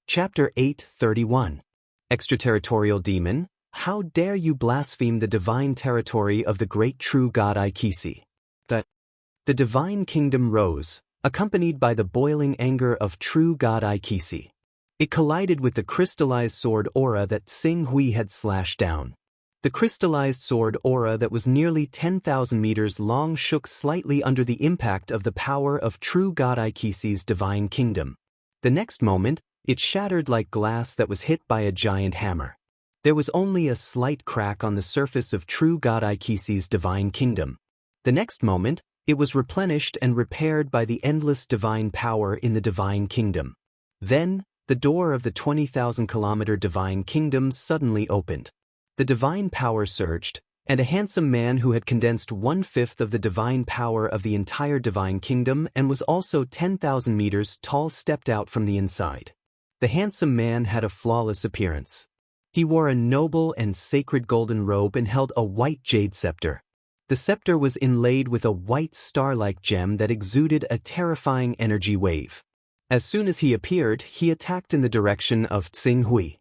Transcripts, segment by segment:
Chapter 8:31. Extraterritorial Demon, how dare you blaspheme the divine territory of the great true God Ikisi? The divine kingdom rose, accompanied by the boiling anger of true God Ikisi. It collided with the crystallized sword aura that Xing Hui had slashed down. The crystallized sword aura that was nearly 10,000 meters long shook slightly under the impact of the power of true God Ikisi's divine kingdom. The next moment, it shattered like glass that was hit by a giant hammer. There was only a slight crack on the surface of true God Ikisi's divine kingdom. The next moment, it was replenished and repaired by the endless divine power in the divine kingdom. Then, the door of the 20,000-kilometer divine kingdom suddenly opened. The divine power surged, and a handsome man who had condensed 1/5 of the divine power of the entire divine kingdom and was also 10,000 meters tall stepped out from the inside. The handsome man had a flawless appearance. He wore a noble and sacred golden robe and held a white jade scepter. The scepter was inlaid with a white star-like gem that exuded a terrifying energy wave. As soon as he appeared, he attacked in the direction of Xing Hui.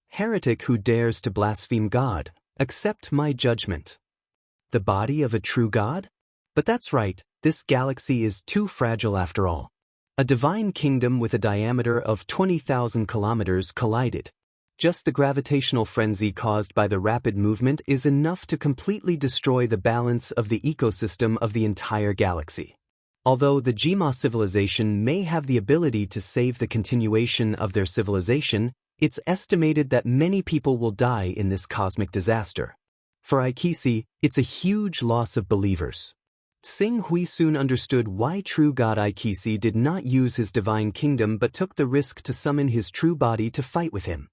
Heretic who dares to blaspheme God, accept my judgment. The body of a true God? But that's right, this galaxy is too fragile after all. A divine kingdom with a diameter of 20,000 kilometers collided. Just the gravitational frenzy caused by the rapid movement is enough to completely destroy the balance of the ecosystem of the entire galaxy. Although the Jima civilization may have the ability to save the continuation of their civilization, it's estimated that many people will die in this cosmic disaster. For Ikisi, it's a huge loss of believers. Xing Hui soon understood why true God Ikisi did not use his divine kingdom but took the risk to summon his true body to fight with him.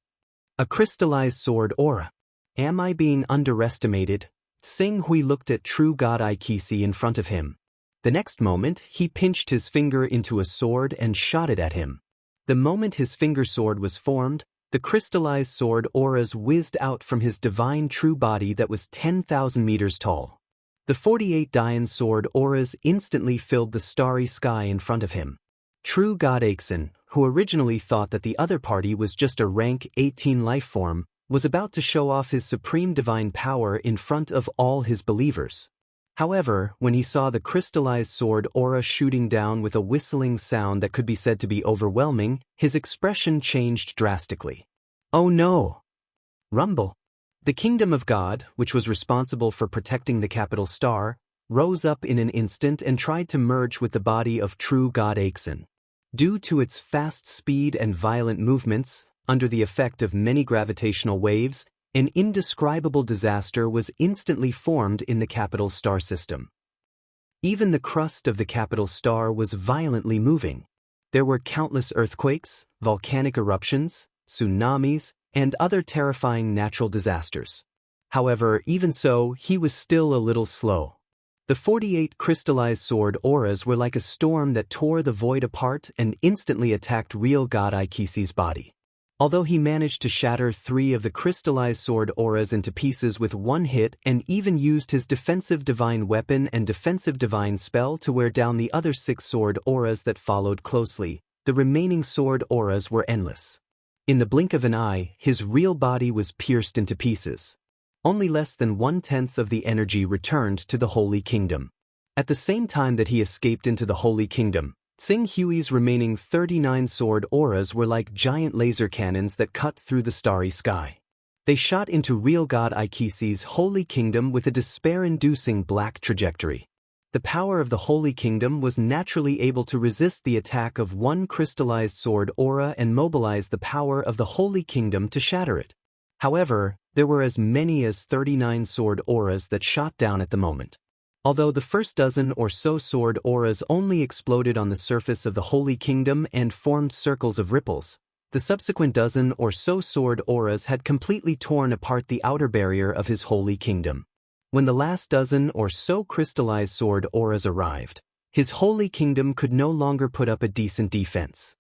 A crystallized sword aura. Am I being underestimated? Xing Hui looked at true God Ikisi in front of him. The next moment, he pinched his finger into a sword and shot it at him. The moment his finger sword was formed, the crystallized sword auras whizzed out from his divine true body that was 10,000 meters tall. The 48 Dian sword auras instantly filled the starry sky in front of him. True God Aixin, who originally thought that the other party was just a rank 18 lifeform, was about to show off his supreme divine power in front of all his believers. However, when he saw the crystallized sword aura shooting down with a whistling sound that could be said to be overwhelming, his expression changed drastically. Oh no! Rumble! The kingdom of God, which was responsible for protecting the capital star, rose up in an instant and tried to merge with the body of true God Aixin. Due to its fast speed and violent movements, under the effect of many gravitational waves, an indescribable disaster was instantly formed in the capital star system. Even the crust of the capital star was violently moving. There were countless earthquakes, volcanic eruptions, tsunamis, and other terrifying natural disasters. However, even so, he was still a little slow. The 48 crystallized sword auras were like a storm that tore the void apart and instantly attacked real God Ikisi's body. Although he managed to shatter 3 of the crystallized sword auras into pieces with one hit and even used his defensive divine weapon and defensive divine spell to wear down the other 6 sword auras that followed closely, the remaining sword auras were endless. In the blink of an eye, his real body was pierced into pieces. Only less than 1/10 of the energy returned to the Holy Kingdom. At the same time that he escaped into the Holy Kingdom, Xing Hui's remaining 39 sword auras were like giant laser cannons that cut through the starry sky. They shot into real God Ikisi's Holy Kingdom with a despair-inducing black trajectory. The power of the Holy Kingdom was naturally able to resist the attack of one crystallized sword aura and mobilize the power of the Holy Kingdom to shatter it. However, there were as many as 39 sword auras that shot down at the moment. Although the first dozen or so sword auras only exploded on the surface of the Holy Kingdom and formed circles of ripples, the subsequent dozen or so sword auras had completely torn apart the outer barrier of his Holy Kingdom. When the last dozen or so crystallized sword auras arrived, his Holy Kingdom could no longer put up a decent defense.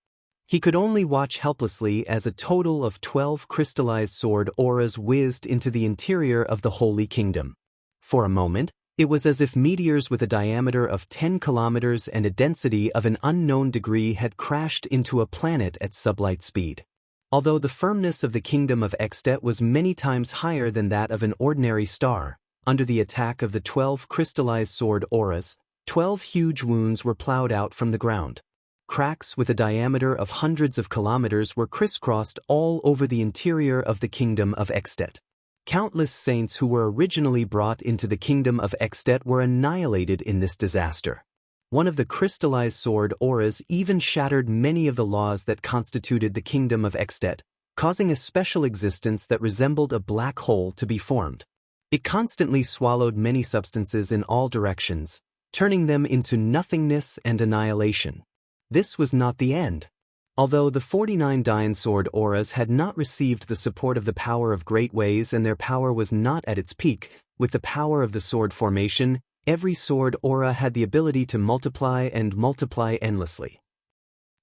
He could only watch helplessly as a total of 12 crystallized sword auras whizzed into the interior of the Holy Kingdom. For a moment, it was as if meteors with a diameter of 10 kilometers and a density of an unknown degree had crashed into a planet at sublight speed. Although the firmness of the kingdom of Extet was many times higher than that of an ordinary star, under the attack of the 12 crystallized sword auras, 12 huge wounds were plowed out from the ground. Cracks with a diameter of hundreds of kilometers were crisscrossed all over the interior of the kingdom of Extet. Countless saints who were originally brought into the kingdom of Extet were annihilated in this disaster. One of the crystallized sword auras even shattered many of the laws that constituted the kingdom of Extet, causing a special existence that resembled a black hole to be formed. It constantly swallowed many substances in all directions, turning them into nothingness and annihilation. This was not the end. Although the 49 Dian sword auras had not received the support of the power of great ways and their power was not at its peak, with the power of the sword formation, every sword aura had the ability to multiply and multiply endlessly.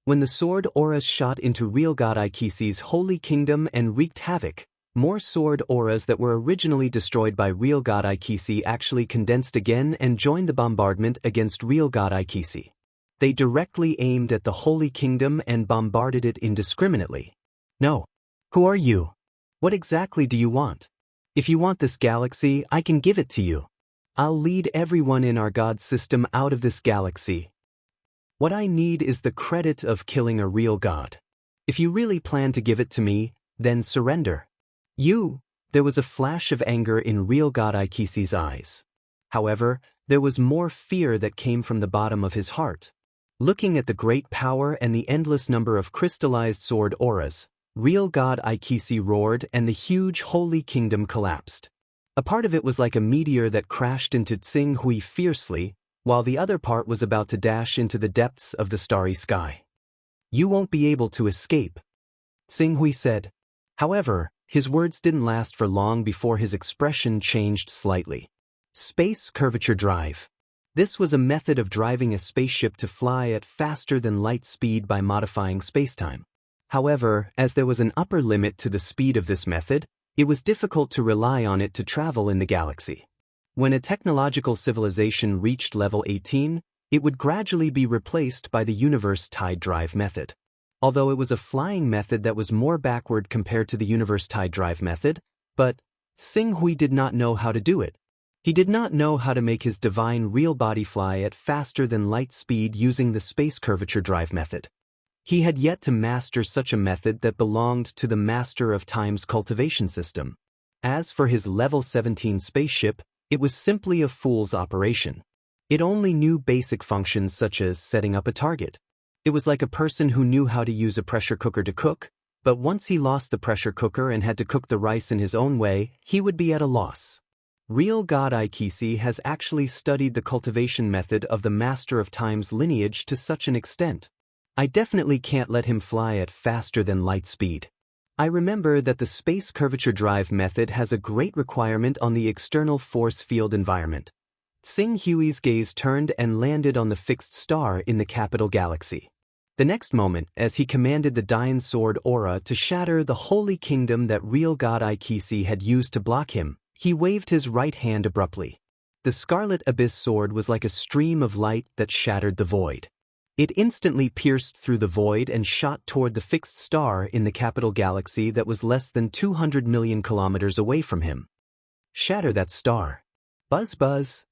When the sword auras shot into real God Ikisi's holy kingdom and wreaked havoc, more sword auras that were originally destroyed by real God Ikisi actually condensed again and joined the bombardment against real God Ikisi. They directly aimed at the holy kingdom and bombarded it indiscriminately. No. Who are you? What exactly do you want? If you want this galaxy, I can give it to you. I'll lead everyone in our God system out of this galaxy. What I need is the credit of killing a real God. If you really plan to give it to me, then surrender. There was a flash of anger in real God Ikisi's eyes. However, there was more fear that came from the bottom of his heart. Looking at the great power and the endless number of crystallized sword auras, real God Ikisi roared and the huge holy kingdom collapsed. A part of it was like a meteor that crashed into Tsing Hui fiercely, while the other part was about to dash into the depths of the starry sky. You won't be able to escape, Tsing Hui said. However, his words didn't last for long before his expression changed slightly. Space curvature drive. This was a method of driving a spaceship to fly at faster than light speed by modifying spacetime. However, as there was an upper limit to the speed of this method, it was difficult to rely on it to travel in the galaxy. When a technological civilization reached level 18, it would gradually be replaced by the universe tide drive method. Although it was a flying method that was more backward compared to the universe tide drive method, but Tsing Hui did not know how to do it. He did not know how to make his divine real body fly at faster than light speed using the space curvature drive method. He had yet to master such a method that belonged to the master of time's cultivation system. As for his level 17 spaceship, it was simply a fool's operation. It only knew basic functions such as setting up a target. It was like a person who knew how to use a pressure cooker to cook, but once he lost the pressure cooker and had to cook the rice in his own way, he would be at a loss. Real God Ikisi has actually studied the cultivation method of the Master of Time's lineage to such an extent. I definitely can't let him fly at faster than light speed. I remember that the space curvature drive method has a great requirement on the external force field environment. Tsing Hui's gaze turned and landed on the fixed star in the capital galaxy. The next moment, as he commanded the Dian sword aura to shatter the holy kingdom that real God Ikisi had used to block him, he waved his right hand abruptly. The Scarlet Abyss sword was like a stream of light that shattered the void. It instantly pierced through the void and shot toward the fixed star in the capital galaxy that was less than 200 million kilometers away from him. Shatter that star. Buzz buzz.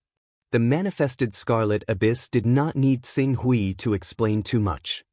The manifested Scarlet Abyss did not need Tsing Hui to explain too much.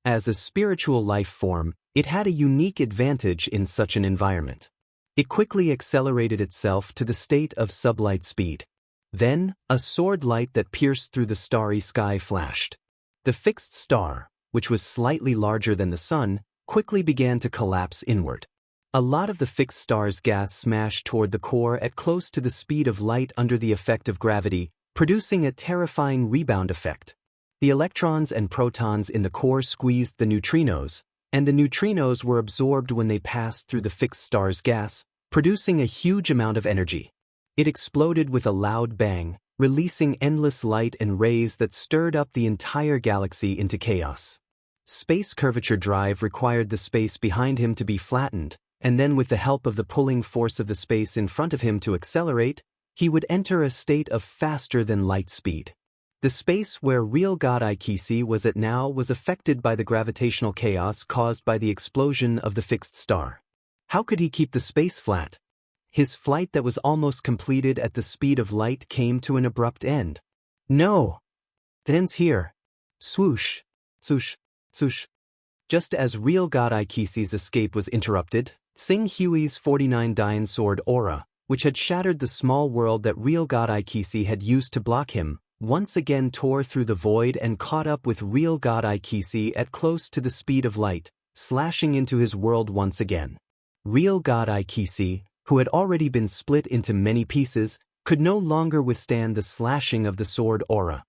As a spiritual life form, it had a unique advantage in such an environment. It quickly accelerated itself to the state of sublight speed. Then, a sword light that pierced through the starry sky flashed. The fixed star, which was slightly larger than the sun, quickly began to collapse inward. A lot of the fixed star's gas smashed toward the core at close to the speed of light under the effect of gravity, producing a terrifying rebound effect. The electrons and protons in the core squeezed the neutrinos, and the neutrinos were absorbed when they passed through the fixed star's gas, producing a huge amount of energy. It exploded with a loud bang, releasing endless light and rays that stirred up the entire galaxy into chaos. Space curvature drive required the space behind him to be flattened, and then with the help of the pulling force of the space in front of him to accelerate, he would enter a state of faster than light speed. The space where real God Ikisi was at now was affected by the gravitational chaos caused by the explosion of the fixed star. How could he keep the space flat? His flight that was almost completed at the speed of light came to an abrupt end. No! It ends here. Swoosh, swoosh, swoosh. Just as real God Ikisi's escape was interrupted, Sing Hui's 49 Dian Sword aura, which had shattered the small world that real God Ikisi had used to block him, once again tore through the void and caught up with real God Ikisi at close to the speed of light, slashing into his world once again. Real God Ikisi, who had already been split into many pieces, could no longer withstand the slashing of the sword aura.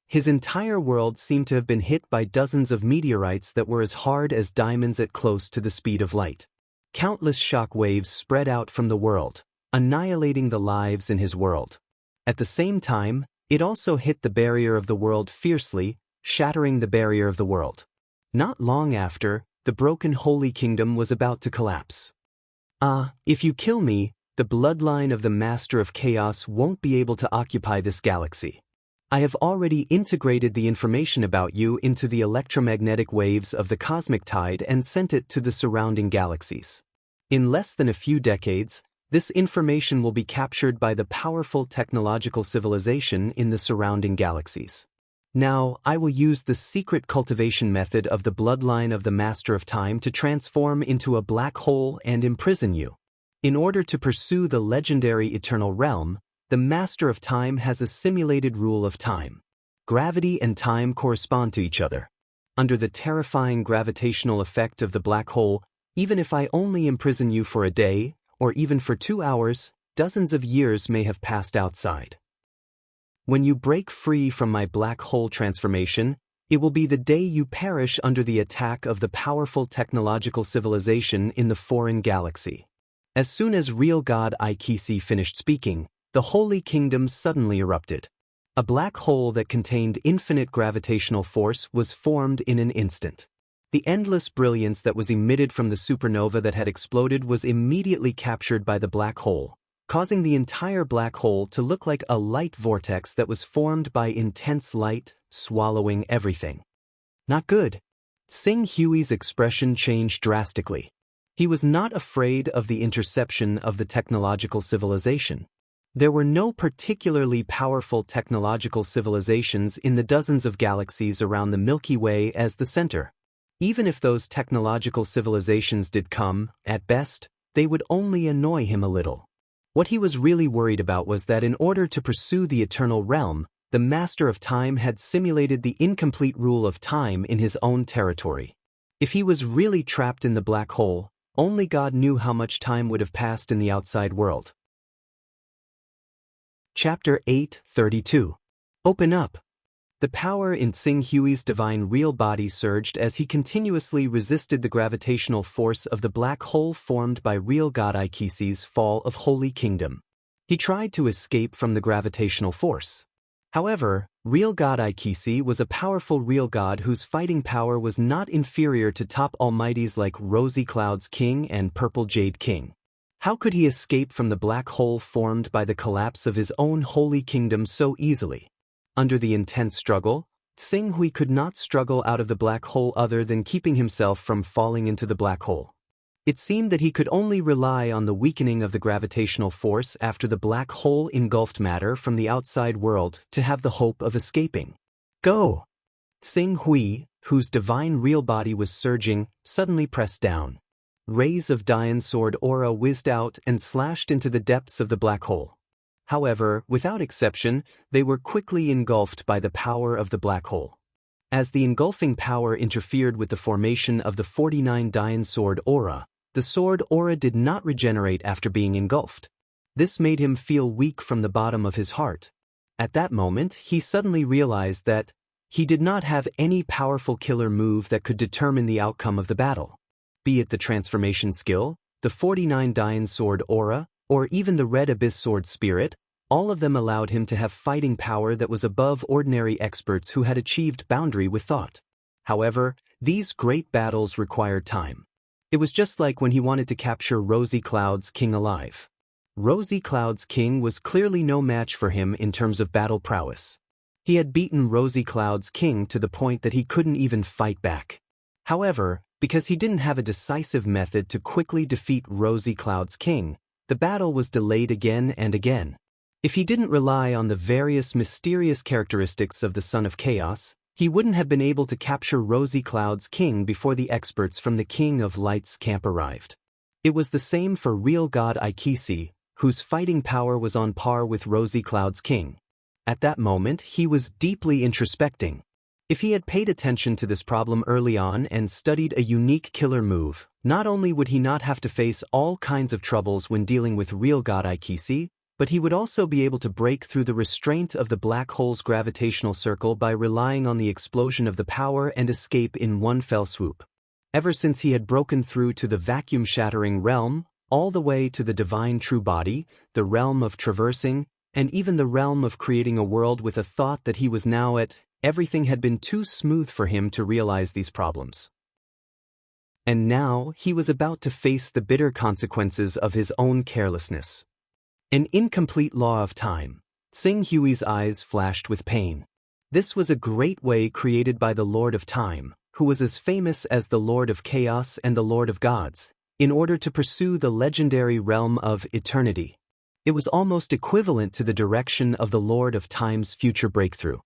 His entire world seemed to have been hit by dozens of meteorites that were as hard as diamonds at close to the speed of light. Countless shock waves spread out from the world, annihilating the lives in his world. At the same time, it also hit the barrier of the world fiercely, shattering the barrier of the world. Not long after, the broken Holy Kingdom was about to collapse. If you kill me, the bloodline of the Master of Chaos won't be able to occupy this galaxy. I have already integrated the information about you into the electromagnetic waves of the cosmic tide and sent it to the surrounding galaxies. In less than a few decades, this information will be captured by the powerful technological civilization in the surrounding galaxies. Now, I will use the secret cultivation method of the bloodline of the Master of Time to transform into a black hole and imprison you. In order to pursue the legendary Eternal Realm, the Master of Time has a simulated rule of time. Gravity and time correspond to each other. Under the terrifying gravitational effect of the black hole, even if I only imprison you for a day, or even for 2 hours, dozens of years may have passed outside. When you break free from my black hole transformation, it will be the day you perish under the attack of the powerful technological civilization in the foreign galaxy. As soon as real God Ikisi finished speaking, the Holy Kingdom suddenly erupted. A black hole that contained infinite gravitational force was formed in an instant. The endless brilliance that was emitted from the supernova that had exploded was immediately captured by the black hole, causing the entire black hole to look like a light vortex that was formed by intense light, swallowing everything. Not good. Sing Hui's expression changed drastically. He was not afraid of the interception of the technological civilization. There were no particularly powerful technological civilizations in the dozens of galaxies around the Milky Way as the center. Even if those technological civilizations did come, at best, they would only annoy him a little. What he was really worried about was that in order to pursue the Eternal Realm, the Master of Time had simulated the incomplete rule of time in his own territory. If he was really trapped in the black hole, only God knew how much time would have passed in the outside world. Chapter 8:32. Open up. The power in Sing Hui's divine real body surged as he continuously resisted the gravitational force of the black hole formed by real God Ikisi's fall of Holy Kingdom. He tried to escape from the gravitational force. However, real God Ikisi was a powerful real god whose fighting power was not inferior to top almighties like Rosy Cloud's King and Purple Jade King. How could he escape from the black hole formed by the collapse of his own Holy Kingdom so easily? Under the intense struggle, Sing Hui could not struggle out of the black hole other than keeping himself from falling into the black hole. It seemed that he could only rely on the weakening of the gravitational force after the black hole engulfed matter from the outside world to have the hope of escaping. Go! Sing Hui, whose divine real body was surging, suddenly pressed down. Rays of Dian Sword aura whizzed out and slashed into the depths of the black hole. However, without exception, they were quickly engulfed by the power of the black hole. As the engulfing power interfered with the formation of the 49 Dian Sword aura, the sword aura did not regenerate after being engulfed. This made him feel weak from the bottom of his heart. At that moment, he suddenly realized that he did not have any powerful killer move that could determine the outcome of the battle. Be it the transformation skill, the 49 Dian Sword aura, or even the Red Abyss Sword Spirit, all of them allowed him to have fighting power that was above ordinary experts who had achieved boundary with thought. However, these great battles required time. It was just like when he wanted to capture Rosy Cloud's King alive. Rosy Cloud's King was clearly no match for him in terms of battle prowess. He had beaten Rosy Cloud's king to the point that he couldn't even fight back. However, because he didn't have a decisive method to quickly defeat Rosy Cloud's king, the battle was delayed again and again. If he didn't rely on the various mysterious characteristics of the Son of Chaos, he wouldn't have been able to capture Rosy Cloud's king before the experts from the King of Light's camp arrived. It was the same for real god Aikisi, whose fighting power was on par with Rosy Cloud's king. At that moment, he was deeply introspecting. If he had paid attention to this problem early on and studied a unique killer move, not only would he not have to face all kinds of troubles when dealing with real god Aikisi, but he would also be able to break through the restraint of the black hole's gravitational circle by relying on the explosion of the power and escape in one fell swoop. Ever since he had broken through to the vacuum-shattering realm, all the way to the divine true body, the realm of traversing, and even the realm of creating a world with a thought that he was now at, everything had been too smooth for him to realize these problems. And now he was about to face the bitter consequences of his own carelessness. An incomplete law of time. Sing Hui's eyes flashed with pain. This was a great way created by the Lord of Time, who was as famous as the Lord of Chaos and the Lord of Gods, in order to pursue the legendary realm of eternity. It was almost equivalent to the direction of the Lord of Time's future breakthrough.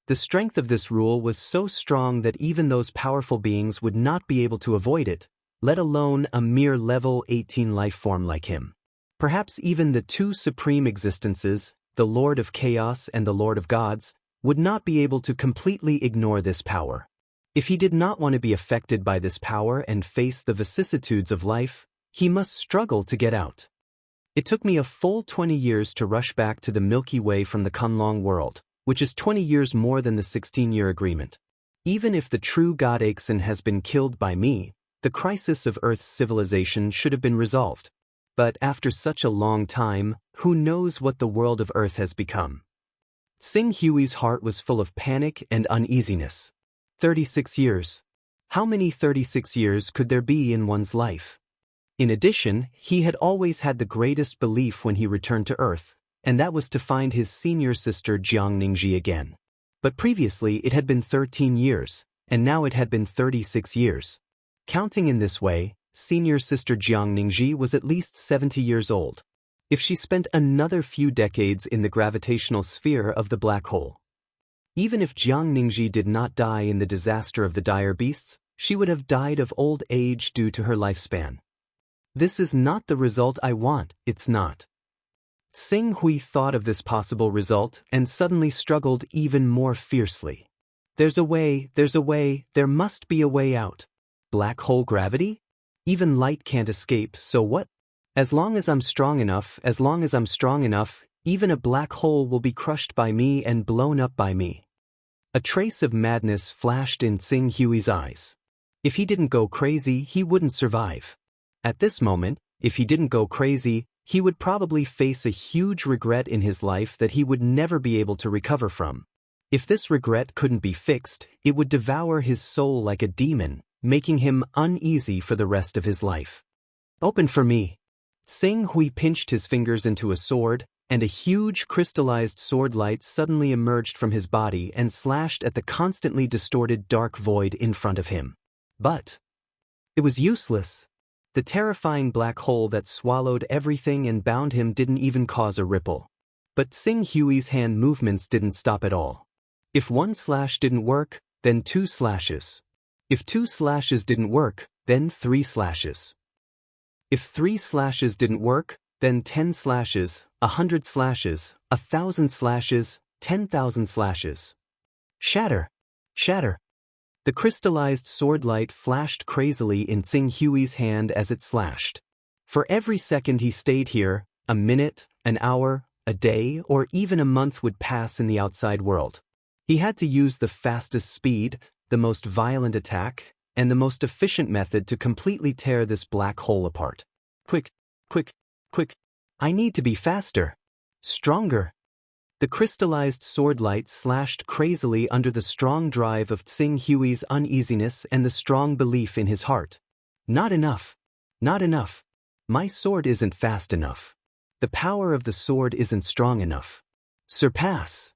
The strength of this rule was so strong that even those powerful beings would not be able to avoid it, let alone a mere level 18 life form like him. Perhaps even the two supreme existences, the Lord of Chaos and the Lord of Gods, would not be able to completely ignore this power. If he did not want to be affected by this power and face the vicissitudes of life, he must struggle to get out. It took me a full 20 years to rush back to the Milky Way from the Kunlong world, which is 20 years more than the 16-year agreement. Even if the true God Axon has been killed by me, the crisis of Earth's civilization should have been resolved. But after such a long time, who knows what the world of Earth has become? Sing Hui's heart was full of panic and uneasiness. 36 years. How many 36 years could there be in one's life? In addition, he had always had the greatest belief when he returned to Earth, and that was to find his senior sister Jiang Ningji again. But previously it had been 13 years, and now it had been 36 years. Counting in this way, senior sister Jiang Ningji was at least 70 years old. If she spent another few decades in the gravitational sphere of the black hole. Even if Jiang Ningji did not die in the disaster of the dire beasts, she would have died of old age due to her lifespan. This is not the result I want, it's not. Sing Hui thought of this possible result and suddenly struggled even more fiercely. There's a way, there must be a way out. Black hole gravity? Even light can't escape, so what? As long as I'm strong enough, even a black hole will be crushed by me and blown up by me. A trace of madness flashed in Sing Hui's eyes. If he didn't go crazy, he wouldn't survive. At this moment, if he didn't go crazy, he would probably face a huge regret in his life that he would never be able to recover from. If this regret couldn't be fixed, it would devour his soul like a demon, making him uneasy for the rest of his life. Open for me. Sing Hui pinched his fingers into a sword, and a huge crystallized sword light suddenly emerged from his body and slashed at the constantly distorted dark void in front of him. But it was useless. The terrifying black hole that swallowed everything and bound him didn't even cause a ripple. But Sing Hui's hand movements didn't stop at all. If one slash didn't work, then 2 slashes. If 2 slashes didn't work, then 3 slashes. If 3 slashes didn't work, then 10 slashes, 100 slashes, 1,000 slashes, 10,000 slashes. Shatter! Shatter! The crystallized sword light flashed crazily in Sing Hui's hand as it slashed. For every second he stayed here, a minute, an hour, a day, or even a month would pass in the outside world. He had to use the fastest speed, the most violent attack, and the most efficient method to completely tear this black hole apart. Quick, quick, quick. I need to be faster. Stronger. The crystallized sword light slashed crazily under the strong drive of Sing Hui's uneasiness and the strong belief in his heart. Not enough. Not enough. My sword isn't fast enough. The power of the sword isn't strong enough. Surpass.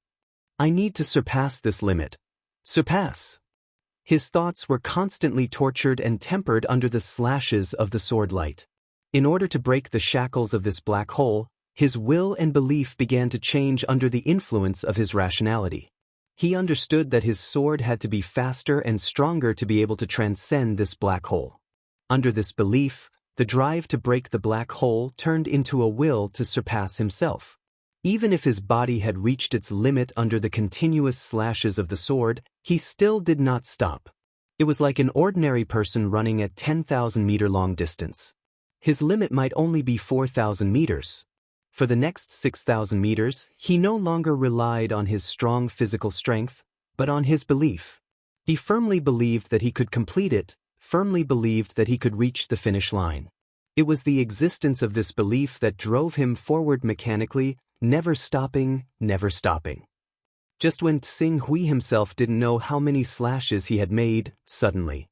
I need to surpass this limit. Surpass. His thoughts were constantly tortured and tempered under the slashes of the sword light. In order to break the shackles of this black hole, his will and belief began to change under the influence of his rationality. He understood that his sword had to be faster and stronger to be able to transcend this black hole. Under this belief, the drive to break the black hole turned into a will to surpass himself. Even if his body had reached its limit under the continuous slashes of the sword, he still did not stop. It was like an ordinary person running at 10,000-meter long distance. His limit might only be 4,000 meters. For the next 6,000 meters, he no longer relied on his strong physical strength, but on his belief. He firmly believed that he could complete it, firmly believed that he could reach the finish line. It was the existence of this belief that drove him forward mechanically, never stopping, never stopping. Just when Tsing Hui himself didn't know how many slashes he had made, suddenly,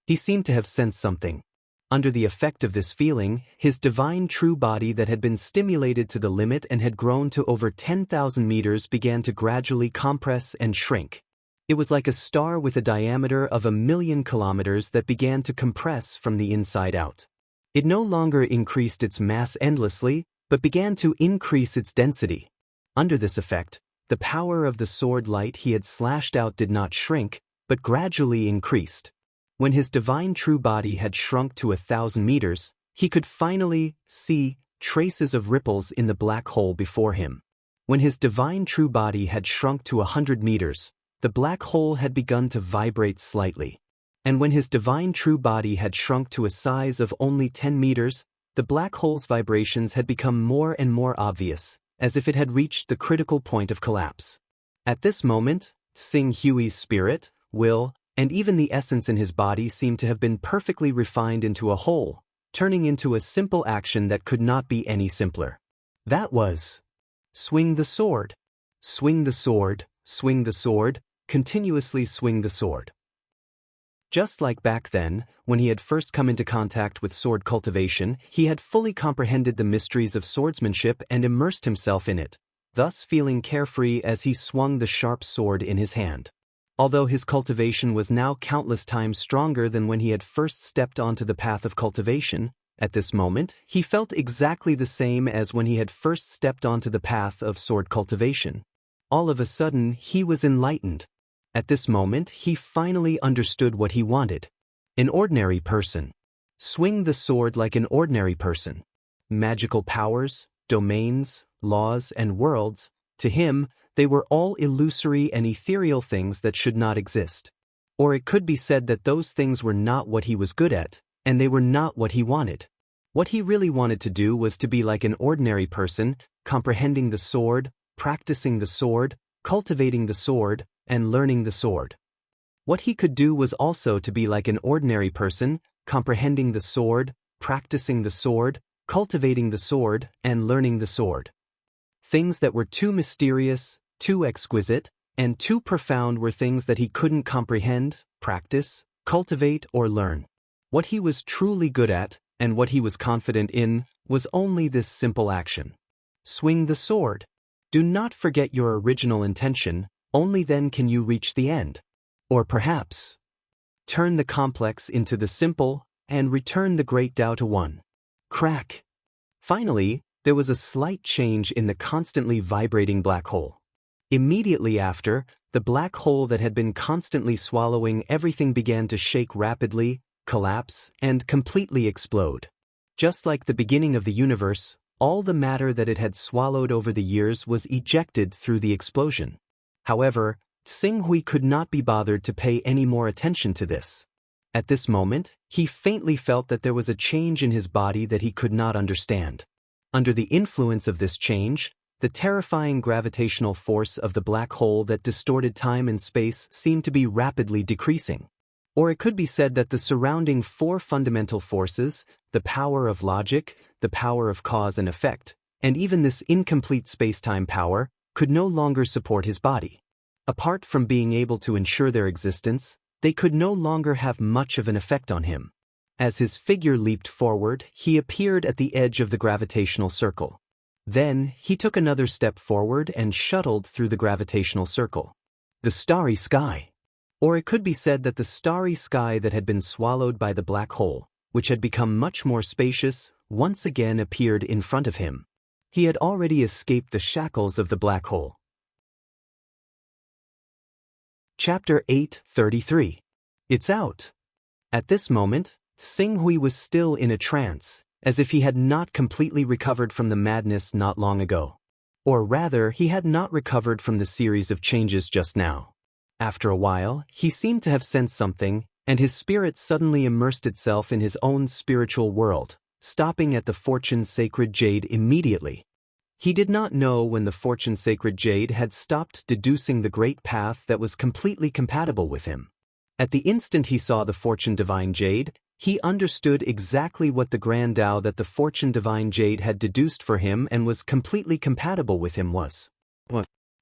he seemed to have sensed something. Under the effect of this feeling, his divine true body that had been stimulated to the limit and had grown to over 10,000 meters began to gradually compress and shrink. It was like a star with a diameter of 1,000,000 kilometers that began to compress from the inside out. It no longer increased its mass endlessly, but began to increase its density. Under this effect, the power of the sword light he had slashed out did not shrink, but gradually increased. When his divine true body had shrunk to 1,000 meters, he could finally see traces of ripples in the black hole before him. When his divine true body had shrunk to 100 meters, the black hole had begun to vibrate slightly. And when his divine true body had shrunk to a size of only 10 meters, the black hole's vibrations had become more and more obvious, as if it had reached the critical point of collapse. At this moment, Tsing Hui's spirit, will, and even the essence in his body seemed to have been perfectly refined into a whole, turning into a simple action that could not be any simpler. That was, swing the sword. Swing the sword, swing the sword, continuously swing the sword. Just like back then, when he had first come into contact with sword cultivation, he had fully comprehended the mysteries of swordsmanship and immersed himself in it, thus feeling carefree as he swung the sharp sword in his hand. Although his cultivation was now countless times stronger than when he had first stepped onto the path of cultivation, at this moment, he felt exactly the same as when he had first stepped onto the path of sword cultivation. All of a sudden, he was enlightened. At this moment, he finally understood what he wanted. An ordinary person. Swing the sword like an ordinary person. Magical powers, domains, laws, and worlds, to him, they were all illusory and ethereal things that should not exist. Or it could be said that those things were not what he was good at, and they were not what he wanted. What he really wanted to do was to be like an ordinary person, comprehending the sword, practicing the sword, cultivating the sword, and learning the sword. What he could do was also to be like an ordinary person, comprehending the sword, practicing the sword, cultivating the sword, and learning the sword. Things that were too mysterious, too exquisite, and too profound were things that he couldn't comprehend, practice, cultivate, or learn. What he was truly good at, and what he was confident in, was only this simple action. Swing the sword. Do not forget your original intention, only then can you reach the end. Or perhaps, turn the complex into the simple, and return the great Tao to one. Crack. Finally, there was a slight change in the constantly vibrating black hole. Immediately after, the black hole that had been constantly swallowing everything began to shake rapidly, collapse, and completely explode. Just like the beginning of the universe, all the matter that it had swallowed over the years was ejected through the explosion. However, Tsing Hui could not be bothered to pay any more attention to this. At this moment, he faintly felt that there was a change in his body that he could not understand. Under the influence of this change, the terrifying gravitational force of the black hole that distorted time and space seemed to be rapidly decreasing. Or it could be said that the surrounding four fundamental forces, the power of logic, the power of cause and effect, and even this incomplete space-time power, could no longer support his body. Apart from being able to ensure their existence, they could no longer have much of an effect on him. As his figure leaped forward, he appeared at the edge of the gravitational circle. Then, he took another step forward and shuttled through the gravitational circle. The starry sky. Or it could be said that the starry sky that had been swallowed by the black hole, which had become much more spacious, once again appeared in front of him. He had already escaped the shackles of the black hole. Chapter 8:33. It's out. At this moment, Xing Hui was still in a trance, as if he had not completely recovered from the madness not long ago. Or rather, he had not recovered from the series of changes just now. After a while, he seemed to have sensed something, and his spirit suddenly immersed itself in his own spiritual world, stopping at the fortune-sacred jade immediately. He did not know when the fortune-sacred jade had stopped deducing the great path that was completely compatible with him. At the instant he saw the fortune-divine jade, he understood exactly what the grand Tao that the fortune-divine jade had deduced for him and was completely compatible with him was.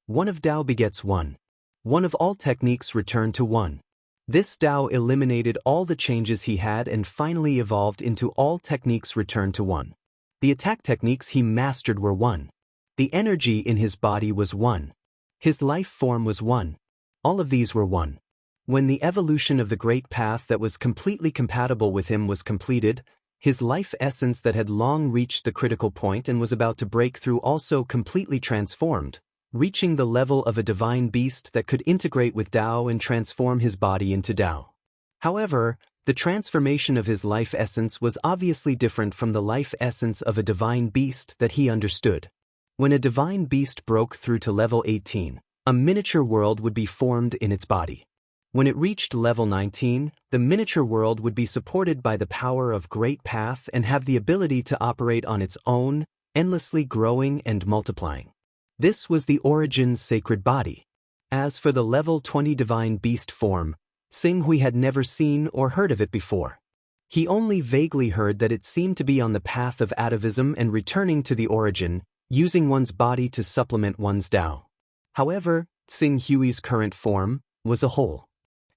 One of Tao begets one. One of all techniques returned to one. This Tao eliminated all the changes he had and finally evolved into all techniques returned to one. The attack techniques he mastered were one. The energy in his body was one. His life form was one. All of these were one. When the evolution of the great path that was completely compatible with him was completed, his life essence that had long reached the critical point and was about to break through also completely transformed, reaching the level of a divine beast that could integrate with Tao and transform his body into Tao. However, the transformation of his life essence was obviously different from the life essence of a divine beast that he understood. When a divine beast broke through to level 18, a miniature world would be formed in its body. When it reached level 19, the miniature world would be supported by the power of Great Path and have the ability to operate on its own, endlessly growing and multiplying. This was the Origin's sacred body. As for the level 20 divine beast form, Xing Hui had never seen or heard of it before. He only vaguely heard that it seemed to be on the path of atavism and returning to the Origin, using one's body to supplement one's Tao. However, Xing Hui's current form was a whole.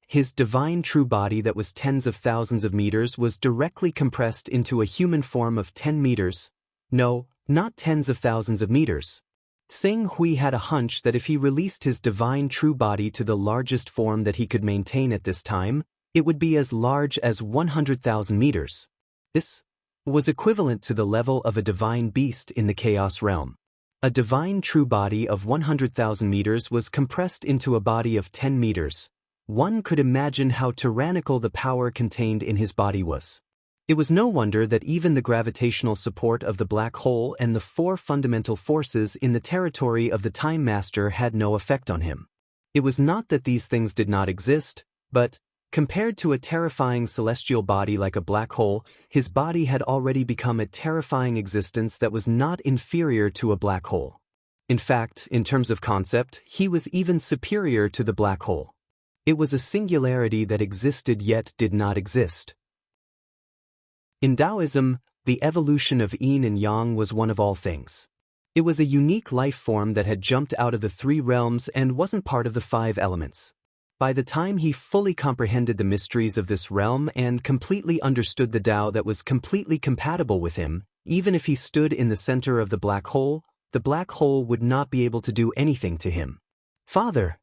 His divine true body that was tens of thousands of meters was directly compressed into a human form of 10 meters. No, not tens of thousands of meters. Xing Hui had a hunch that if he released his divine true body to the largest form that he could maintain at this time, it would be as large as 100,000 meters. This was equivalent to the level of a divine beast in the Chaos realm. A divine true body of 100,000 meters was compressed into a body of 10 meters. One could imagine how tyrannical the power contained in his body was. It was no wonder that even the gravitational support of the black hole and the four fundamental forces in the territory of the Time Master had no effect on him. It was not that these things did not exist, but, compared to a terrifying celestial body like a black hole, his body had already become a terrifying existence that was not inferior to a black hole. In fact, in terms of concept, he was even superior to the black hole. It was a singularity that existed yet did not exist. In Taoism, the evolution of yin and yang was one of all things. It was a unique life form that had jumped out of the three realms and wasn't part of the five elements. By the time he fully comprehended the mysteries of this realm and completely understood the Tao that was completely compatible with him, even if he stood in the center of the black hole would not be able to do anything to him. Father!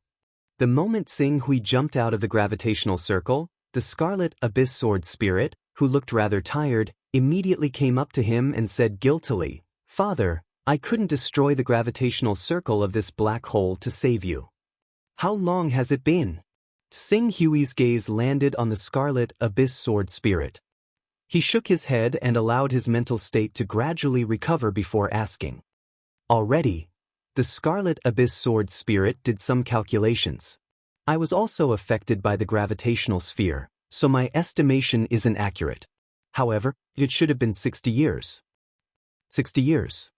The moment Xing Hui jumped out of the gravitational circle, the Scarlet Abyss Sword Spirit, who looked rather tired, immediately came up to him and said guiltily, "Father, I couldn't destroy the gravitational circle of this black hole to save you. How long has it been?" Xing Hui's gaze landed on the Scarlet Abyss Sword Spirit. He shook his head and allowed his mental state to gradually recover before asking. Already, the Scarlet Abyss Sword Spirit did some calculations. I was also affected by the gravitational sphere, so my estimation isn't accurate. However, it should have been 60 years. 60 years.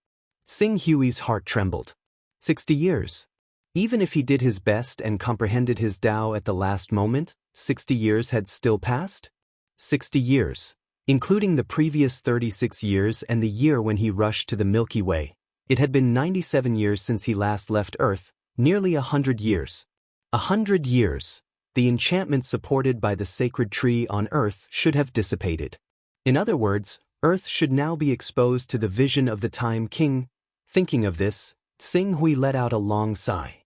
Xing Hui's heart trembled. 60 years. Even if he did his best and comprehended his Tao at the last moment, 60 years had still passed? 60 years, including the previous 36 years and the year when he rushed to the Milky Way. It had been 97 years since he last left Earth, nearly 100 years. 100 years. The enchantment supported by the sacred tree on Earth should have dissipated. In other words, Earth should now be exposed to the vision of the Time King. Thinking of this, Xing Hui let out a long sigh.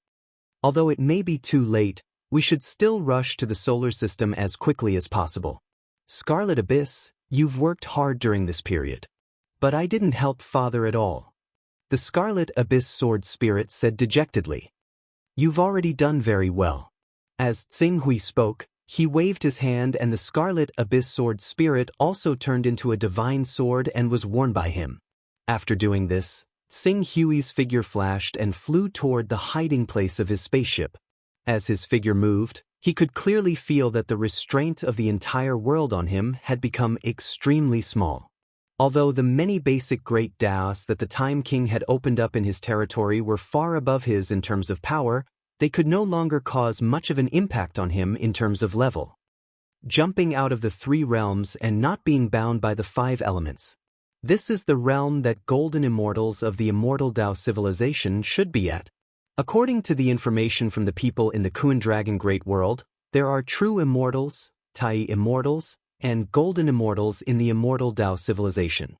Although it may be too late, we should still rush to the solar system as quickly as possible. Scarlet Abyss, you've worked hard during this period. But I didn't help Father at all. The Scarlet Abyss Sword Spirit said dejectedly. You've already done very well. As Xing Hui spoke, he waved his hand and the Scarlet Abyss Sword Spirit also turned into a divine sword and was worn by him. After doing this, Xing Hui's figure flashed and flew toward the hiding place of his spaceship. As his figure moved, he could clearly feel that the restraint of the entire world on him had become extremely small. Although the many basic great Daos that the Time King had opened up in his territory were far above his in terms of power, they could no longer cause much of an impact on him in terms of level. Jumping out of the 3 realms and not being bound by the 5 elements. This is the realm that golden immortals of the immortal Dao civilization should be at. According to the information from the people in the Kuan Dragon Great World, there are true immortals, Tai immortals, and golden immortals in the immortal Dao civilization.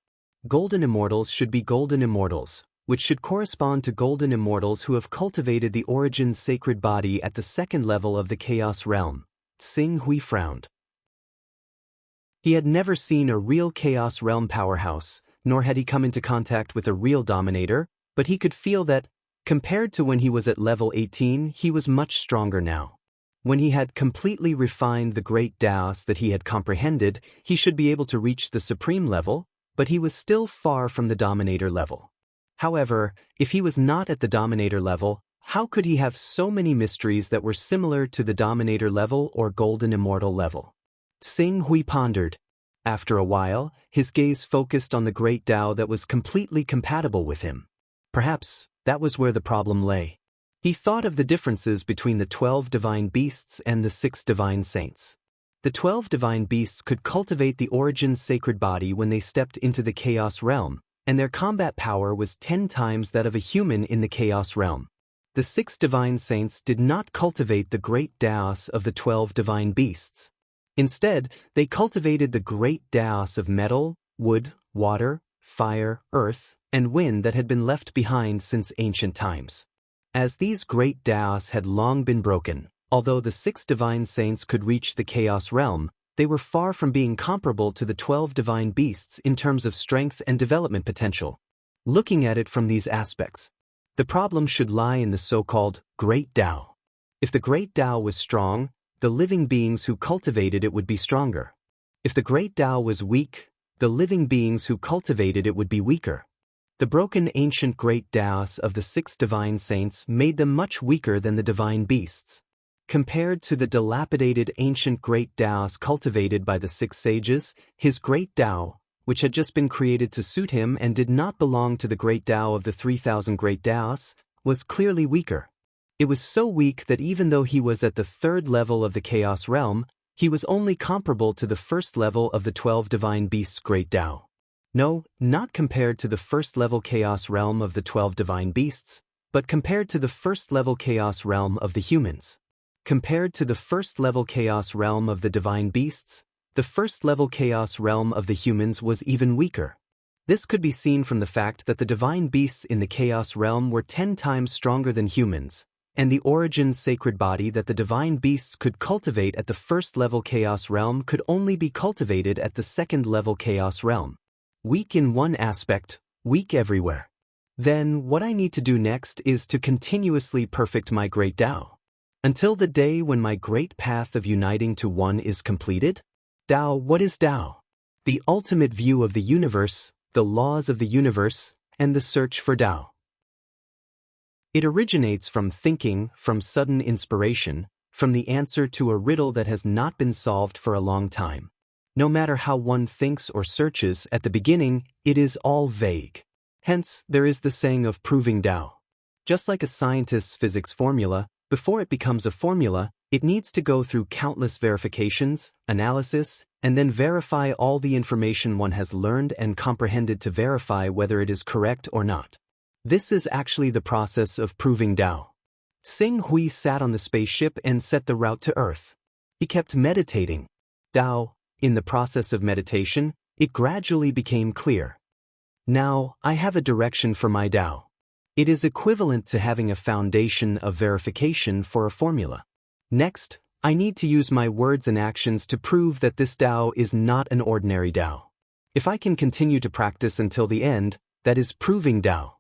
Golden immortals should be golden immortals, which should correspond to golden immortals who have cultivated the origin sacred body at the 2nd level of the Chaos Realm. Xing Hui frowned. He had never seen a real Chaos Realm powerhouse, nor had he come into contact with a real dominator, but he could feel that, compared to when he was at level 18, he was much stronger now. When he had completely refined the great Daos that he had comprehended, he should be able to reach the supreme level, but he was still far from the dominator level. However, if he was not at the dominator level, how could he have so many mysteries that were similar to the dominator level or golden immortal level? Xing Hui pondered. After a while, his gaze focused on the great Dao that was completely compatible with him. Perhaps that was where the problem lay. He thought of the differences between the 12 divine beasts and the 6 divine saints. The 12 divine beasts could cultivate the origin's sacred body when they stepped into the Chaos Realm, and their combat power was 10 times that of a human in the Chaos Realm. The 6 divine saints did not cultivate the great Daos of the 12 divine beasts. Instead, they cultivated the great Daos of metal, wood, water, fire, earth, and wind that had been left behind since ancient times. As these great Daos had long been broken, although the 6 divine saints could reach the Chaos Realm, they were far from being comparable to the 12 divine beasts in terms of strength and development potential. Looking at it from these aspects, the problem should lie in the so-called Great Dao. If the Great Dao was strong, the living beings who cultivated it would be stronger. If the Great Dao was weak, the living beings who cultivated it would be weaker. The broken ancient Great Daos of the 6 divine saints made them much weaker than the divine beasts. Compared to the dilapidated ancient Great Daos cultivated by the 6 sages, his Great Dao, which had just been created to suit him and did not belong to the Great Dao of the 3,000 Great Daos, was clearly weaker. It was so weak that even though he was at the 3rd level of the Chaos Realm, he was only comparable to the 1st level of the 12 divine beasts' Great Dao. No, not compared to the 1st level Chaos Realm of the 12 divine beasts, but compared to the 1st level Chaos Realm of the humans. Compared to the 1st level Chaos Realm of the divine beasts, the 1st level Chaos Realm of the humans was even weaker. This could be seen from the fact that the divine beasts in the Chaos Realm were 10 times stronger than humans, and the origin sacred body that the divine beasts could cultivate at the 1st level Chaos Realm could only be cultivated at the 2nd level Chaos Realm. Weak in one aspect, weak everywhere. Then what I need to do next is to continuously perfect my Great Dao. Until the day when my great path of uniting to one is completed? Dao, what is Dao? The ultimate view of the universe, the laws of the universe, and the search for Dao. It originates from thinking, from sudden inspiration, from the answer to a riddle that has not been solved for a long time. No matter how one thinks or searches, at the beginning, it is all vague. Hence, there is the saying of proving Dao. Just like a scientist's physics formula, before it becomes a formula, it needs to go through countless verifications, analysis, and then verify all the information one has learned and comprehended to verify whether it is correct or not. This is actually the process of proving Dao. Xing Hui sat on the spaceship and set the route to Earth. He kept meditating. Dao, in the process of meditation, it gradually became clear. Now, I have a direction for my Dao. It is equivalent to having a foundation of verification for a formula. Next, I need to use my words and actions to prove that this Tao is not an ordinary Tao. If I can continue to practice until the end, that is proving Tao.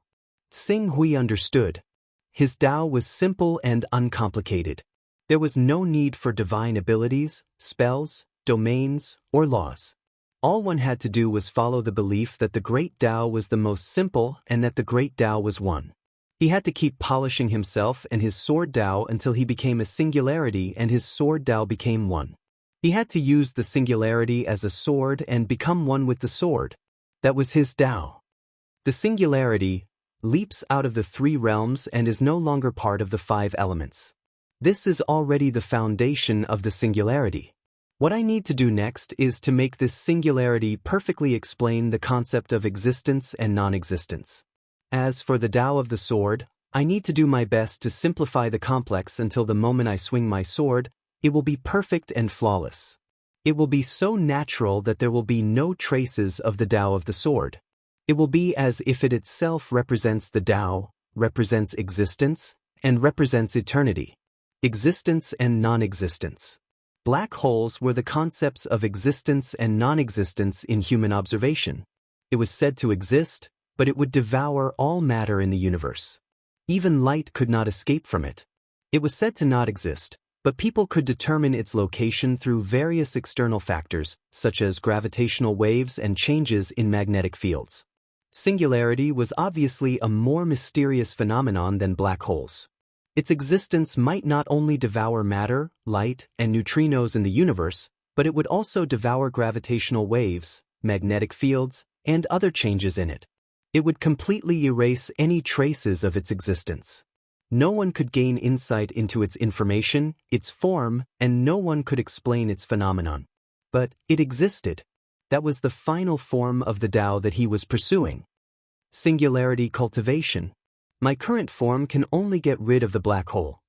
Xing Hui understood. His Tao was simple and uncomplicated. There was no need for divine abilities, spells, domains, or laws. All one had to do was follow the belief that the great Tao was the most simple and that the great Tao was one. He had to keep polishing himself and his sword Tao until he became a singularity and his sword Tao became one. He had to use the singularity as a sword and become one with the sword. That was his Tao. The singularity leaps out of the three realms and is no longer part of the five elements. This is already the foundation of the singularity. What I need to do next is to make this singularity perfectly explain the concept of existence and non-existence. As for the Tao of the sword, I need to do my best to simplify the complex until the moment I swing my sword, it will be perfect and flawless. It will be so natural that there will be no traces of the Tao of the sword. It will be as if it itself represents the Tao, represents existence, and represents eternity. Existence and non-existence. Black holes were the concepts of existence and non-existence in human observation. It was said to exist, but it would devour all matter in the universe. Even light could not escape from it. It was said to not exist, but people could determine its location through various external factors, such as gravitational waves and changes in magnetic fields. Singularity was obviously a more mysterious phenomenon than black holes. Its existence might not only devour matter, light, and neutrinos in the universe, but it would also devour gravitational waves, magnetic fields, and other changes in it. It would completely erase any traces of its existence. No one could gain insight into its information, its form, and no one could explain its phenomenon. But it existed. That was the final form of the Tao that he was pursuing. Singularity cultivation. My current form can only get rid of the black hole.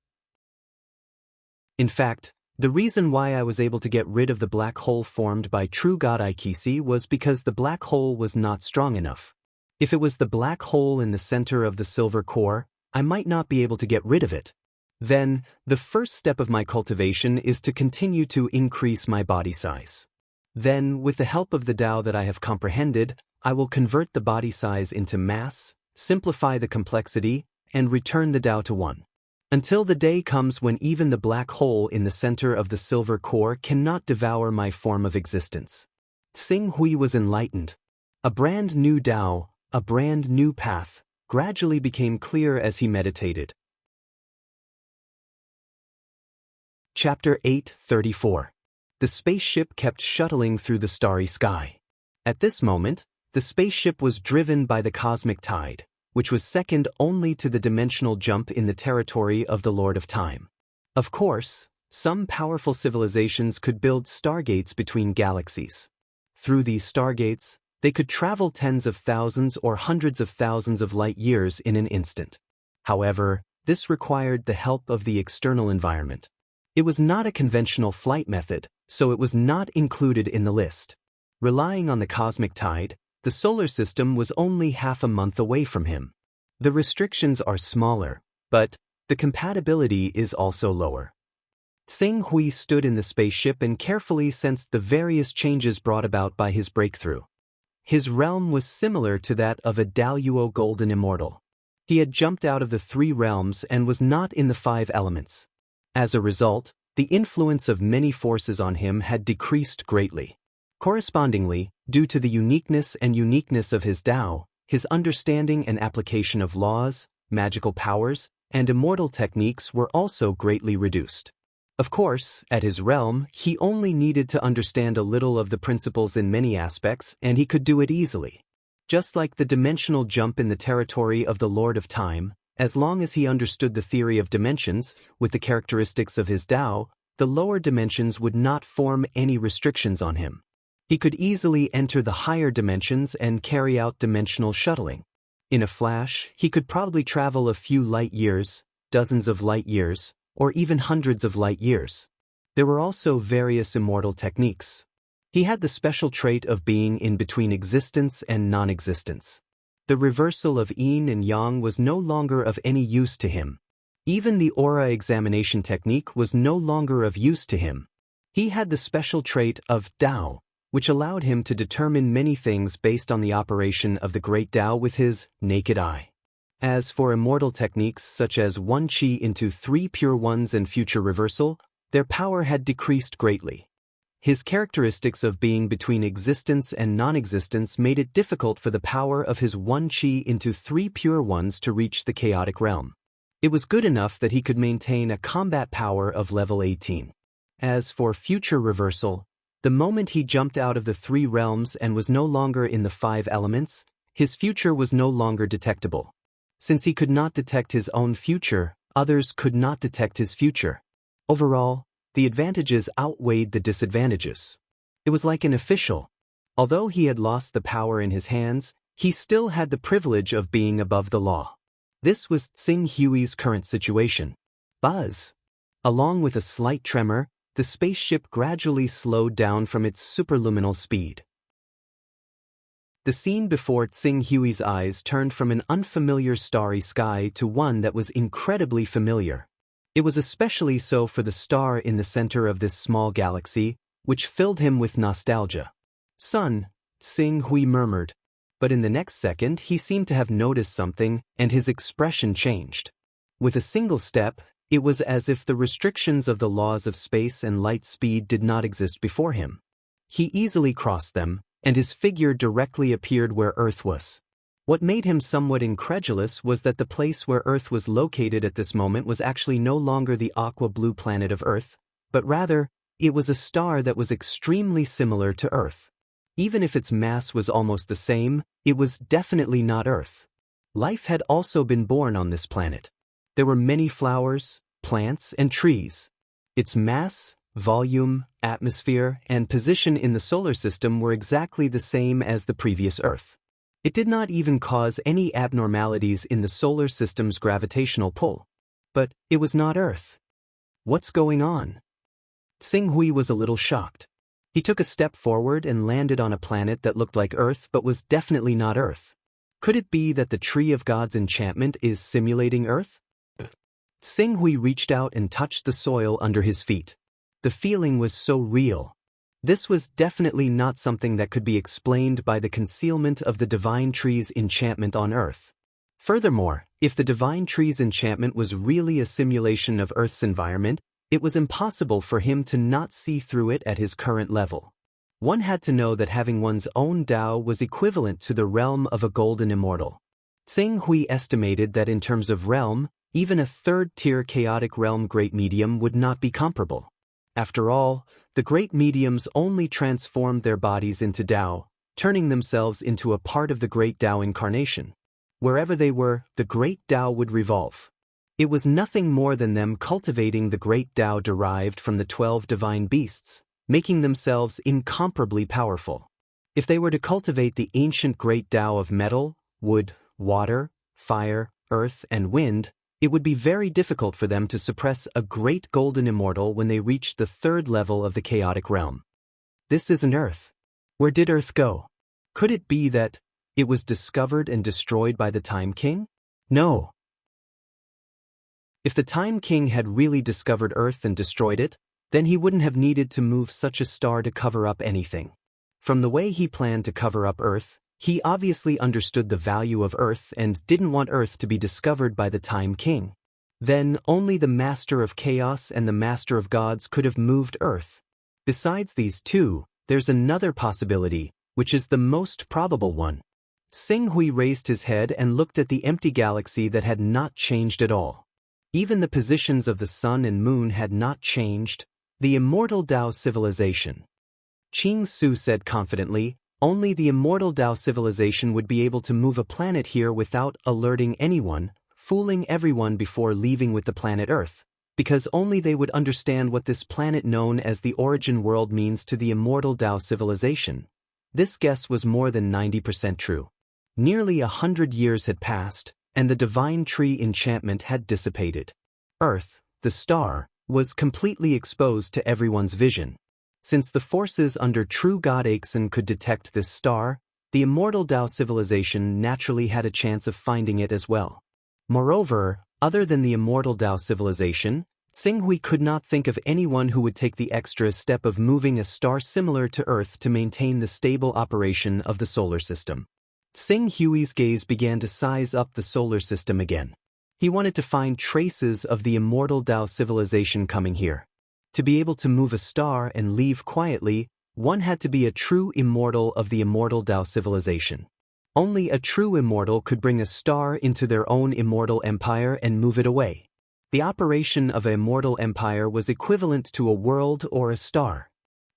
In fact, the reason why I was able to get rid of the black hole formed by true God Aikisi was because the black hole was not strong enough. If it was the black hole in the center of the silver core, I might not be able to get rid of it. Then, the first step of my cultivation is to continue to increase my body size. Then, with the help of the Tao that I have comprehended, I will convert the body size into mass, simplify the complexity, and return the Tao to one. Until the day comes when even the black hole in the center of the silver core cannot devour my form of existence. Xing Hui was enlightened. A brand new Tao, a brand new path, gradually became clear as he meditated. Chapter 8:34. The spaceship kept shuttling through the starry sky. At this moment, the spaceship was driven by the cosmic tide, which was second only to the dimensional jump in the territory of the Lord of Time. Of course, some powerful civilizations could build stargates between galaxies. Through these stargates, they could travel tens of thousands or hundreds of thousands of light years in an instant. However, this required the help of the external environment. It was not a conventional flight method, so it was not included in the list. Relying on the cosmic tide, the solar system was only half a month away from him. The restrictions are smaller, but the compatibility is also lower. Xing Hui stood in the spaceship and carefully sensed the various changes brought about by his breakthrough. His realm was similar to that of a Daluo golden immortal. He had jumped out of the three realms and was not in the five elements. As a result, the influence of many forces on him had decreased greatly. Correspondingly, due to the uniqueness of his Tao, his understanding and application of laws, magical powers, and immortal techniques were also greatly reduced. Of course, at his realm, he only needed to understand a little of the principles in many aspects, and he could do it easily. Just like the dimensional jump in the territory of the Lord of Time, as long as he understood the theory of dimensions, with the characteristics of his Tao, the lower dimensions would not form any restrictions on him. He could easily enter the higher dimensions and carry out dimensional shuttling. In a flash, he could probably travel a few light years, dozens of light years, or even hundreds of light years. There were also various immortal techniques. He had the special trait of being in between existence and non-existence. The reversal of yin and yang was no longer of any use to him. Even the aura examination technique was no longer of use to him. He had the special trait of Tao, which allowed him to determine many things based on the operation of the great Tao with his naked eye. As for immortal techniques such as one qi into 3 pure ones and future reversal, their power had decreased greatly. His characteristics of being between existence and non-existence made it difficult for the power of his one qi into 3 pure ones to reach the chaotic realm. It was good enough that he could maintain a combat power of level 18. As for future reversal, the moment he jumped out of the 3 realms and was no longer in the 5 elements, his future was no longer detectable. Since he could not detect his own future, others could not detect his future. Overall, the advantages outweighed the disadvantages. It was like an official. Although he had lost the power in his hands, he still had the privilege of being above the law. This was Tsing Hui's current situation. Buzz! Along with a slight tremor, the spaceship gradually slowed down from its superluminal speed. The scene before Tsing Hui's eyes turned from an unfamiliar starry sky to one that was incredibly familiar. It was especially so for the star in the center of this small galaxy, which filled him with nostalgia. "Son," Tsing Hui murmured. But in the next second he seemed to have noticed something, and his expression changed. With a single step, it was as if the restrictions of the laws of space and light speed did not exist before him. He easily crossed them, and his figure directly appeared where Earth was. What made him somewhat incredulous was that the place where Earth was located at this moment was actually no longer the aqua-blue planet of Earth, but rather, it was a star that was extremely similar to Earth. Even if its mass was almost the same, it was definitely not Earth. Life had also been born on this planet. There were many flowers, plants, and trees. Its mass, volume, atmosphere, and position in the solar system were exactly the same as the previous Earth. It did not even cause any abnormalities in the solar system's gravitational pull. But it was not Earth. What's going on? Tsing Hui was a little shocked. He took a step forward and landed on a planet that looked like Earth but was definitely not Earth. Could it be that the Tree of God's enchantment is simulating Earth? Tsing Hui reached out and touched the soil under his feet. The feeling was so real. This was definitely not something that could be explained by the concealment of the Divine Tree's enchantment on Earth. Furthermore, if the Divine Tree's enchantment was really a simulation of Earth's environment, it was impossible for him to not see through it at his current level. One had to know that having one's own Tao was equivalent to the realm of a golden immortal. Tsing Hui estimated that in terms of realm, even a third-tier chaotic realm great medium would not be comparable. After all, the great mediums only transformed their bodies into Tao, turning themselves into a part of the great Tao incarnation. Wherever they were, the great Tao would revolve. It was nothing more than them cultivating the great Tao derived from the 12 divine beasts, making themselves incomparably powerful. If they were to cultivate the ancient great Tao of metal, wood, water, fire, earth, and wind, it would be very difficult for them to suppress a great golden immortal when they reached the 3rd level of the chaotic realm. This isn't Earth. Where did Earth go? Could it be that it was discovered and destroyed by the Time King? No. If the Time King had really discovered Earth and destroyed it, then he wouldn't have needed to move such a star to cover up anything. From the way he planned to cover up Earth, he obviously understood the value of Earth and didn't want Earth to be discovered by the Time King. Then only the Master of Chaos and the Master of Gods could have moved Earth. Besides these two, there's another possibility, which is the most probable one. Tsing Hui raised his head and looked at the empty galaxy that had not changed at all. Even the positions of the sun and moon had not changed. The immortal Tao civilization. Qing Su said confidently, only the immortal Tao civilization would be able to move a planet here without alerting anyone, fooling everyone before leaving with the planet Earth, because only they would understand what this planet known as the origin world means to the immortal Tao civilization. This guess was more than 90% true. Nearly 100 years had passed, and the Divine Tree enchantment had dissipated. Earth, the star, was completely exposed to everyone's vision. Since the forces under True God Axon could detect this star, the immortal Tao civilization naturally had a chance of finding it as well. Moreover, other than the immortal Tao civilization, Xinghui could not think of anyone who would take the extra step of moving a star similar to Earth to maintain the stable operation of the solar system. Xinghui's gaze began to size up the solar system again. He wanted to find traces of the immortal Tao civilization coming here. To be able to move a star and leave quietly, one had to be a true immortal of the immortal Tao civilization. Only a true immortal could bring a star into their own immortal empire and move it away. The operation of an immortal empire was equivalent to a world or a star.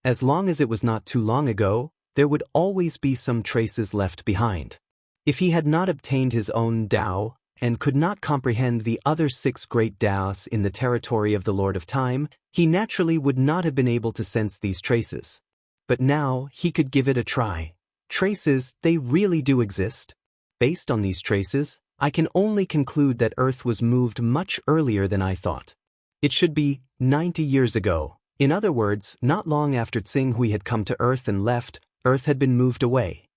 As long as it was not too long ago, there would always be some traces left behind. If he had not obtained his own Tao, and could not comprehend the other 6 great Taos in the territory of the Lord of Time, he naturally would not have been able to sense these traces. But now, he could give it a try. Traces, they really do exist. Based on these traces, I can only conclude that Earth was moved much earlier than I thought. It should be 90 years ago. In other words, not long after Xinghui had come to Earth and left, Earth had been moved away.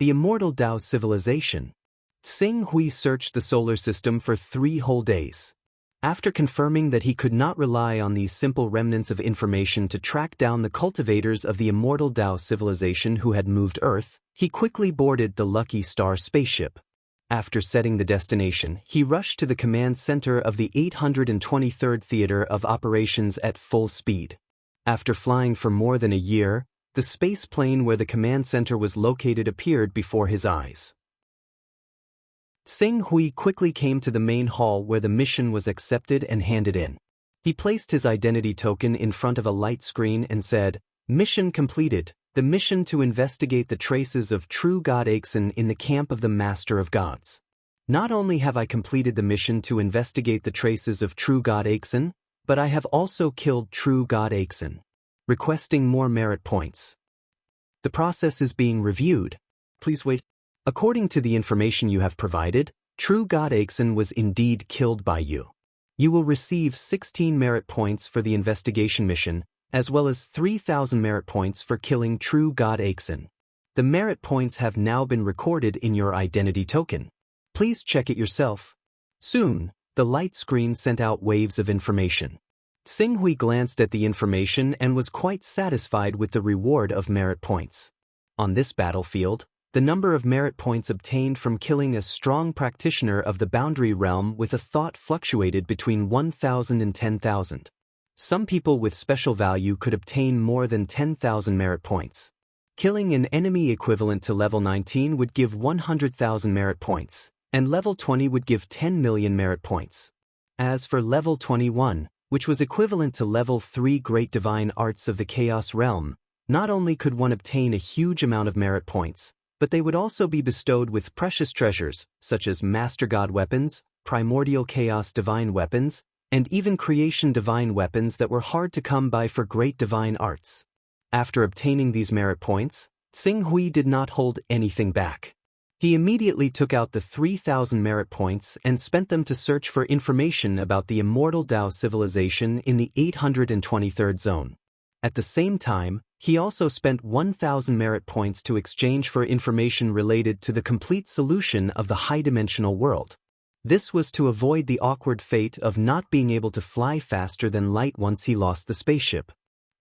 The immortal Tao civilization. Xinghui searched the solar system for 3 whole days. After confirming that he could not rely on these simple remnants of information to track down the cultivators of the immortal Tao civilization who had moved Earth, he quickly boarded the Lucky Star spaceship. After setting the destination, he rushed to the command center of the 823rd Theater of Operations at full speed. After flying for more than a year, the space plane where the command center was located appeared before his eyes. Xinghui quickly came to the main hall where the mission was accepted and handed in. He placed his identity token in front of a light screen and said, "Mission completed, the mission to investigate the traces of true God Aixin in the camp of the Master of Gods. Not only have I completed the mission to investigate the traces of true God Aixin, but I have also killed true God Aixin. Requesting more merit points. The process is being reviewed. Please wait." According to the information you have provided, true God Aixin was indeed killed by you. You will receive 16 merit points for the investigation mission, as well as 3,000 merit points for killing true God Aixin. The merit points have now been recorded in your identity token. Please check it yourself. Soon, the light screen sent out waves of information. Xinghui glanced at the information and was quite satisfied with the reward of merit points. On this battlefield, the number of merit points obtained from killing a strong practitioner of the boundary realm with a thought fluctuated between 1,000 and 10,000. Some people with special value could obtain more than 10,000 merit points. Killing an enemy equivalent to level 19 would give 100,000 merit points, and level 20 would give 10 million merit points. As for level 21, which was equivalent to level 3 great divine arts of the Chaos realm, not only could one obtain a huge amount of merit points, but they would also be bestowed with precious treasures, such as Master God weapons, Primordial Chaos divine weapons, and even Creation divine weapons that were hard to come by for great divine arts. After obtaining these merit points, Xinghui did not hold anything back. He immediately took out the 3,000 merit points and spent them to search for information about the immortal Tao civilization in the 823rd zone. At the same time, he also spent 1,000 merit points to exchange for information related to the complete solution of the high-dimensional world. This was to avoid the awkward fate of not being able to fly faster than light once he lost the spaceship.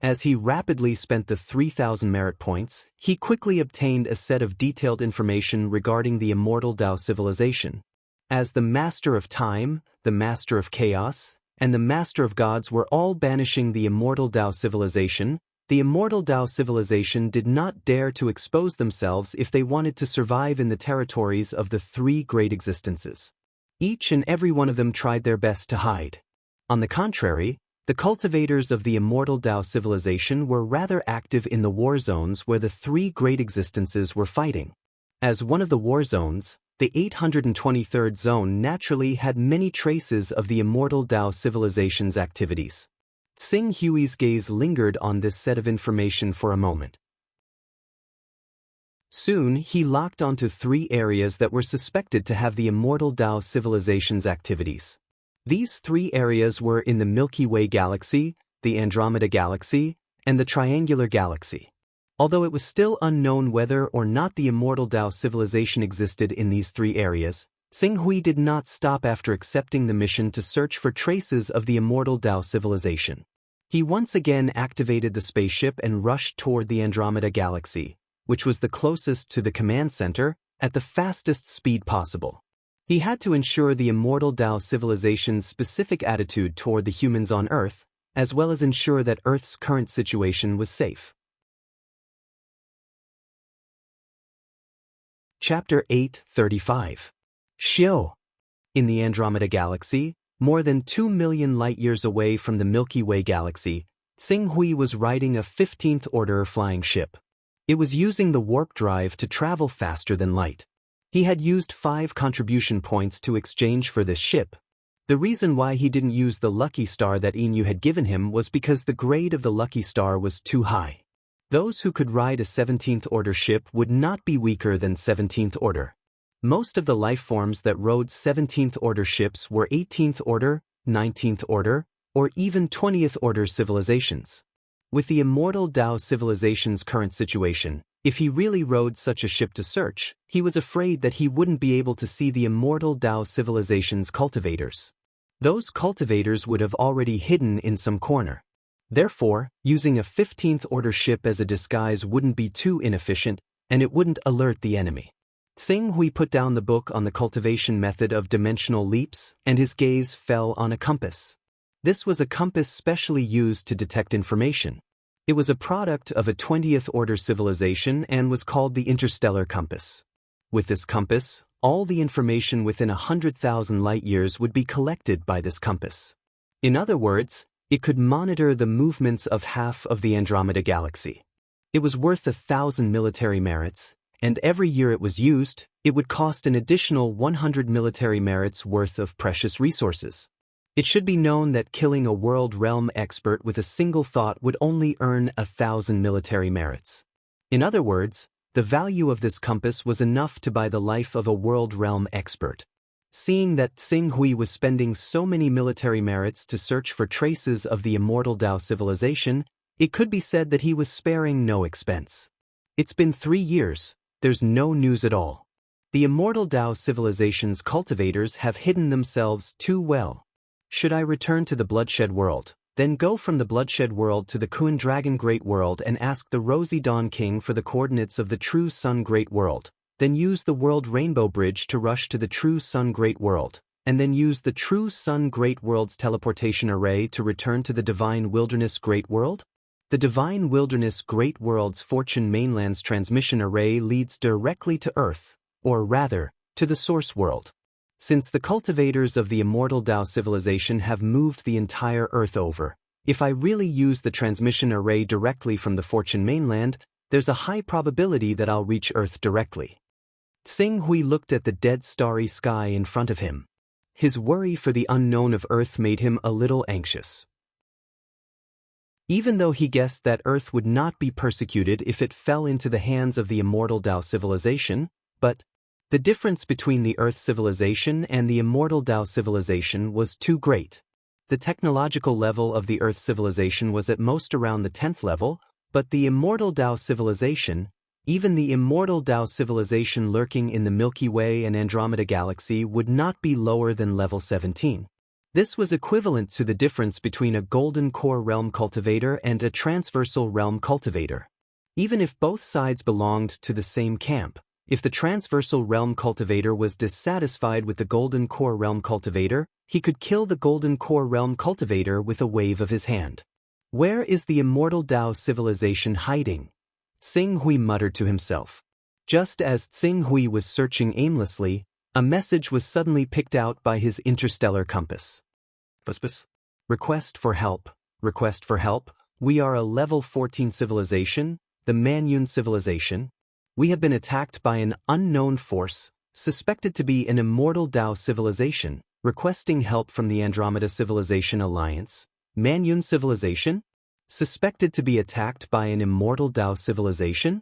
As he rapidly spent the 3,000 merit points, he quickly obtained a set of detailed information regarding the immortal Tao civilization. As the Master of Time, the Master of Chaos, and the Master of Gods were all banishing the immortal Tao civilization, the immortal Tao civilization did not dare to expose themselves if they wanted to survive in the territories of the 3 great existences. Each and every one of them tried their best to hide. On the contrary, the cultivators of the immortal Tao civilization were rather active in the war zones where the 3 great existences were fighting. As one of the war zones, the 823rd zone naturally had many traces of the immortal Tao civilization's activities. Xinghui's gaze lingered on this set of information for a moment. Soon, he locked onto 3 areas that were suspected to have the immortal Tao civilization's activities. These 3 areas were in the Milky Way galaxy, the Andromeda galaxy, and the Triangular galaxy. Although it was still unknown whether or not the immortal Dao civilization existed in these three areas, Xing Hui did not stop after accepting the mission to search for traces of the immortal Dao civilization. He once again activated the spaceship and rushed toward the Andromeda Galaxy, which was the closest to the command center, at the fastest speed possible. He had to ensure the immortal Dao civilization's specific attitude toward the humans on Earth, as well as ensure that Earth's current situation was safe. Chapter 8:35. Xiu. In the Andromeda Galaxy, more than 2 million light-years away from the Milky Way galaxy, Xing Hui was riding a 15th-order flying ship. It was using the warp drive to travel faster than light. He had used 5 contribution points to exchange for this ship. The reason why he didn't use the lucky star that Inu had given him was because the grade of the lucky star was too high. Those who could ride a 17th-order ship would not be weaker than 17th order. Most of the life forms that rode 17th-order ships were 18th-order, 19th-order, or even 20th-order civilizations. With the immortal Dao civilization's current situation, if he really rode such a ship to search, he was afraid that he wouldn't be able to see the immortal Dao civilization's cultivators. Those cultivators would have already hidden in some corner. Therefore, using a 15th-order ship as a disguise wouldn't be too inefficient, and it wouldn't alert the enemy. Xing Hui put down the book on the cultivation method of dimensional leaps, and his gaze fell on a compass. This was a compass specially used to detect information. It was a product of a 20th-order civilization and was called the interstellar compass. With this compass, all the information within 100,000 light-years would be collected by this compass. In other words, it could monitor the movements of half of the Andromeda Galaxy. It was worth 1,000 military merits, and every year it was used, it would cost an additional 100 military merits worth of precious resources. It should be known that killing a world realm expert with a single thought would only earn 1,000 military merits. In other words, the value of this compass was enough to buy the life of a world realm expert. Seeing that Xing Hui was spending so many military merits to search for traces of the immortal Dao civilization, it could be said that he was sparing no expense. It's been 3 years, there's no news at all. The immortal Dao civilization's cultivators have hidden themselves too well. Should I return to the Bloodshed World, then go from the Bloodshed World to the Kuan Dragon Great World and ask the Rosy Dawn King for the coordinates of the True Sun Great World, then use the World Rainbow Bridge to rush to the True Sun Great World, and then use the True Sun Great World's teleportation array to return to the Divine Wilderness Great World? The Divine Wilderness Great World's Fortune Mainland's transmission array leads directly to Earth, or rather, to the Source World. Since the cultivators of the immortal Dao civilization have moved the entire Earth over, if I really use the transmission array directly from the Fortune Mainland, there's a high probability that I'll reach Earth directly. Xing Hui looked at the dead starry sky in front of him. His worry for the unknown of Earth made him a little anxious. Even though he guessed that Earth would not be persecuted if it fell into the hands of the immortal Dao civilization, but the difference between the Earth civilization and the immortal Dao civilization was too great. The technological level of the Earth civilization was at most around the 10th level, but the immortal Dao civilization, even the immortal Dao civilization lurking in the Milky Way and Andromeda Galaxy, would not be lower than level 17. This was equivalent to the difference between a Golden Core Realm cultivator and a Transversal Realm cultivator. Even if both sides belonged to the same camp, if the Transversal Realm cultivator was dissatisfied with the Golden Core Realm cultivator, he could kill the Golden Core Realm cultivator with a wave of his hand. Where is the immortal Dao civilization hiding? Xing Hui muttered to himself. Just as Xing Hui was searching aimlessly, a message was suddenly picked out by his interstellar compass. Request for help. Request for help. We are a level 14 civilization, the Manyun civilization. We have been attacked by an unknown force, suspected to be an immortal Dao civilization, requesting help from the Andromeda Civilization Alliance. Manyun civilization? Suspected to be attacked by an immortal Dao civilization?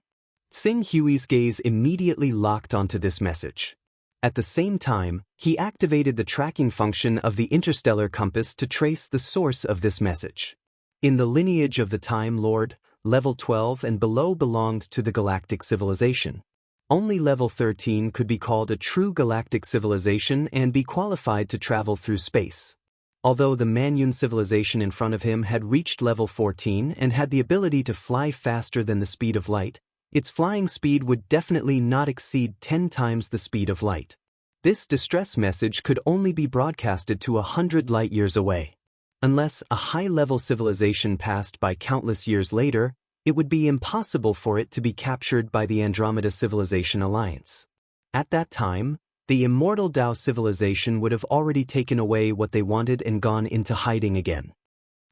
Xing Hui's gaze immediately locked onto this message. At the same time, he activated the tracking function of the interstellar compass to trace the source of this message. In the lineage of the Time Lord, level 12 and below belonged to the galactic civilization. Only level 13 could be called a true galactic civilization and be qualified to travel through space. Although the Manyun civilization in front of him had reached level 14 and had the ability to fly faster than the speed of light, its flying speed would definitely not exceed 10 times the speed of light. This distress message could only be broadcasted to 100 light-years away. Unless a high-level civilization passed by countless years later, it would be impossible for it to be captured by the Andromeda Civilization Alliance. At that time, the immortal Dao civilization would have already taken away what they wanted and gone into hiding again.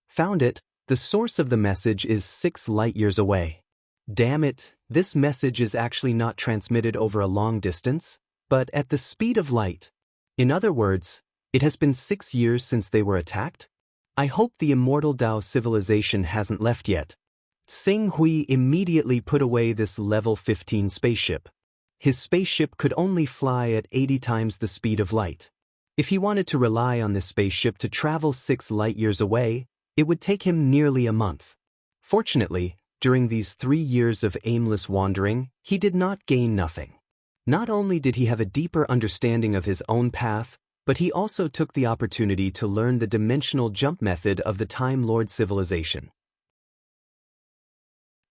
Found it, the source of the message is 6 light-years away. Damn it, this message is actually not transmitted over a long distance, but at the speed of light. In other words, it has been 6 years since they were attacked? I hope the immortal Dao civilization hasn't left yet. Xing Hui immediately put away this level 15 spaceship. His spaceship could only fly at 80 times the speed of light. If he wanted to rely on this spaceship to travel 6 light-years away, it would take him nearly a month. Fortunately, during these 3 years of aimless wandering, he did not gain nothing. Not only did he have a deeper understanding of his own path, but he also took the opportunity to learn the dimensional jump method of the Time Lord civilization.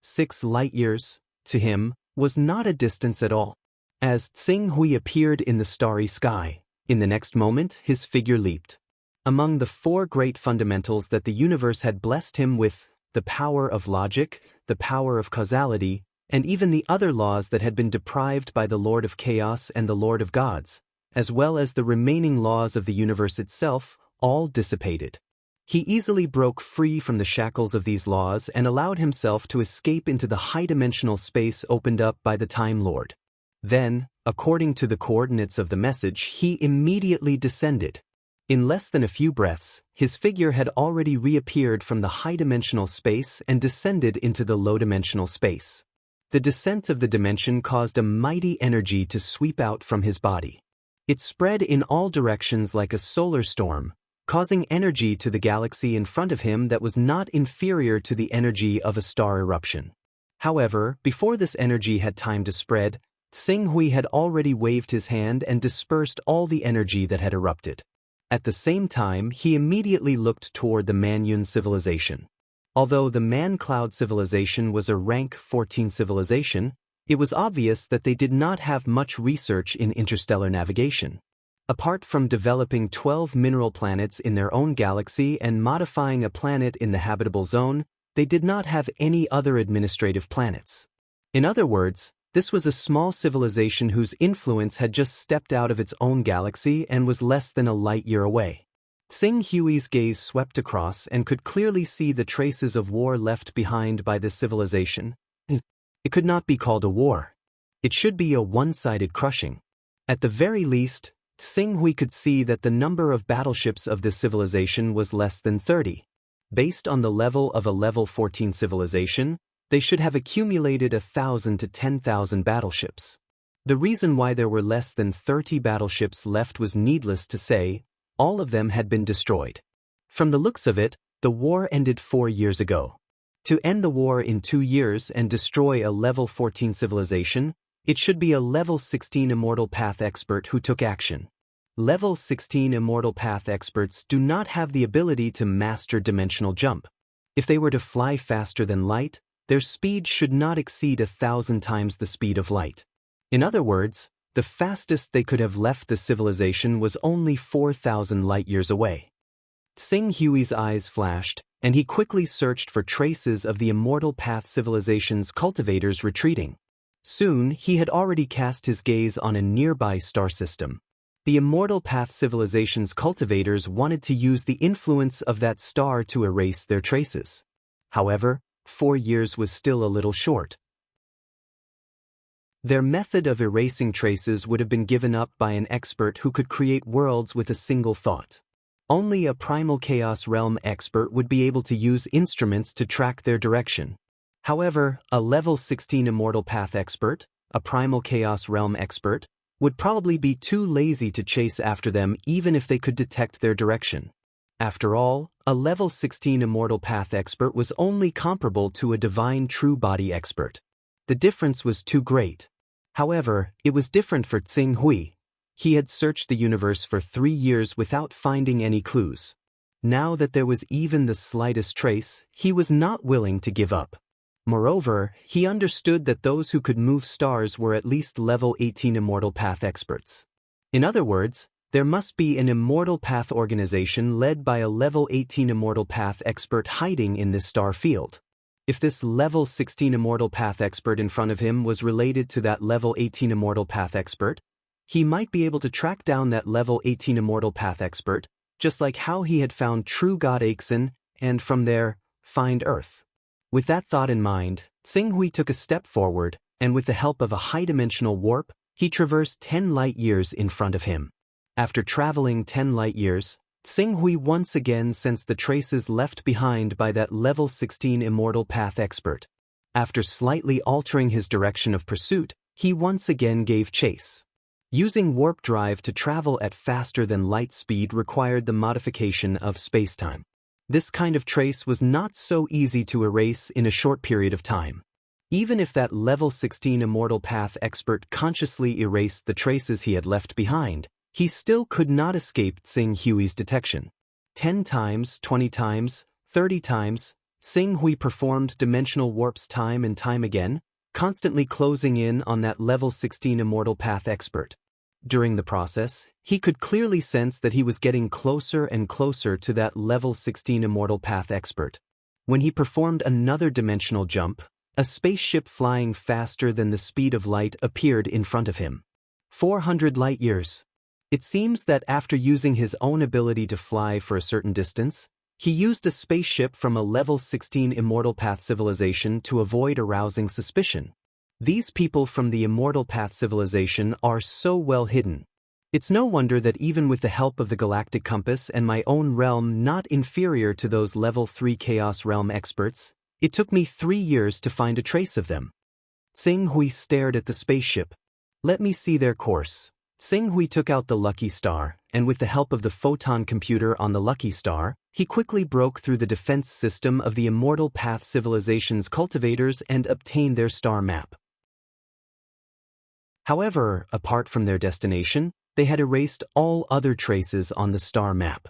6 light-years, to him, was not a distance at all. As Xing Hui appeared in the starry sky, in the next moment his figure leaped. Among the 4 great fundamentals that the universe had blessed him with, the power of logic, the power of causality, and even the other laws that had been deprived by the Lord of Chaos and the Lord of Gods, as well as the remaining laws of the universe itself, all dissipated. He easily broke free from the shackles of these laws and allowed himself to escape into the high-dimensional space opened up by the Time Lord. Then, according to the coordinates of the message, he immediately descended. In less than a few breaths, his figure had already reappeared from the high-dimensional space and descended into the low-dimensional space. The descent of the dimension caused a mighty energy to sweep out from his body. It spread in all directions like a solar storm, causing energy to the galaxy in front of him that was not inferior to the energy of a star eruption. However, before this energy had time to spread, Xing Hui had already waved his hand and dispersed all the energy that had erupted. At the same time, he immediately looked toward the Manyun civilization. Although the Man-Cloud civilization was a rank 14 civilization, it was obvious that they did not have much research in interstellar navigation. Apart from developing 12 mineral planets in their own galaxy and modifying a planet in the habitable zone, they did not have any other administrative planets. In other words, this was a small civilization whose influence had just stepped out of its own galaxy and was less than a light-year away. Xing Hui's gaze swept across and could clearly see the traces of war left behind by this civilization. It could not be called a war. It should be a one-sided crushing. At the very least, Xing Hui could see that the number of battleships of this civilization was less than 30. Based on the level of a level 14 civilization, they should have accumulated 1,000 to 10,000 battleships. The reason why there were less than 30 battleships left was needless to say, all of them had been destroyed. From the looks of it, the war ended 4 years ago. To end the war in 2 years and destroy a level 14 civilization, it should be a level 16 Immortal Path expert who took action. Level 16 Immortal Path experts do not have the ability to master dimensional jump. If they were to fly faster than light, their speed should not exceed 1,000 times the speed of light. In other words, the fastest they could have left the civilization was only 4,000 light-years away. Xing Hui's eyes flashed, and he quickly searched for traces of the Immortal Path civilization's cultivators retreating. Soon, he had already cast his gaze on a nearby star system. The Immortal Path civilization's cultivators wanted to use the influence of that star to erase their traces. However, 4 years was still a little short. Their method of erasing traces would have been given up by an expert who could create worlds with a single thought. Only a Primal Chaos Realm expert would be able to use instruments to track their direction. However, a level 16 Immortal Path expert, a Primal Chaos Realm expert, would probably be too lazy to chase after them even if they could detect their direction. After all, a level 16 Immortal Path expert was only comparable to a divine true body expert. The difference was too great. However, it was different for Tsing Hui. He had searched the universe for 3 years without finding any clues. Now that there was even the slightest trace, he was not willing to give up. Moreover, he understood that those who could move stars were at least level 18 Immortal Path experts. In other words, there must be an Immortal Path organization led by a level 18 Immortal Path expert hiding in this star field. If this level 16 Immortal Path expert in front of him was related to that level 18 Immortal Path expert, he might be able to track down that level 18 Immortal Path expert, just like how he had found true God Aixin, and from there, find Earth. With that thought in mind, Tsing Hui took a step forward, and with the help of a high-dimensional warp, he traversed 10 light-years in front of him. After traveling 10 light-years, Tsing Hui once again sensed the traces left behind by that level 16 Immortal Path expert. After slightly altering his direction of pursuit, he once again gave chase. Using warp drive to travel at faster than light speed required the modification of spacetime. This kind of trace was not so easy to erase in a short period of time. Even if that level 16 Immortal Path expert consciously erased the traces he had left behind, he still could not escape Tsing Hui's detection. 10 times, 20 times, 30 times, Tsing Hui performed dimensional warps time and time again, constantly closing in on that level 16 Immortal Path expert. During the process, he could clearly sense that he was getting closer and closer to that level 16 Immortal Path expert. When he performed another dimensional jump, a spaceship flying faster than the speed of light appeared in front of him. 400 light-years. It seems that after using his own ability to fly for a certain distance, he used a spaceship from a level 16 Immortal Path civilization to avoid arousing suspicion. These people from the Immortal Path civilization are so well hidden. It's no wonder that even with the help of the Galactic Compass and my own realm not inferior to those level 3 Chaos Realm experts, it took me 3 years to find a trace of them. Tsing Hui stared at the spaceship. Let me see their course. Tsing Hui took out the Lucky Star, and with the help of the photon computer on the Lucky Star, he quickly broke through the defense system of the Immortal Path civilization's cultivators and obtained their star map. However, apart from their destination, they had erased all other traces on the star map.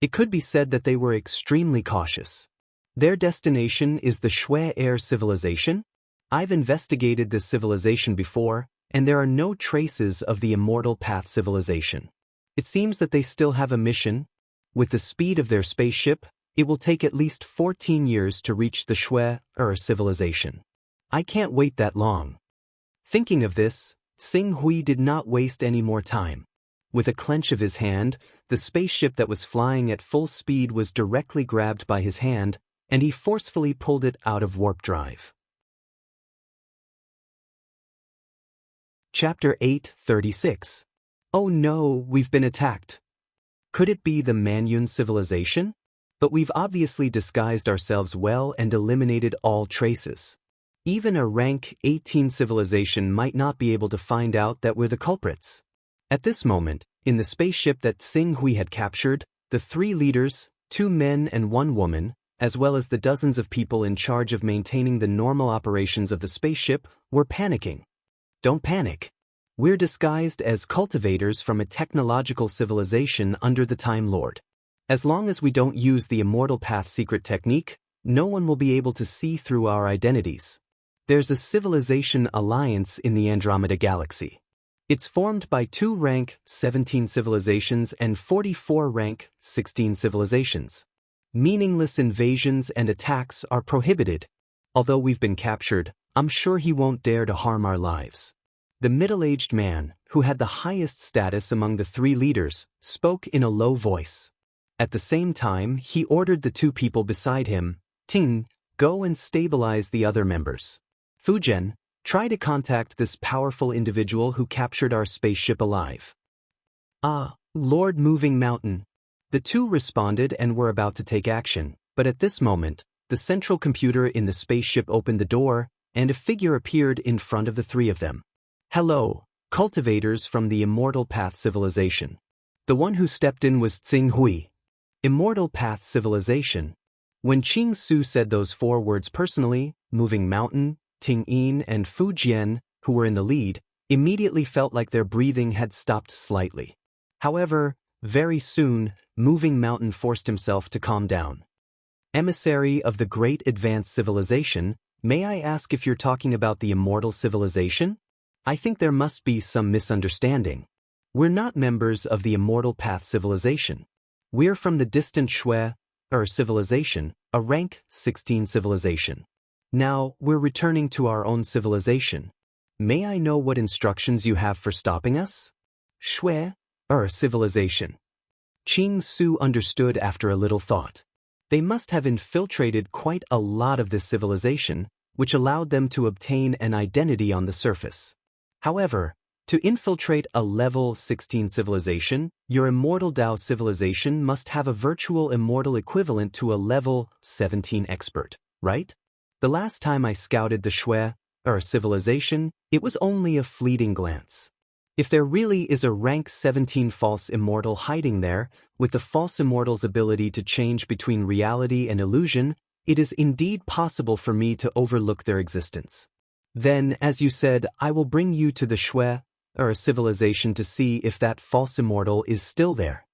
It could be said that they were extremely cautious. Their destination is the Shui Air civilization. I've investigated this civilization before, and there are no traces of the Immortal Path civilization. It seems that they still have a mission. With the speed of their spaceship, it will take at least 14 years to reach the Shui Air civilization. I can't wait that long. Thinking of this, Tsing Hui did not waste any more time. With a clench of his hand, the spaceship that was flying at full speed was directly grabbed by his hand, and he forcefully pulled it out of warp drive. Chapter 8:36. Oh no, we've been attacked. Could it be the Manyun civilization? But we've obviously disguised ourselves well and eliminated all traces. Even a rank 18 civilization might not be able to find out that we're the culprits. At this moment, in the spaceship that Tsing Hui had captured, the 3 leaders, 2 men and 1 woman, as well as the dozens of people in charge of maintaining the normal operations of the spaceship, were panicking. Don't panic. We're disguised as cultivators from a technological civilization under the Time Lord. As long as we don't use the Immortal Path secret technique, no one will be able to see through our identities. There's a civilization alliance in the Andromeda Galaxy. It's formed by 2 rank 17 civilizations and 44 rank 16 civilizations. Meaningless invasions and attacks are prohibited. Although we've been captured, I'm sure he won't dare to harm our lives. The middle-aged man, who had the highest status among the 3 leaders, spoke in a low voice. At the same time, he ordered the 2 people beside him, Ting, go and stabilize the other members. Fujian, try to contact this powerful individual who captured our spaceship alive. Ah, Lord Moving Mountain. The 2 responded and were about to take action, but at this moment, the central computer in the spaceship opened the door, and a figure appeared in front of the 3 of them. Hello, cultivators from the Immortal Path civilization. The one who stepped in was Tsing Hui. Immortal Path Civilization. When Qing Su said those 4 words personally, Moving Mountain, Ting Yin, and Fu Jian, who were in the lead, immediately felt like their breathing had stopped slightly. However, very soon, Moving Mountain forced himself to calm down. Emissary of the Great Advanced Civilization, may I ask if you're talking about the Immortal Civilization? I think there must be some misunderstanding. We're not members of the Immortal Path Civilization. We're from the distant Shui, civilization, a rank 16 civilization. Now, we're returning to our own civilization. May I know what instructions you have for stopping us? Shui, civilization. Qing Su understood after a little thought. They must have infiltrated quite a lot of this civilization, which allowed them to obtain an identity on the surface. However, to infiltrate a level 16 civilization, your immortal Dao civilization must have a virtual immortal equivalent to a level 17 expert, right? The last time I scouted the Shui, civilization, it was only a fleeting glance. If there really is a rank 17 false immortal hiding there, with the false immortal's ability to change between reality and illusion, it is indeed possible for me to overlook their existence. Then, as you said, I will bring you to the Shui, civilization to see if that false immortal is still there.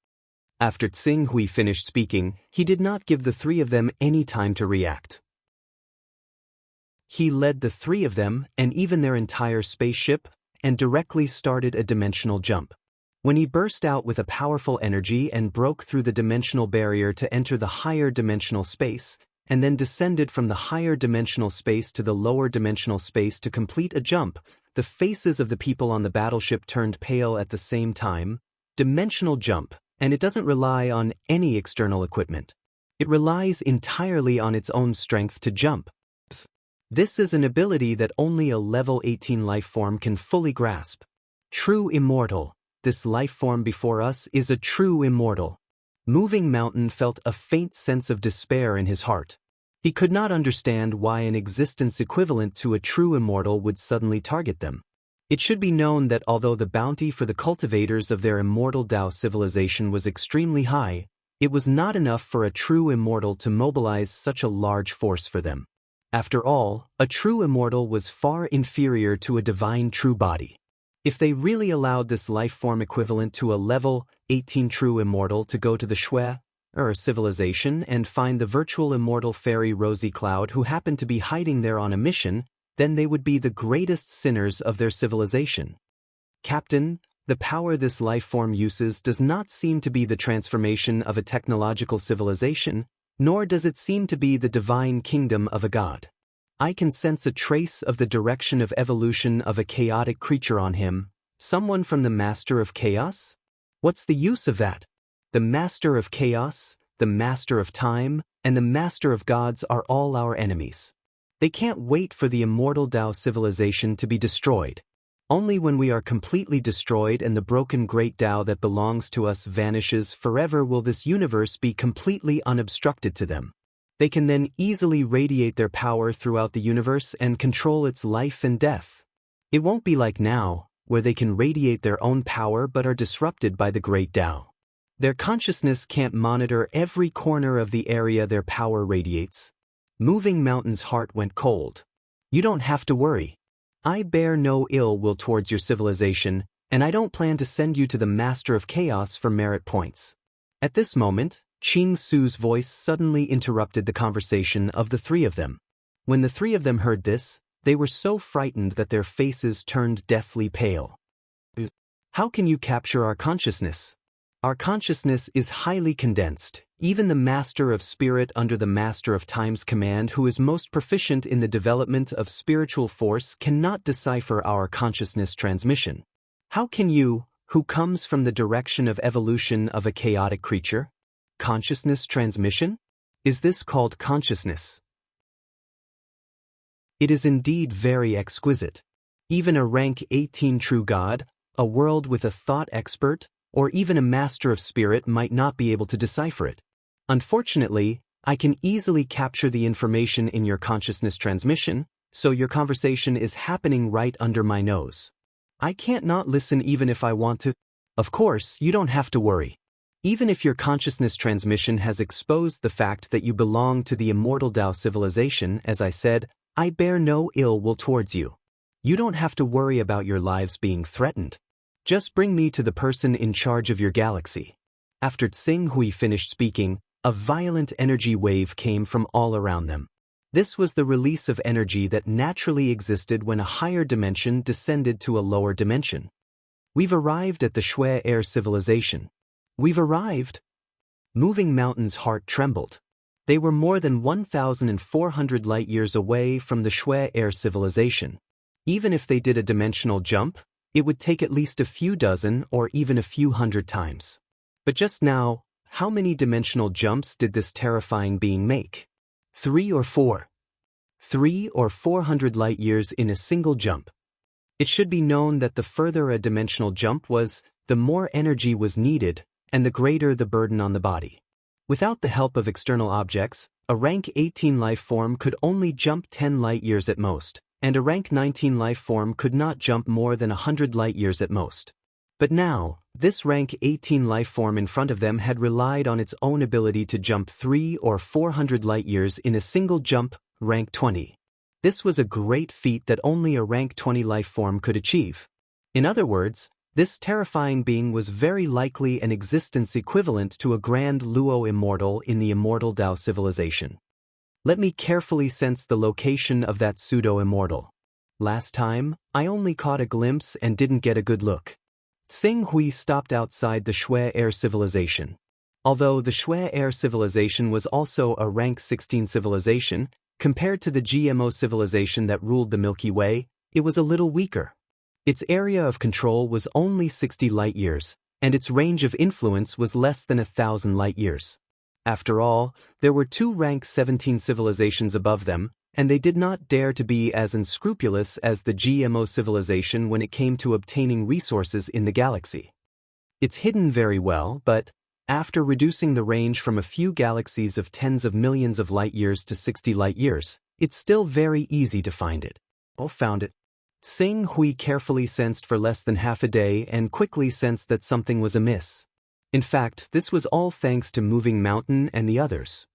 After Tsing Hui finished speaking, he did not give the 3 of them any time to react. He led the 3 of them, and even their entire spaceship, and directly started a dimensional jump. When he burst out with a powerful energy and broke through the dimensional barrier to enter the higher dimensional space, and then descended from the higher dimensional space to the lower dimensional space to complete a jump, the faces of the people on the battleship turned pale at the same time. Dimensional jump, and it doesn't rely on any external equipment. It relies entirely on its own strength to jump. This is an ability that only a level 18 life form can fully grasp. True immortal, this life form before us is a true immortal. Moving Mountain felt a faint sense of despair in his heart. He could not understand why an existence equivalent to a true immortal would suddenly target them. It should be known that although the bounty for the cultivators of their immortal Dao civilization was extremely high, it was not enough for a true immortal to mobilize such a large force for them. After all, a true immortal was far inferior to a divine true body. If they really allowed this life form equivalent to a level 18 true immortal to go to the Shui, civilization and find the virtual immortal fairy Rosy Cloud who happened to be hiding there on a mission, then they would be the greatest sinners of their civilization. Captain, the power this life form uses does not seem to be the transformation of a technological civilization, nor does it seem to be the divine kingdom of a god. I can sense a trace of the direction of evolution of a chaotic creature on him, someone from the Master of Chaos? What's the use of that? The Master of Chaos, the Master of Time, and the Master of Gods are all our enemies. They can't wait for the immortal Dao civilization to be destroyed. Only when we are completely destroyed and the broken great Tao that belongs to us vanishes forever will this universe be completely unobstructed to them. They can then easily radiate their power throughout the universe and control its life and death. It won't be like now, where they can radiate their own power but are disrupted by the great Tao. Their consciousness can't monitor every corner of the area their power radiates. Moving Mountain's heart went cold. You don't have to worry. I bear no ill will towards your civilization, and I don't plan to send you to the Master of Chaos for merit points. At this moment, Qing Su's voice suddenly interrupted the conversation of the 3 of them. When the 3 of them heard this, they were so frightened that their faces turned deathly pale. How can you capture our consciousness? Our consciousness is highly condensed. Even the Master of Spirit under the Master of Time's command, who is most proficient in the development of spiritual force, cannot decipher our consciousness transmission. How can you, who comes from the direction of evolution of a chaotic creature? Consciousness transmission? Is this called consciousness? It is indeed very exquisite. Even a rank 18 true God, a world with a thought expert, or even a Master of Spirit might not be able to decipher it. Unfortunately, I can easily capture the information in your consciousness transmission, so your conversation is happening right under my nose. I can't not listen even if I want to. Of course, you don't have to worry. Even if your consciousness transmission has exposed the fact that you belong to the immortal Tao civilization, as I said, I bear no ill will towards you. You don't have to worry about your lives being threatened. Just bring me to the person in charge of your galaxy. After Tsing Hui finished speaking, a violent energy wave came from all around them. This was the release of energy that naturally existed when a higher dimension descended to a lower dimension. We've arrived at the Shui Air civilization. We've arrived. Moving Mountain's heart trembled. They were more than 1,400 light-years away from the Shui Air civilization. Even if they did a dimensional jump, it would take at least a few dozen or even a few hundred times. But just now, how many dimensional jumps did this terrifying being make? 3 or 4. 300 or 400 light-years in a single jump. It should be known that the further a dimensional jump was, the more energy was needed, and the greater the burden on the body. Without the help of external objects, a rank 18 life form could only jump 10 light-years at most, and a rank 19 life form could not jump more than 100 light-years at most. But now, this rank 18 life form in front of them had relied on its own ability to jump 300 or 400 light-years in a single jump, rank 20. This was a great feat that only a rank 20 life form could achieve. In other words, this terrifying being was very likely an existence equivalent to a grand Luo immortal in the immortal Tao civilization. Let me carefully sense the location of that pseudo-immortal. Last time, I only caught a glimpse and didn't get a good look. Tsing Hui stopped outside the Shui Air civilization. Although the Shui Air civilization was also a rank 16 civilization, compared to the GMO civilization that ruled the Milky Way, it was a little weaker. Its area of control was only 60 light-years, and its range of influence was less than 1,000 light-years. After all, there were 2 rank 17 civilizations above them, and they did not dare to be as unscrupulous as the GMO civilization when it came to obtaining resources in the galaxy. It's hidden very well, but after reducing the range from a few galaxies of tens of millions of light-years to 60 light-years, it's still very easy to find it. Oh, found it. Tsing Hui carefully sensed for less than half a day and quickly sensed that something was amiss. In fact, this was all thanks to Moving Mountain and the others.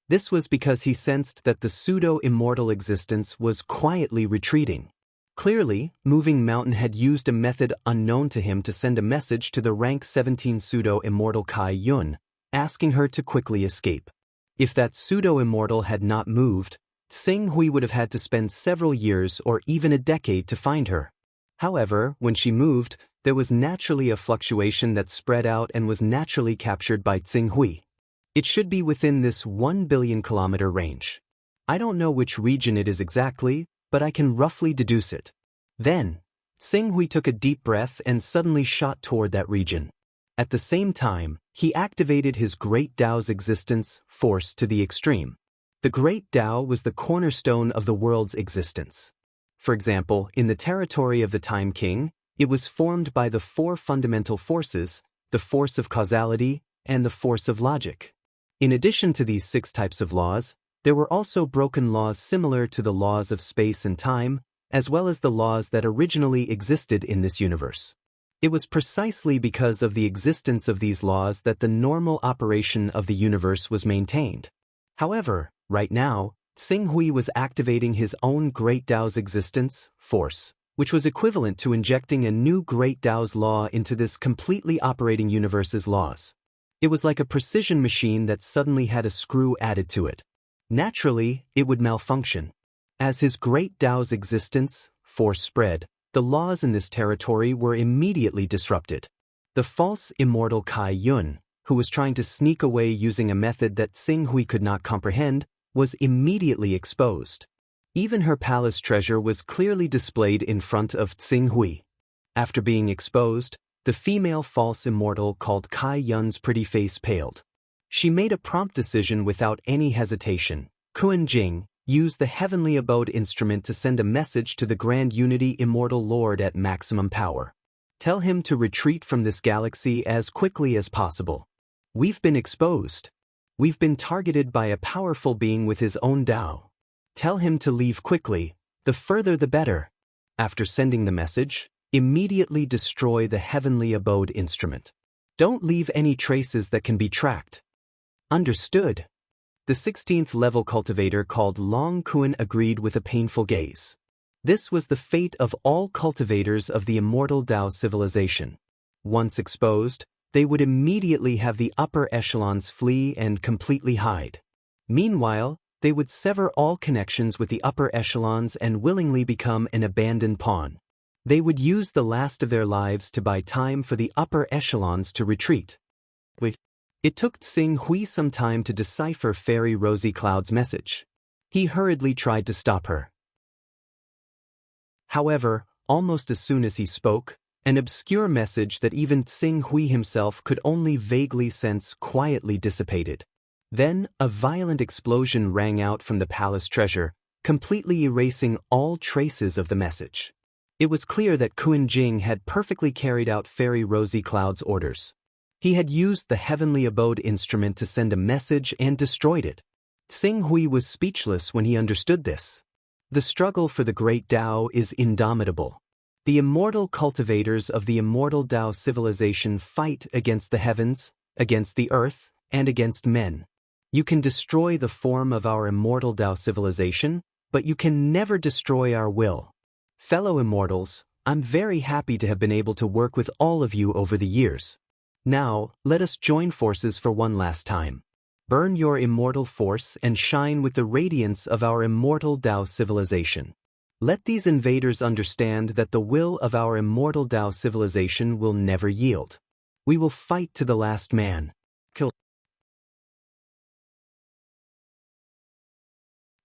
This was because he sensed that the pseudo-immortal existence was quietly retreating. Clearly, Moving Mountain had used a method unknown to him to send a message to the rank 17 pseudo-immortal Kai Yun, asking her to quickly escape. If that pseudo-immortal had not moved, Tsing Hui would have had to spend several years or even a decade to find her. However, when she moved, there was naturally a fluctuation that spread out and was naturally captured by Tsing Hui. It should be within this 1 billion kilometer range. I don't know which region it is exactly, but I can roughly deduce it. Then, Tsing Hui took a deep breath and suddenly shot toward that region. At the same time, he activated his Great Tao's existence force to the extreme. The Great Tao was the cornerstone of the world's existence. For example, in the territory of the Time King, it was formed by the 4 fundamental forces, the force of causality and the force of logic. In addition to these 6 types of laws, there were also broken laws similar to the laws of space and time, as well as the laws that originally existed in this universe. It was precisely because of the existence of these laws that the normal operation of the universe was maintained. However, right now, Tsing Hui was activating his own Great Tao's existence force, which was equivalent to injecting a new Great Tao's law into this completely operating universe's laws. It was like a precision machine that suddenly had a screw added to it. Naturally, it would malfunction. As his Great Tao's existence force spread, the laws in this territory were immediately disrupted. The false immortal Kai Yun, who was trying to sneak away using a method that Tsing Hui could not comprehend, was immediately exposed. Even her palace treasure was clearly displayed in front of Tsing Hui. After being exposed, the female false immortal called Kai Yun's pretty face paled. She made a prompt decision without any hesitation. Kuan Jing used the Heavenly Abode instrument to send a message to the Grand Unity Immortal Lord at maximum power. Tell him to retreat from this galaxy as quickly as possible. We've been exposed. We've been targeted by a powerful being with his own Tao. Tell him to leave quickly, the further the better. After sending the message, immediately destroy the Heavenly Abode instrument. Don't leave any traces that can be tracked. Understood. The 16th level cultivator called Long Kuan agreed with a painful gaze. This was the fate of all cultivators of the immortal Tao civilization. Once exposed, they would immediately have the upper echelons flee and completely hide. Meanwhile, they would sever all connections with the upper echelons and willingly become an abandoned pawn. They would use the last of their lives to buy time for the upper echelons to retreat. It took Tsing Hui some time to decipher Fairy Rosy Cloud's message. He hurriedly tried to stop her. However, almost as soon as he spoke, an obscure message that even Tsing Hui himself could only vaguely sense quietly dissipated. Then, a violent explosion rang out from the palace treasure, completely erasing all traces of the message. It was clear that Kuan Jing had perfectly carried out Fairy Rosy Cloud's orders. He had used the Heavenly Abode instrument to send a message and destroyed it. Tsing Hui was speechless when he understood this. The struggle for the great Tao is indomitable. The immortal cultivators of the immortal Tao civilization fight against the heavens, against the earth, and against men. You can destroy the form of our immortal Tao civilization, but you can never destroy our will. Fellow immortals, I'm very happy to have been able to work with all of you over the years. Now, let us join forces for one last time. Burn your immortal force and shine with the radiance of our immortal Tao civilization. Let these invaders understand that the will of our immortal Tao civilization will never yield. We will fight to the last man. Kill.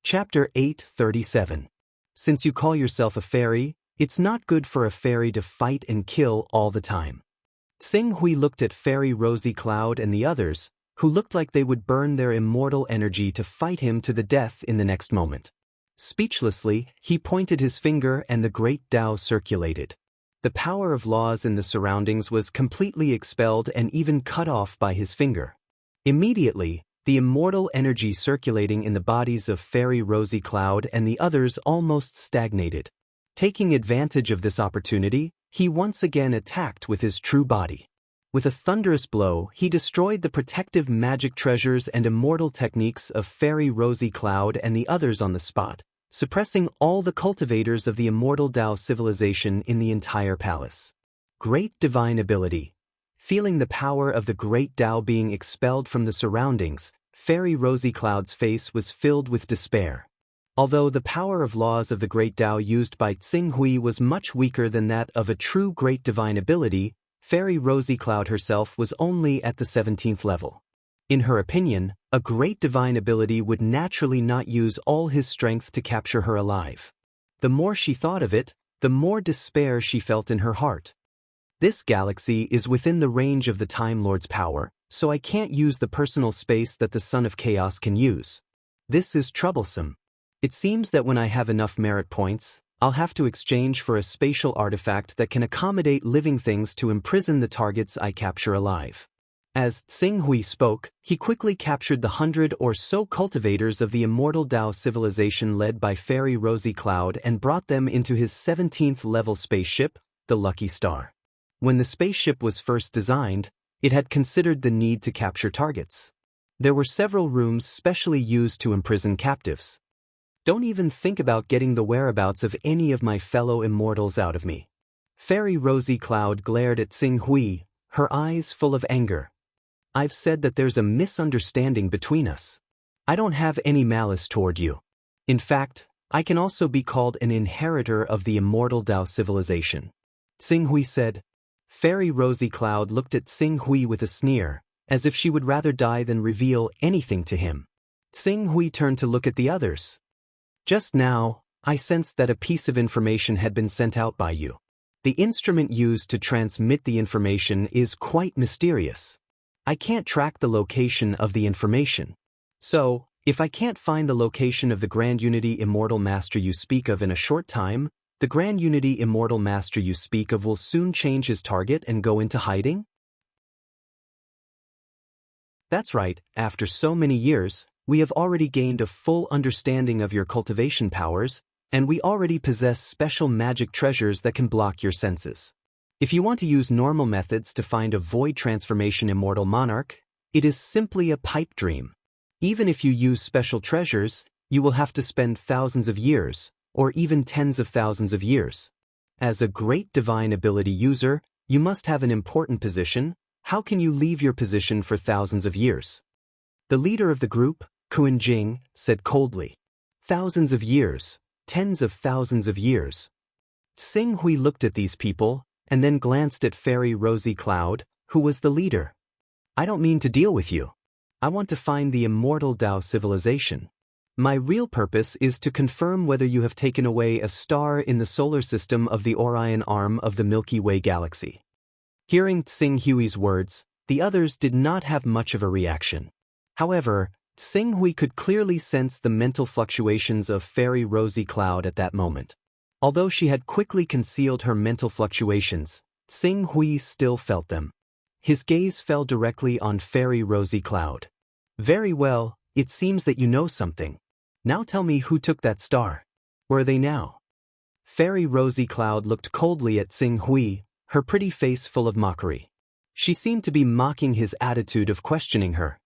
Chapter 837. Since you call yourself a fairy, it's not good for a fairy to fight and kill all the time. Tsing Hui looked at Fairy Rosy Cloud and the others, who looked like they would burn their immortal energy to fight him to the death in the next moment. Speechlessly, he pointed his finger and the great Tao circulated. The power of laws in the surroundings was completely expelled and even cut off by his finger. Immediately, the immortal energy circulating in the bodies of Fairy Rosy Cloud and the others almost stagnated. Taking advantage of this opportunity, he once again attacked with his true body. With a thunderous blow, he destroyed the protective magic treasures and immortal techniques of Fairy Rosy Cloud and the others on the spot, suppressing all the cultivators of the immortal Tao civilization in the entire palace. Great divine ability. Feeling the power of the great Tao being expelled from the surroundings, Fairy Rosy Cloud's face was filled with despair. Although the power of laws of the great Tao used by Tsing Hui was much weaker than that of a true great divine ability, Fairy Rosy Cloud herself was only at the 17th level. In her opinion, a great divine ability would naturally not use all his strength to capture her alive. The more she thought of it, the more despair she felt in her heart. This galaxy is within the range of the Time Lord's power, so I can't use the personal space that the Son of Chaos can use. This is troublesome. It seems that when I have enough merit points, I'll have to exchange for a spatial artifact that can accommodate living things to imprison the targets I capture alive. As Tsing Hui spoke, he quickly captured the 100 or so cultivators of the immortal Tao civilization led by Fairy Rosy Cloud and brought them into his 17th level spaceship, the Lucky Star. When the spaceship was first designed, it had considered the need to capture targets. There were several rooms specially used to imprison captives. Don't even think about getting the whereabouts of any of my fellow immortals out of me. Fairy Rosy Cloud glared at Tsing Hui, her eyes full of anger. I've said that there's a misunderstanding between us. I don't have any malice toward you. In fact, I can also be called an inheritor of the immortal Tao civilization. Tsing Hui said. Fairy Rosy Cloud looked at Tsing Hui with a sneer, as if she would rather die than reveal anything to him. Tsing Hui turned to look at the others. Just now, I sensed that a piece of information had been sent out by you. The instrument used to transmit the information is quite mysterious. I can't track the location of the information. So, if I can't find the location of the Grand Unity Immortal Master you speak of in a short time, the Grand Unity Immortal Master you speak of will soon change his target and go into hiding? That's right, after so many years, we have already gained a full understanding of your cultivation powers, and we already possess special magic treasures that can block your senses. If you want to use normal methods to find a void transformation immortal monarch, it is simply a pipe dream. Even if you use special treasures, you will have to spend thousands of years, or even tens of thousands of years. As a great divine ability user, you must have an important position. How can you leave your position for thousands of years? The leader of the group, Kuan Jing, said coldly. Thousands of years, tens of thousands of years. Xing Hui looked at these people, and then glanced at Fairy Rosy Cloud, who was the leader. I don't mean to deal with you. I want to find the immortal Dao civilization. My real purpose is to confirm whether you have taken away a star in the solar system of the Orion arm of the Milky Way galaxy. Hearing Xing Hui's words, the others did not have much of a reaction. However, Xing Hui could clearly sense the mental fluctuations of Fairy Rosy Cloud at that moment. Although she had quickly concealed her mental fluctuations, Xing Hui still felt them. His gaze fell directly on Fairy Rosy Cloud. Very well, it seems that you know something. Now tell me who took that star. Where are they now? Fairy Rosy Cloud looked coldly at Xing Hui, her pretty face full of mockery. She seemed to be mocking his attitude of questioning her.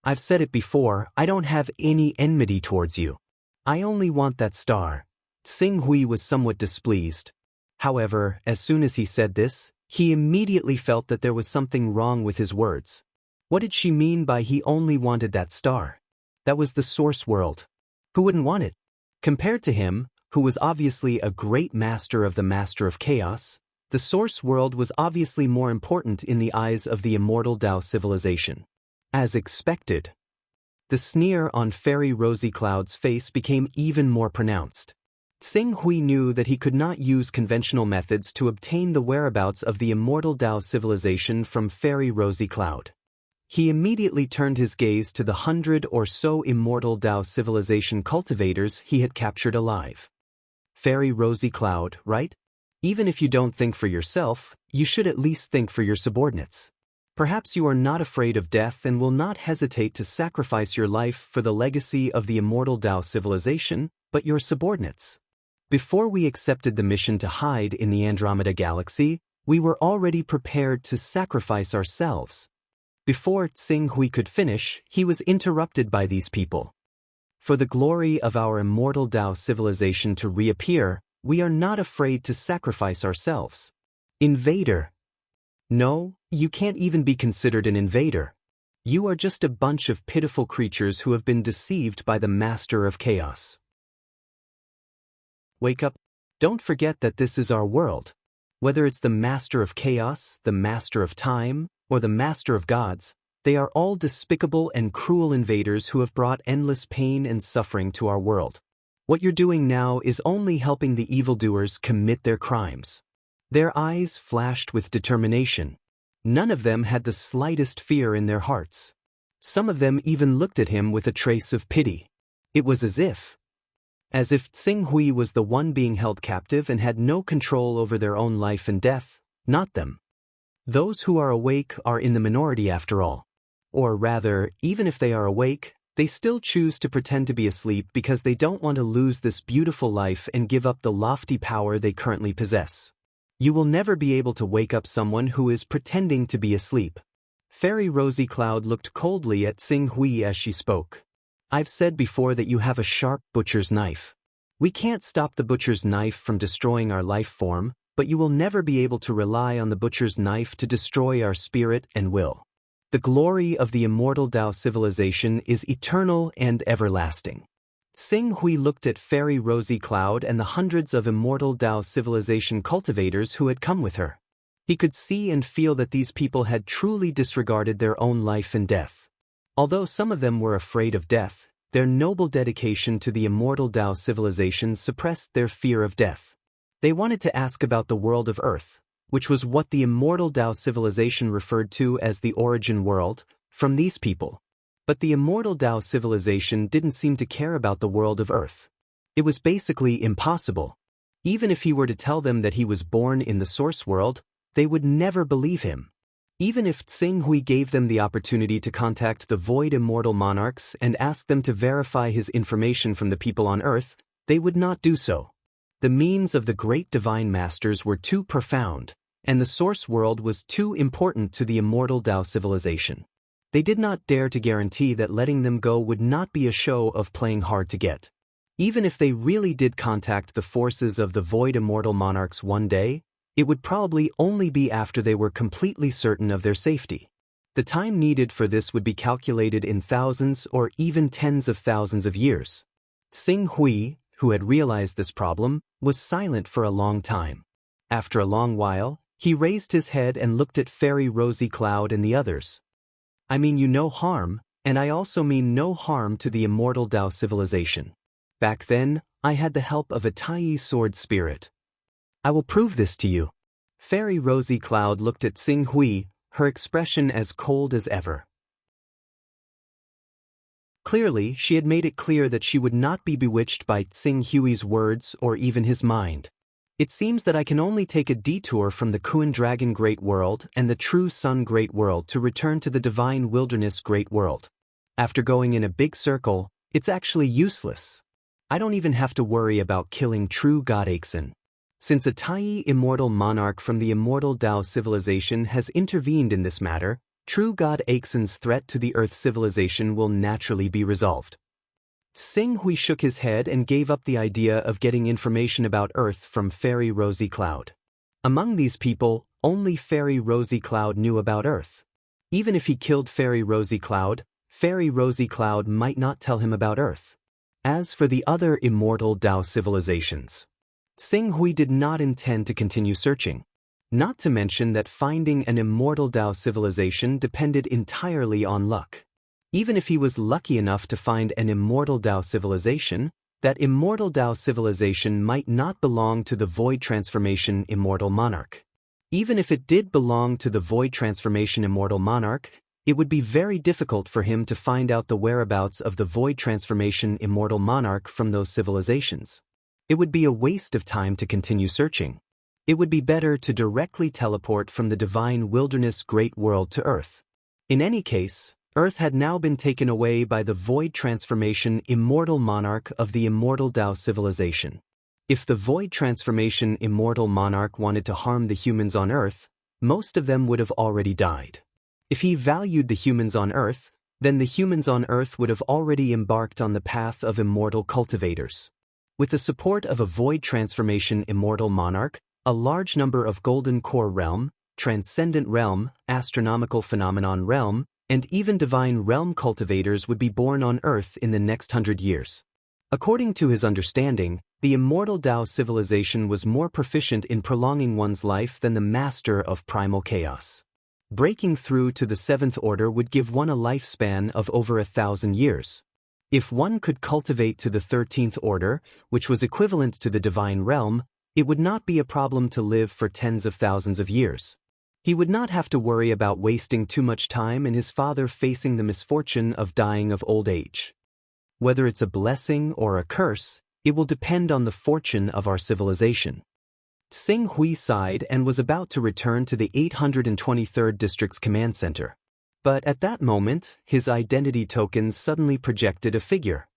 I've said it before, I don't have any enmity towards you. I only want that star. Xing Hui was somewhat displeased. However, as soon as he said this, he immediately felt that there was something wrong with his words. What did she mean by he only wanted that star? That was the source world. Who wouldn't want it? Compared to him, who was obviously a great master of the Master of Chaos, the source world was obviously more important in the eyes of the immortal Dao civilization. As expected, the sneer on Fairy Rosy Cloud's face became even more pronounced. Xing Hui knew that he could not use conventional methods to obtain the whereabouts of the immortal Dao civilization from Fairy Rosy Cloud. He immediately turned his gaze to the 100 or so immortal Dao civilization cultivators he had captured alive. Fairy Rosy Cloud, right? Even if you don't think for yourself, you should at least think for your subordinates. Perhaps you are not afraid of death and will not hesitate to sacrifice your life for the legacy of the immortal Dao civilization, but your subordinates. Before we accepted the mission to hide in the Andromeda Galaxy, we were already prepared to sacrifice ourselves. Before Xing Hui could finish, he was interrupted by these people. For the glory of our immortal Dao civilization to reappear, we are not afraid to sacrifice ourselves. Invader. No, you can't even be considered an invader. You are just a bunch of pitiful creatures who have been deceived by the Master of Chaos. Wake up. Don't forget that this is our world. Whether it's the Master of Chaos, the Master of Time, or the Master of Gods, they are all despicable and cruel invaders who have brought endless pain and suffering to our world. What you're doing now is only helping the evildoers commit their crimes. Their eyes flashed with determination. None of them had the slightest fear in their hearts. Some of them even looked at him with a trace of pity. It was as if Xing Hui was the one being held captive and had no control over their own life and death, not them. Those who are awake are in the minority after all. Or rather, even if they are awake, they still choose to pretend to be asleep because they don't want to lose this beautiful life and give up the lofty power they currently possess. You will never be able to wake up someone who is pretending to be asleep. Fairy Rosy Cloud looked coldly at Xing Hui as she spoke. I've said before that you have a sharp butcher's knife. We can't stop the butcher's knife from destroying our life form, but you will never be able to rely on the butcher's knife to destroy our spirit and will. The glory of the immortal Dao civilization is eternal and everlasting. Xing Hui looked at Fairy Rosy Cloud and the hundreds of immortal Dao civilization cultivators who had come with her. He could see and feel that these people had truly disregarded their own life and death. Although some of them were afraid of death, their noble dedication to the immortal Dao civilization suppressed their fear of death. They wanted to ask about the world of Earth, which was what the immortal Dao civilization referred to as the origin world, from these people. But the immortal Dao civilization didn't seem to care about the world of Earth. It was basically impossible. Even if he were to tell them that he was born in the source world, they would never believe him. Even if Xing Hui gave them the opportunity to contact the Void Immortal Monarchs and ask them to verify his information from the people on Earth, they would not do so. The means of the great divine masters were too profound, and the source world was too important to the immortal Tao civilization. They did not dare to guarantee that letting them go would not be a show of playing hard to get. Even if they really did contact the forces of the Void Immortal Monarchs one day, it would probably only be after they were completely certain of their safety. The time needed for this would be calculated in thousands or even tens of thousands of years. Xing Hui, who had realized this problem, was silent for a long time. After a long while, he raised his head and looked at Fairy Rosy Cloud and the others. I mean you no harm, and I also mean no harm to the immortal Tao civilization. Back then, I had the help of a Tai sword spirit. I will prove this to you. Fairy Rosy Cloud looked at Xing Hui, her expression as cold as ever. Clearly, she had made it clear that she would not be bewitched by Xing Hui's words or even his mind. It seems that I can only take a detour from the Kuan Dragon Great World and the True Sun Great World to return to the Divine Wilderness Great World. After going in a big circle, it's actually useless. I don't even have to worry about killing True God Aixin. Since a Tai immortal monarch from the immortal Tao civilization has intervened in this matter, True God Aixin's threat to the Earth civilization will naturally be resolved. Xing Hui shook his head and gave up the idea of getting information about Earth from Fairy Rosy Cloud. Among these people, only Fairy Rosy Cloud knew about Earth. Even if he killed Fairy Rosy Cloud might not tell him about Earth. As for the other immortal Tao civilizations, Xing Hui did not intend to continue searching. Not to mention that finding an immortal Tao civilization depended entirely on luck. Even if he was lucky enough to find an immortal Tao civilization, that immortal Tao civilization might not belong to the Void Transformation Immortal Monarch. Even if it did belong to the Void Transformation Immortal Monarch, it would be very difficult for him to find out the whereabouts of the Void Transformation Immortal Monarch from those civilizations. It would be a waste of time to continue searching. It would be better to directly teleport from the Divine Wilderness Great World to Earth. In any case, Earth had now been taken away by the Void Transformation Immortal Monarch of the Immortal Tao civilization. If the Void Transformation Immortal Monarch wanted to harm the humans on Earth, most of them would have already died. If he valued the humans on Earth, then the humans on Earth would have already embarked on the path of immortal cultivators. With the support of a Void Transformation Immortal Monarch, a large number of Golden Core Realm, Transcendent Realm, Astronomical Phenomenon Realm, and even Divine Realm cultivators would be born on Earth in the next 100 years. According to his understanding, the immortal Tao civilization was more proficient in prolonging one's life than the master of primal chaos. Breaking through to the 7th order would give one a lifespan of over 1,000 years. If one could cultivate to the 13th order, which was equivalent to the Divine Realm, it would not be a problem to live for tens of thousands of years. He would not have to worry about wasting too much time and his father facing the misfortune of dying of old age. Whether it's a blessing or a curse, it will depend on the fortune of our civilization. Xing Hui sighed and was about to return to the 823rd District's command center. But at that moment, his identity token suddenly projected a figure.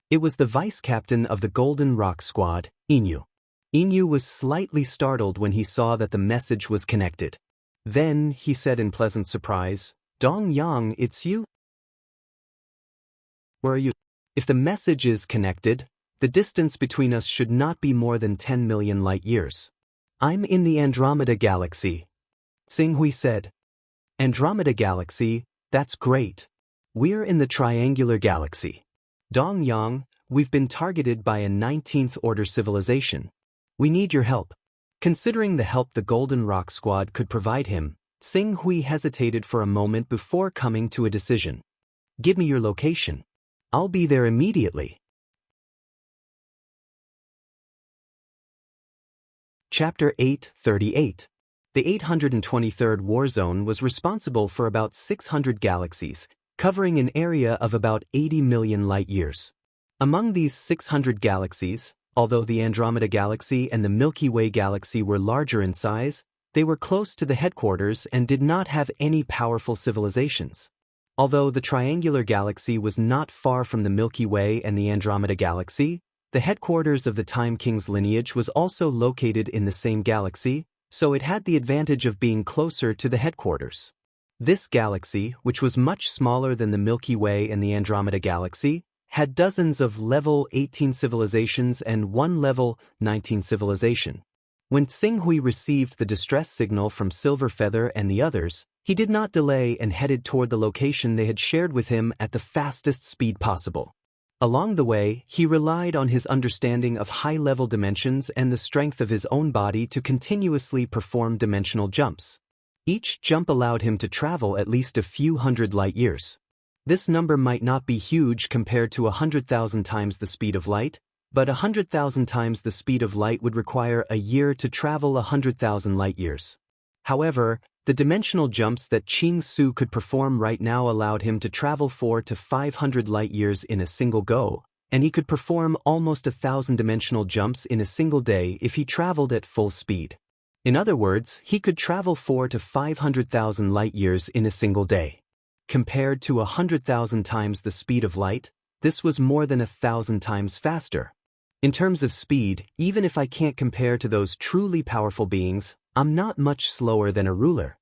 It was the vice captain of the Golden Rock Squad, Inyu. Inyu was slightly startled when he saw that the message was connected. Then, he said in pleasant surprise, "Dong Yang, it's you? Where are you?" If the message is connected, the distance between us should not be more than 10 million light years. "I'm in the Andromeda Galaxy," Xing Hui said. "Andromeda Galaxy, that's great. We're in the Triangular Galaxy. Dong Yang, we've been targeted by a 19th Order civilization. We need your help." Considering the help the Golden Rock Squad could provide him, Xing Hui hesitated for a moment before coming to a decision. "Give me your location. I'll be there immediately." Chapter 838. The 823rd War Zone was responsible for about 600 galaxies, covering an area of about 80 million light-years. Among these 600 galaxies, although the Andromeda Galaxy and the Milky Way Galaxy were larger in size, they were close to the headquarters and did not have any powerful civilizations. Although the Triangular Galaxy was not far from the Milky Way and the Andromeda Galaxy, the headquarters of the Time King's lineage was also located in the same galaxy, so it had the advantage of being closer to the headquarters. This galaxy, which was much smaller than the Milky Way and the Andromeda Galaxy, had dozens of level 18 civilizations and one level 19 civilization. When Tsing Hui received the distress signal from Silver Feather and the others, he did not delay and headed toward the location they had shared with him at the fastest speed possible. Along the way, he relied on his understanding of high-level dimensions and the strength of his own body to continuously perform dimensional jumps. Each jump allowed him to travel at least a few hundred light years. This number might not be huge compared to 100,000 times the speed of light, but 100,000 times the speed of light would require a year to travel 100,000 light years. However, the dimensional jumps that Ching Su could perform right now allowed him to travel 400 to 500 light years in a single go, and he could perform almost 1,000 dimensional jumps in a single day if he traveled at full speed. In other words, he could travel 400 to 500,000 light years in a single day. Compared to 100,000 times the speed of light, this was more than 1,000 times faster. In terms of speed, even if I can't compare to those truly powerful beings, I'm not much slower than a ruler.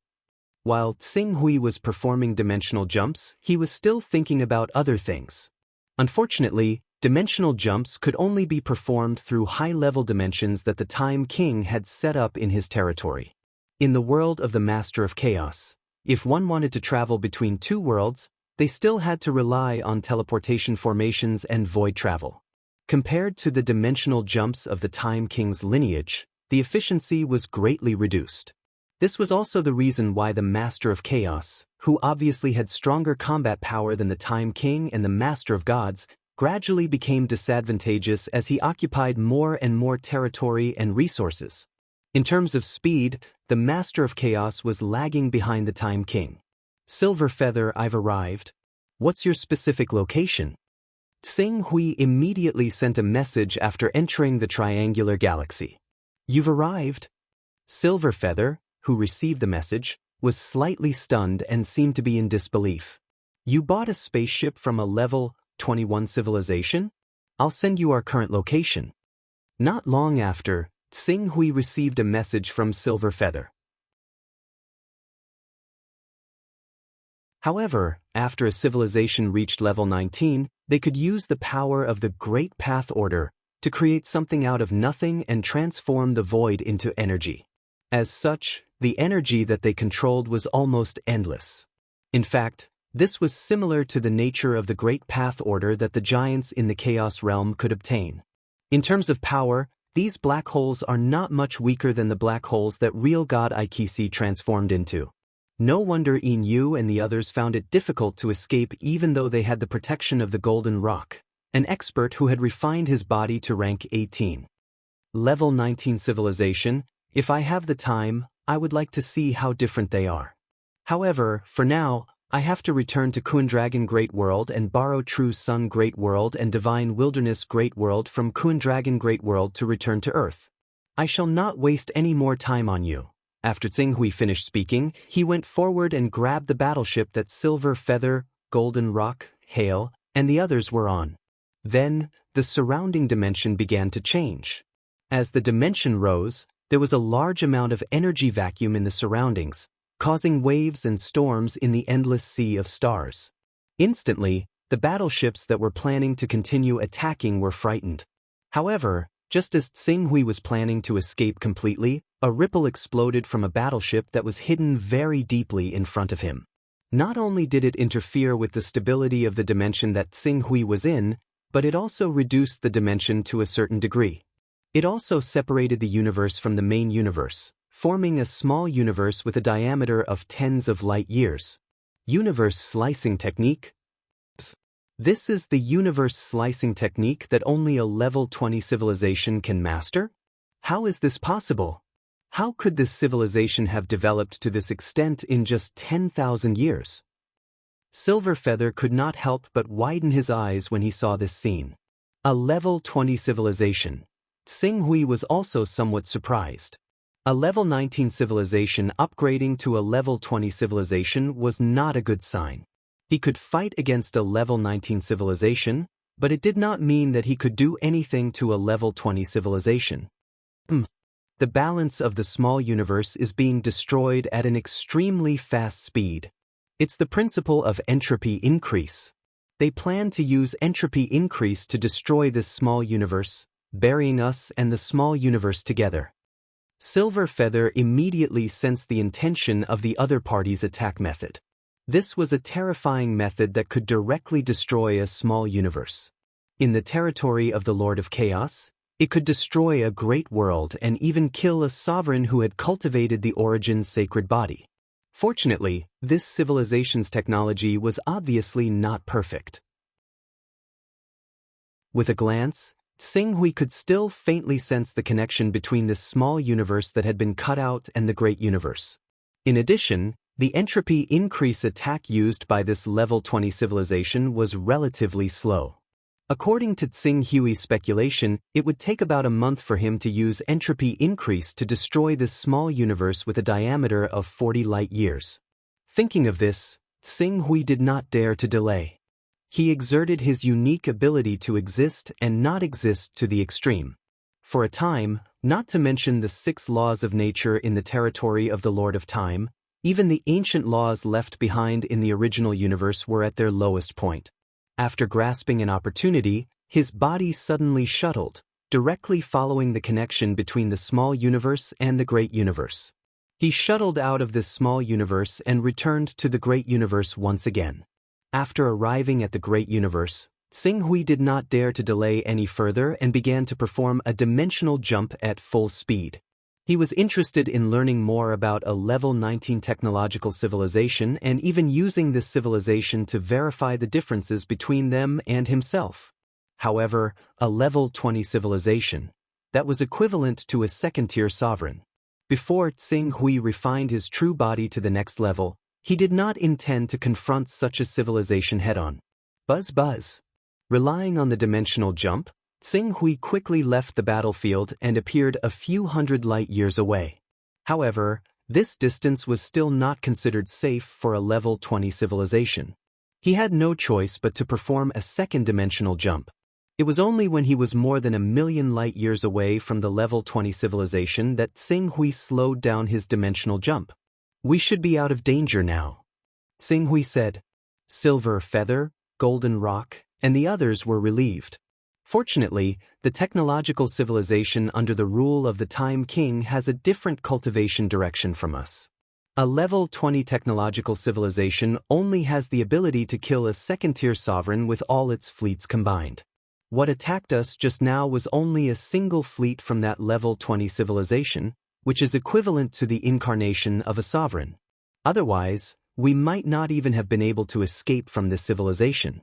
While Tsing Hui was performing dimensional jumps, he was still thinking about other things. Unfortunately, dimensional jumps could only be performed through high-level dimensions that the Time King had set up in his territory. In the world of the Master of Chaos, if one wanted to travel between two worlds, they still had to rely on teleportation formations and void travel. Compared to the dimensional jumps of the Time King's lineage, the efficiency was greatly reduced. This was also the reason why the Master of Chaos, who obviously had stronger combat power than the Time King and the Master of Gods, gradually became disadvantageous as he occupied more and more territory and resources. In terms of speed, the Master of Chaos was lagging behind the Time King. Silver Feather, I've arrived. What's your specific location? Tsing Hui immediately sent a message after entering the triangular galaxy. You've arrived? Silver Feather, who received the message, was slightly stunned and seemed to be in disbelief. You bought a spaceship from a level 21 civilization? I'll send you our current location. Not long after, Tsing Hui received a message from Silver Feather. However, after a civilization reached level 19, they could use the power of the Great Path Order to create something out of nothing and transform the void into energy. As such, the energy that they controlled was almost endless. In fact, this was similar to the nature of the Great Path Order that the giants in the Chaos Realm could obtain. In terms of power, these black holes are not much weaker than the black holes that real God Ikisi transformed into. No wonder Yin Yu and the others found it difficult to escape even though they had the protection of the Golden Rock, an expert who had refined his body to rank 18. Level 19 civilization, if I have the time, I would like to see how different they are. However, for now, I have to return to Kuandragon Great World and borrow True Sun Great World and Divine Wilderness Great World from Kuandragon Great World to return to Earth. I shall not waste any more time on you. After Tsing Hui finished speaking, he went forward and grabbed the battleship that Silver Feather, Golden Rock, Hail, and the others were on. Then, the surrounding dimension began to change. As the dimension rose, there was a large amount of energy vacuum in the surroundings, causing waves and storms in the endless sea of stars. Instantly, the battleships that were planning to continue attacking were frightened. However, just as Tsing Hui was planning to escape completely, a ripple exploded from a battleship that was hidden very deeply in front of him. Not only did it interfere with the stability of the dimension that Tsing Hui was in, but it also reduced the dimension to a certain degree. It also separated the universe from the main universe, forming a small universe with a diameter of tens of light years. Universe slicing technique? This is the universe slicing technique that only a level 20 civilization can master? How is this possible? How could this civilization have developed to this extent in just 10,000 years? Silver Feather could not help but widen his eyes when he saw this scene. A level 20 civilization. Tsing Hui was also somewhat surprised. A level 19 civilization upgrading to a level 20 civilization was not a good sign. He could fight against a level 19 civilization, but it did not mean that he could do anything to a level 20 civilization. The balance of the small universe is being destroyed at an extremely fast speed. It's the principle of entropy increase. They plan to use entropy increase to destroy this small universe, burying us and the small universe together. Silver Feather immediately sensed the intention of the other party's attack method. This was a terrifying method that could directly destroy a small universe. In the territory of the Lord of Chaos, it could destroy a great world and even kill a sovereign who had cultivated the Origin's sacred body. Fortunately, this civilization's technology was obviously not perfect. With a glance, Xing Hui could still faintly sense the connection between this small universe that had been cut out and the great universe. In addition, the entropy increase attack used by this level 20 civilization was relatively slow. According to Xing Hui's speculation, it would take about a month for him to use entropy increase to destroy this small universe with a diameter of 40 light-years. Thinking of this, Xing Hui did not dare to delay. He exerted his unique ability to exist and not exist to the extreme. For a time, not to mention the 6 laws of nature in the territory of the Lord of Time, even the ancient laws left behind in the original universe were at their lowest point. After grasping an opportunity, his body suddenly shuttled, directly following the connection between the small universe and the great universe. He shuttled out of this small universe and returned to the great universe once again. After arriving at the great universe, Xing Hui did not dare to delay any further and began to perform a dimensional jump at full speed. He was interested in learning more about a level 19 technological civilization and even using this civilization to verify the differences between them and himself. However, a level 20 civilization, that was equivalent to a second-tier sovereign. Before Xing Hui refined his true body to the next level, he did not intend to confront such a civilization head-on. Buzz buzz. Relying on the dimensional jump, Xing Hui quickly left the battlefield and appeared a few hundred light-years away. However, this distance was still not considered safe for a level 20 civilization. He had no choice but to perform a second dimensional jump. It was only when he was more than 1,000,000 light-years away from the level 20 civilization that Xing Hui slowed down his dimensional jump. "We should be out of danger now," Xing Hui said. Silver Feather, Golden Rock, and the others were relieved. Fortunately, the technological civilization under the rule of the Time King has a different cultivation direction from us. A level 20 technological civilization only has the ability to kill a second-tier sovereign with all its fleets combined. What attacked us just now was only a single fleet from that level 20 civilization, which is equivalent to the incarnation of a sovereign. Otherwise, we might not even have been able to escape from this civilization.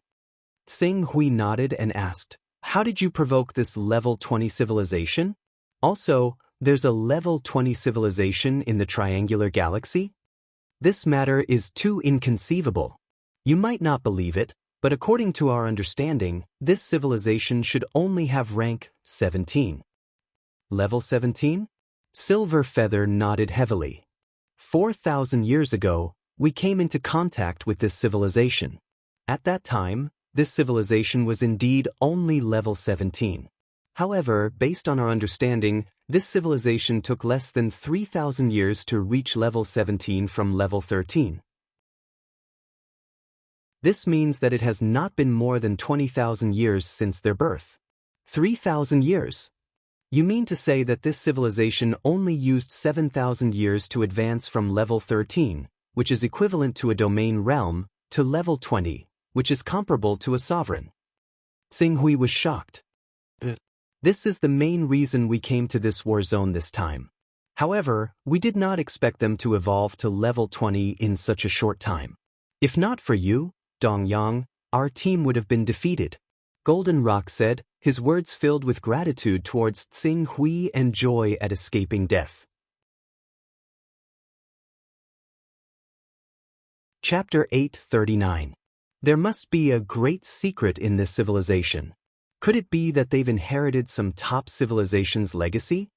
Xing Hui nodded and asked, "How did you provoke this level 20 civilization? Also, there's a level 20 civilization in the triangular galaxy? This matter is too inconceivable. You might not believe it, but according to our understanding, this civilization should only have rank 17. Level 17? Silver Feather nodded heavily. 4,000 years ago, we came into contact with this civilization. At that time, this civilization was indeed only level 17. However, based on our understanding, this civilization took less than 3,000 years to reach level 17 from level 13. This means that it has not been more than 20,000 years since their birth. 3,000 years? You mean to say that this civilization only used 7,000 years to advance from level 13, which is equivalent to a domain realm, to level 20, which is comparable to a sovereign? Xing Hui was shocked. This is the main reason we came to this war zone this time. However, we did not expect them to evolve to level 20 in such a short time. If not for you, Dongyang, our team would have been defeated. Golden Rock said, his words filled with gratitude towards Xing Hui and joy at escaping death. Chapter 839. There must be a great secret in this civilization. Could it be that they've inherited some top civilization's legacy?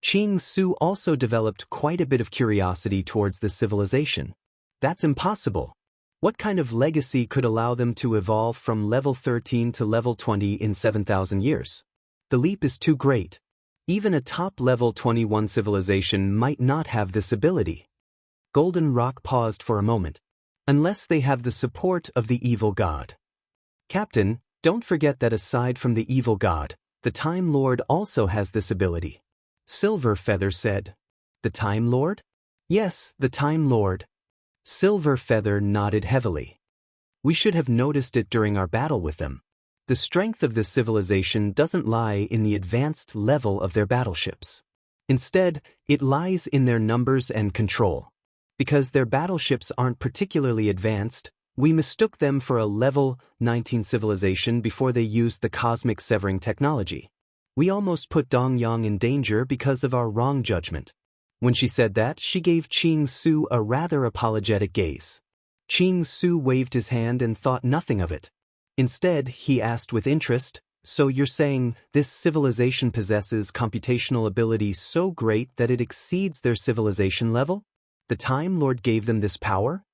Qing Su also developed quite a bit of curiosity towards this civilization. That's impossible. What kind of legacy could allow them to evolve from level 13 to level 20 in 7,000 years? The leap is too great. Even a top-level 21 civilization might not have this ability. Golden Rock paused for a moment. Unless they have the support of the evil god. Captain, don't forget that aside from the evil god, the Time Lord also has this ability. Silver Feather said. The Time Lord? Yes, the Time Lord. Silver Feather nodded heavily. We should have noticed it during our battle with them. The strength of this civilization doesn't lie in the advanced level of their battleships. Instead, it lies in their numbers and control. Because their battleships aren't particularly advanced, we mistook them for a level 19 civilization before they used the cosmic severing technology. We almost put Dongyang in danger because of our wrong judgment. When she said that, she gave Qing Su a rather apologetic gaze. Qing Su waved his hand and thought nothing of it. Instead, he asked with interest, so you're saying this civilization possesses computational ability so great that it exceeds their civilization level? The Time Lord gave them this power?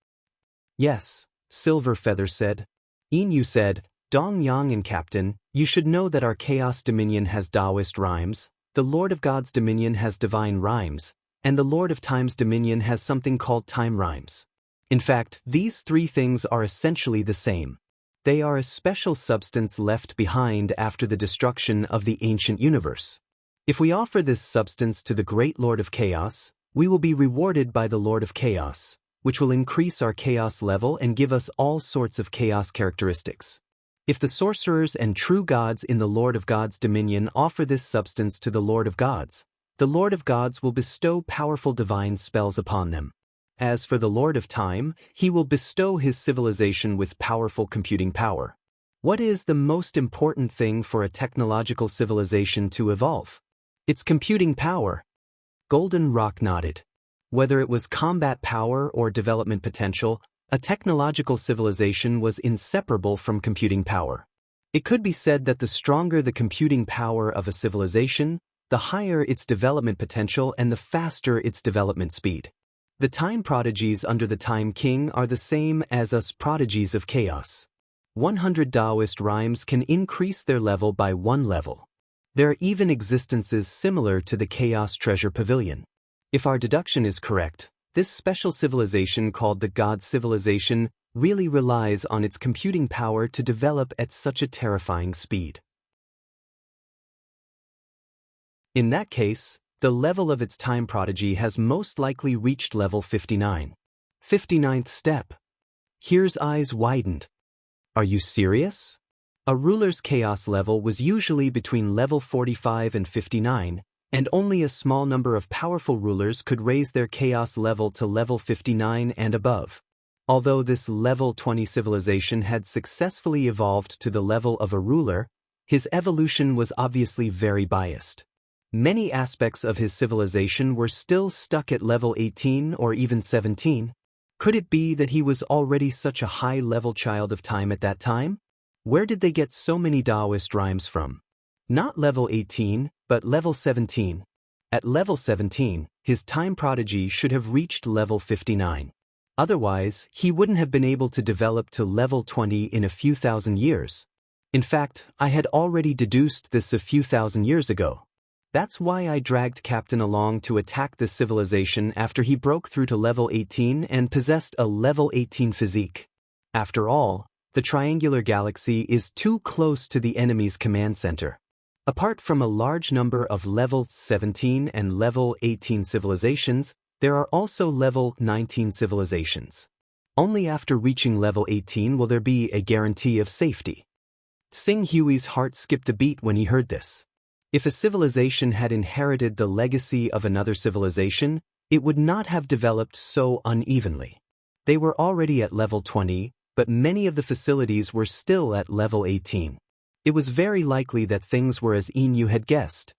Yes, Silver Feather said. Yin said, Dongyang and Captain, you should know that our Chaos Dominion has Taoist rhymes, the Lord of God's Dominion has divine rhymes, and the Lord of Time's Dominion has something called time rhymes. In fact, these three things are essentially the same. They are a special substance left behind after the destruction of the ancient universe. If we offer this substance to the great Lord of Chaos, we will be rewarded by the Lord of Chaos, which will increase our chaos level and give us all sorts of chaos characteristics. If the sorcerers and true gods in the Lord of God's dominion offer this substance to the Lord of Gods, the Lord of Gods will bestow powerful divine spells upon them. As for the Lord of Time, he will bestow his civilization with powerful computing power. What is the most important thing for a technological civilization to evolve? It's computing power. Golden Rock nodded. Whether it was combat power or development potential, a technological civilization was inseparable from computing power. It could be said that the stronger the computing power of a civilization, the higher its development potential and the faster its development speed. The time prodigies under the Time King are the same as us prodigies of chaos. 100 Taoist rhymes can increase their level by 1 level. There are even existences similar to the Chaos Treasure Pavilion. If our deduction is correct, this special civilization called the God Civilization really relies on its computing power to develop at such a terrifying speed. In that case, the level of its time prodigy has most likely reached level 59. 59th step. Here's eyes widened. Are you serious? A ruler's chaos level was usually between level 45 and 59, and only a small number of powerful rulers could raise their chaos level to level 59 and above. Although this level 20 civilization had successfully evolved to the level of a ruler, his evolution was obviously very biased. Many aspects of his civilization were still stuck at level 18 or even 17. Could it be that he was already such a high-level child of time at that time? Where did they get so many Taoist rhymes from? Not level 18, but level 17. At level 17, his time prodigy should have reached level 59. Otherwise, he wouldn't have been able to develop to level 20 in a few thousand years. In fact, I had already deduced this a few thousand years ago. That's why I dragged Captain along to attack this civilization after he broke through to level 18 and possessed a level 18 physique. After all, the triangular galaxy is too close to the enemy's command center. Apart from a large number of level 17 and level 18 civilizations, there are also level 19 civilizations. Only after reaching level 18 will there be a guarantee of safety. Sing Hui's heart skipped a beat when he heard this. If a civilization had inherited the legacy of another civilization, it would not have developed so unevenly. They were already at level 20, but many of the facilities were still at level 18. It was very likely that things were as Inu had guessed.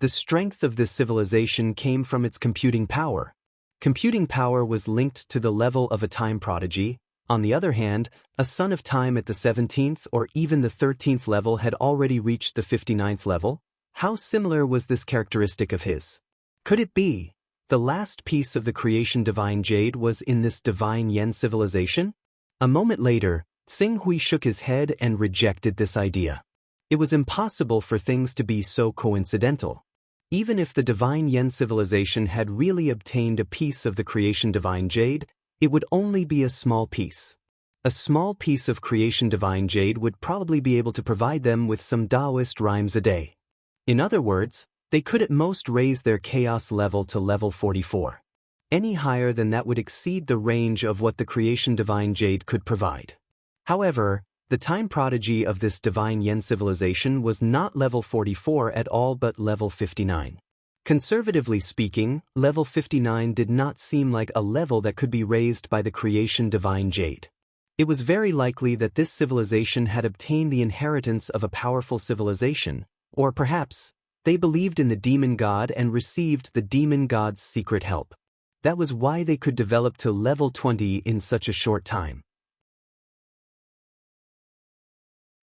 The strength of this civilization came from its computing power. Computing power was linked to the level of a time prodigy. On the other hand, a son of time at the 17th or even the 13th level had already reached the 59th level. How similar was this characteristic of his? Could it be the last piece of the creation divine jade was in this divine yen civilization? A moment later, Sing Hui shook his head and rejected this idea. It was impossible for things to be so coincidental. Even if the Divine Yen civilization had really obtained a piece of the creation Divine Jade, it would only be a small piece. A small piece of creation Divine Jade would probably be able to provide them with some Taoist rhymes a day. In other words, they could at most raise their chaos level to level 44. Any higher than that would exceed the range of what the creation Divine Jade could provide. However, the time prodigy of this Divine Yen civilization was not level 44 at all but level 59. Conservatively speaking, level 59 did not seem like a level that could be raised by the creation Divine Jade. It was very likely that this civilization had obtained the inheritance of a powerful civilization, or perhaps, they believed in the demon god and received the demon god's secret help. That was why they could develop to level 20 in such a short time.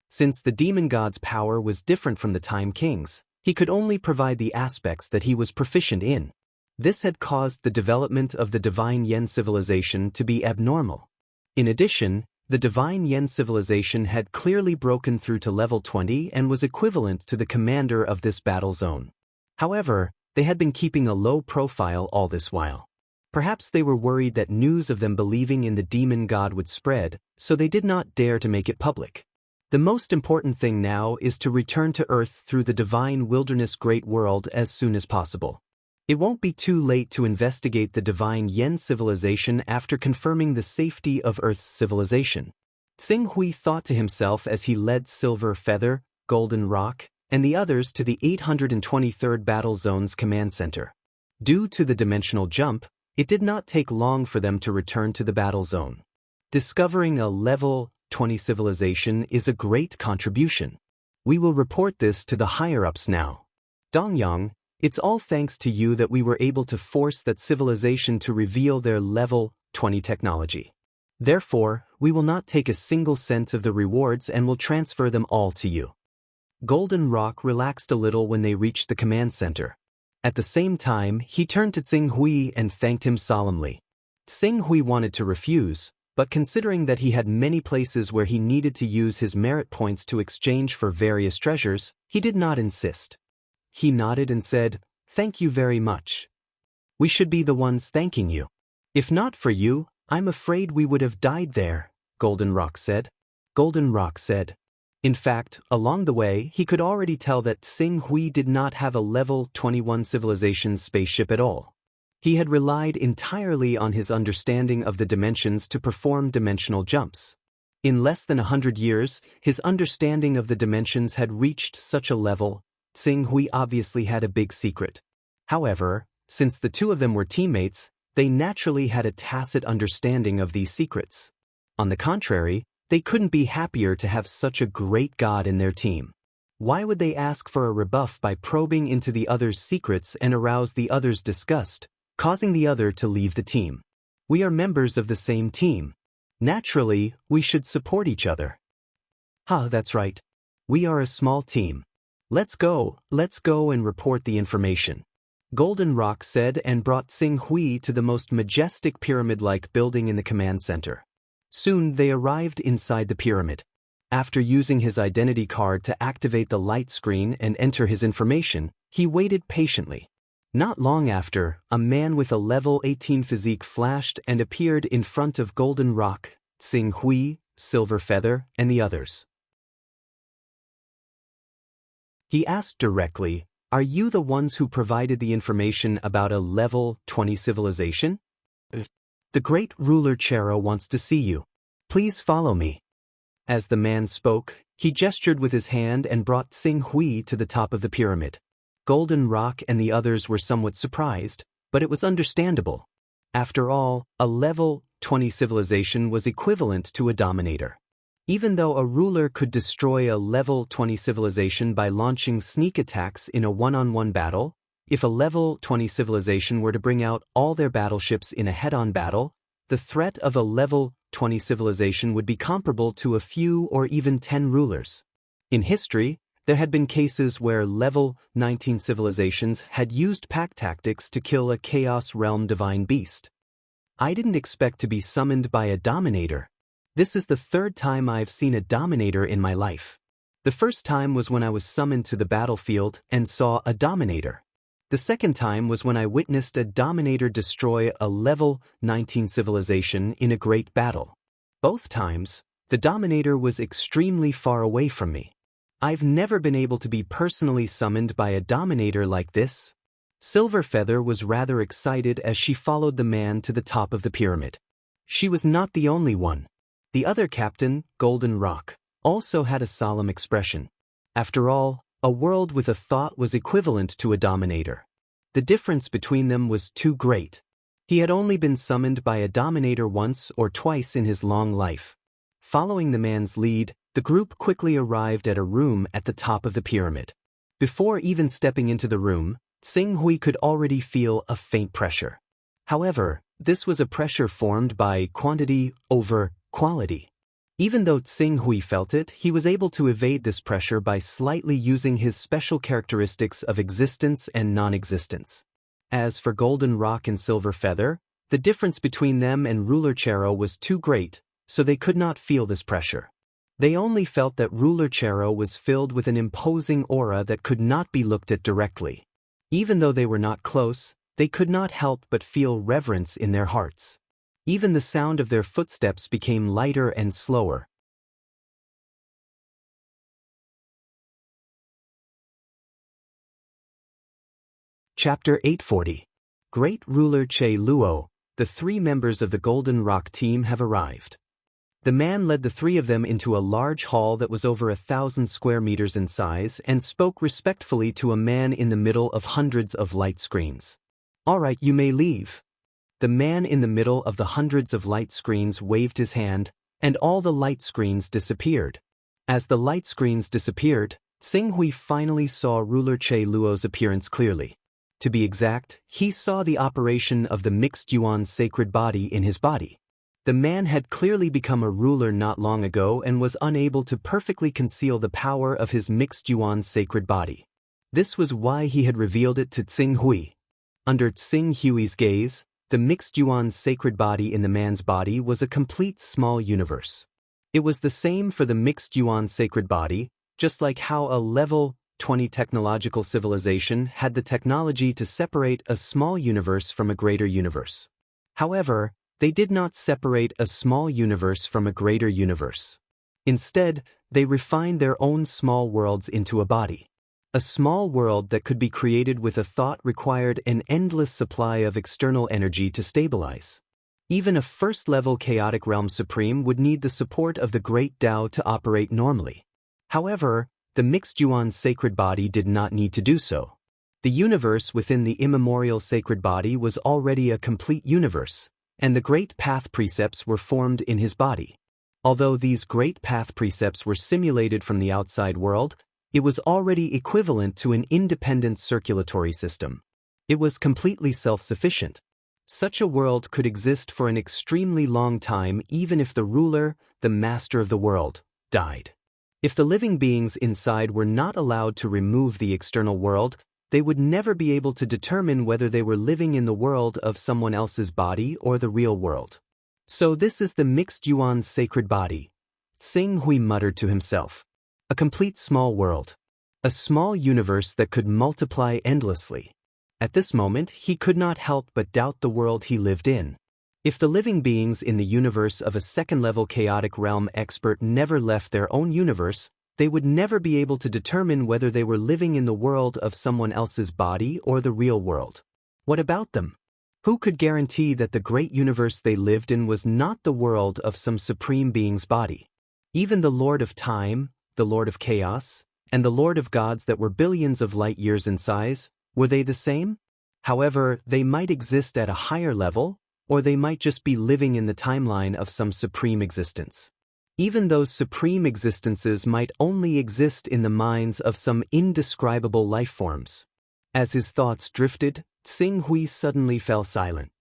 Since the demon god's power was different from the Time King's, he could only provide the aspects that he was proficient in. This had caused the development of the Divine Yen civilization to be abnormal. In addition, the Divine Yen civilization had clearly broken through to level 20 and was equivalent to the commander of this battle zone. However, they had been keeping a low profile all this while. Perhaps they were worried that news of them believing in the demon god would spread, so they did not dare to make it public. The most important thing now is to return to Earth through the Divine Wilderness Great World as soon as possible. It won't be too late to investigate the Divine Yen civilization after confirming the safety of Earth's civilization. Tsing Hui thought to himself as he led Silver Feather, Golden Rock, and the others to the 823rd Battle Zone's command center. Due to the dimensional jump, it did not take long for them to return to the battle zone. Discovering a level 20 civilization is a great contribution. We will report this to the higher-ups now. Dongyang, it's all thanks to you that we were able to force that civilization to reveal their level 20 technology. Therefore, we will not take a single cent of the rewards and will transfer them all to you. Golden Rock relaxed a little when they reached the command center. At the same time, he turned to Tsing Hui and thanked him solemnly. Tsing Hui wanted to refuse, but considering that he had many places where he needed to use his merit points to exchange for various treasures, he did not insist. He nodded and said, "Thank you very much. We should be the ones thanking you. If not for you, I'm afraid we would have died there," Golden Rock said. Golden Rock said. In fact, along the way, he could already tell that Tsing Hui did not have a level 21 civilization's spaceship at all. He had relied entirely on his understanding of the dimensions to perform dimensional jumps. In less than 100 years, his understanding of the dimensions had reached such a level. Tsing Hui obviously had a big secret. However, since the two of them were teammates, they naturally had a tacit understanding of these secrets. On the contrary, they couldn't be happier to have such a great god in their team. Why would they ask for a rebuff by probing into the other's secrets and arouse the other's disgust, causing the other to leave the team? We are members of the same team. Naturally, we should support each other. That's right. We are a small team. Let's go and report the information. Golden Rock said and brought Tsing Hui to the most majestic pyramid-like building in the command center. Soon they arrived inside the pyramid. After using his identity card to activate the light screen and enter his information, he waited patiently. Not long after, a man with a level 18 physique flashed and appeared in front of Golden Rock, Tsing Hui, Silver Feather, and the others. He asked directly, "Are you the ones who provided the information about a level 20 civilization? The great ruler Chero wants to see you. Please follow me." As the man spoke, he gestured with his hand and brought Tsing Hui to the top of the pyramid. Golden Rock and the others were somewhat surprised, but it was understandable. After all, a level 20 civilization was equivalent to a dominator. Even though a ruler could destroy a level 20 civilization by launching sneak attacks in a one-on-one battle, if a level 20 civilization were to bring out all their battleships in a head-on battle, the threat of a level 20 civilization would be comparable to a few or even 10 rulers. In history, there had been cases where level 19 civilizations had used pack tactics to kill a Chaos Realm divine beast. I didn't expect to be summoned by a dominator. This is the third time I've seen a dominator in my life. The first time was when I was summoned to the battlefield and saw a dominator. The second time was when I witnessed a Dominator destroy a level 19 civilization in a great battle. Both times, the Dominator was extremely far away from me. I've never been able to be personally summoned by a Dominator like this. Silverfeather was rather excited as she followed the man to the top of the pyramid. She was not the only one. The other captain, Golden Rock, also had a solemn expression. After all, a world with a thought was equivalent to a Dominator. The difference between them was too great. He had only been summoned by a Dominator once or twice in his long life. Following the man's lead, the group quickly arrived at a room at the top of the pyramid. Before even stepping into the room, Tsing Hui could already feel a faint pressure. However, this was a pressure formed by quantity over quality. Even though Tsing Hui felt it, he was able to evade this pressure by slightly using his special characteristics of existence and non-existence. As for Golden Rock and Silver Feather, the difference between them and Ruler Chero was too great, so they could not feel this pressure. They only felt that Ruler Chero was filled with an imposing aura that could not be looked at directly. Even though they were not close, they could not help but feel reverence in their hearts. Even the sound of their footsteps became lighter and slower. Chapter 840. Great Ruler Che Luo, the 3 members of the Golden Rock team have arrived. The man led the 3 of them into a large hall that was over 1,000 square meters in size and spoke respectfully to a man in the middle of hundreds of light screens. "All right, you may leave." The man in the middle of the hundreds of light screens waved his hand, and all the light screens disappeared. As the light screens disappeared, Tsing Hui finally saw Ruler Che Luo's appearance clearly. To be exact, he saw the operation of the mixed yuan sacred body in his body. The man had clearly become a ruler not long ago and was unable to perfectly conceal the power of his mixed yuan sacred body. This was why he had revealed it to Tsing Hui. Under Tsing Hui's gaze, the mixed yuan sacred body in the man's body was a complete small universe. It was the same for the mixed yuan sacred body, just like how a level 20 technological civilization had the technology to separate a small universe from a greater universe. However, they did not separate a small universe from a greater universe. Instead, they refined their own small worlds into a body. A small world that could be created with a thought required an endless supply of external energy to stabilize. Even a first-level chaotic realm supreme would need the support of the great Tao to operate normally. However, the mixed yuan sacred body did not need to do so. The universe within the immemorial sacred body was already a complete universe, and the great path precepts were formed in his body. Although these great path precepts were simulated from the outside world, it was already equivalent to an independent circulatory system. It was completely self-sufficient. Such a world could exist for an extremely long time even if the ruler, the master of the world, died. If the living beings inside were not allowed to remove the external world, they would never be able to determine whether they were living in the world of someone else's body or the real world. So this is the mixed yuan sacred body. Tsing Hui muttered to himself. A complete small world. A small universe that could multiply endlessly. At this moment, he could not help but doubt the world he lived in. If the living beings in the universe of a second-level chaotic realm expert never left their own universe, they would never be able to determine whether they were living in the world of someone else's body or the real world. What about them? Who could guarantee that the great universe they lived in was not the world of some supreme being's body? Even the Lord of Time, the Lord of Chaos, and the Lord of Gods that were billions of light years in size, were they the same? However, they might exist at a higher level, or they might just be living in the timeline of some supreme existence. Even those supreme existences might only exist in the minds of some indescribable life forms. As his thoughts drifted, Tsing Hui suddenly fell silent.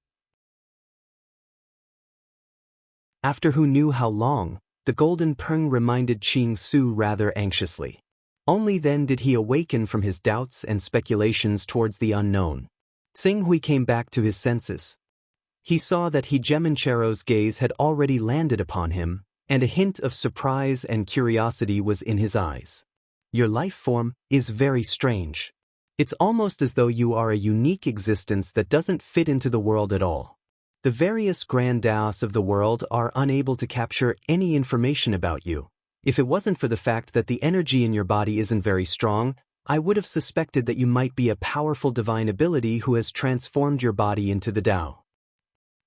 After who knew how long, the golden peng reminded Ching Su rather anxiously. Only then did he awaken from his doubts and speculations towards the unknown. Tsing Hui came back to his senses. He saw that Hegemonchero's gaze had already landed upon him, and a hint of surprise and curiosity was in his eyes. "Your life form is very strange. It's almost as though you are a unique existence that doesn't fit into the world at all. The various grand Daos of the world are unable to capture any information about you. If it wasn't for the fact that the energy in your body isn't very strong, I would have suspected that you might be a powerful divine ability who has transformed your body into the Tao.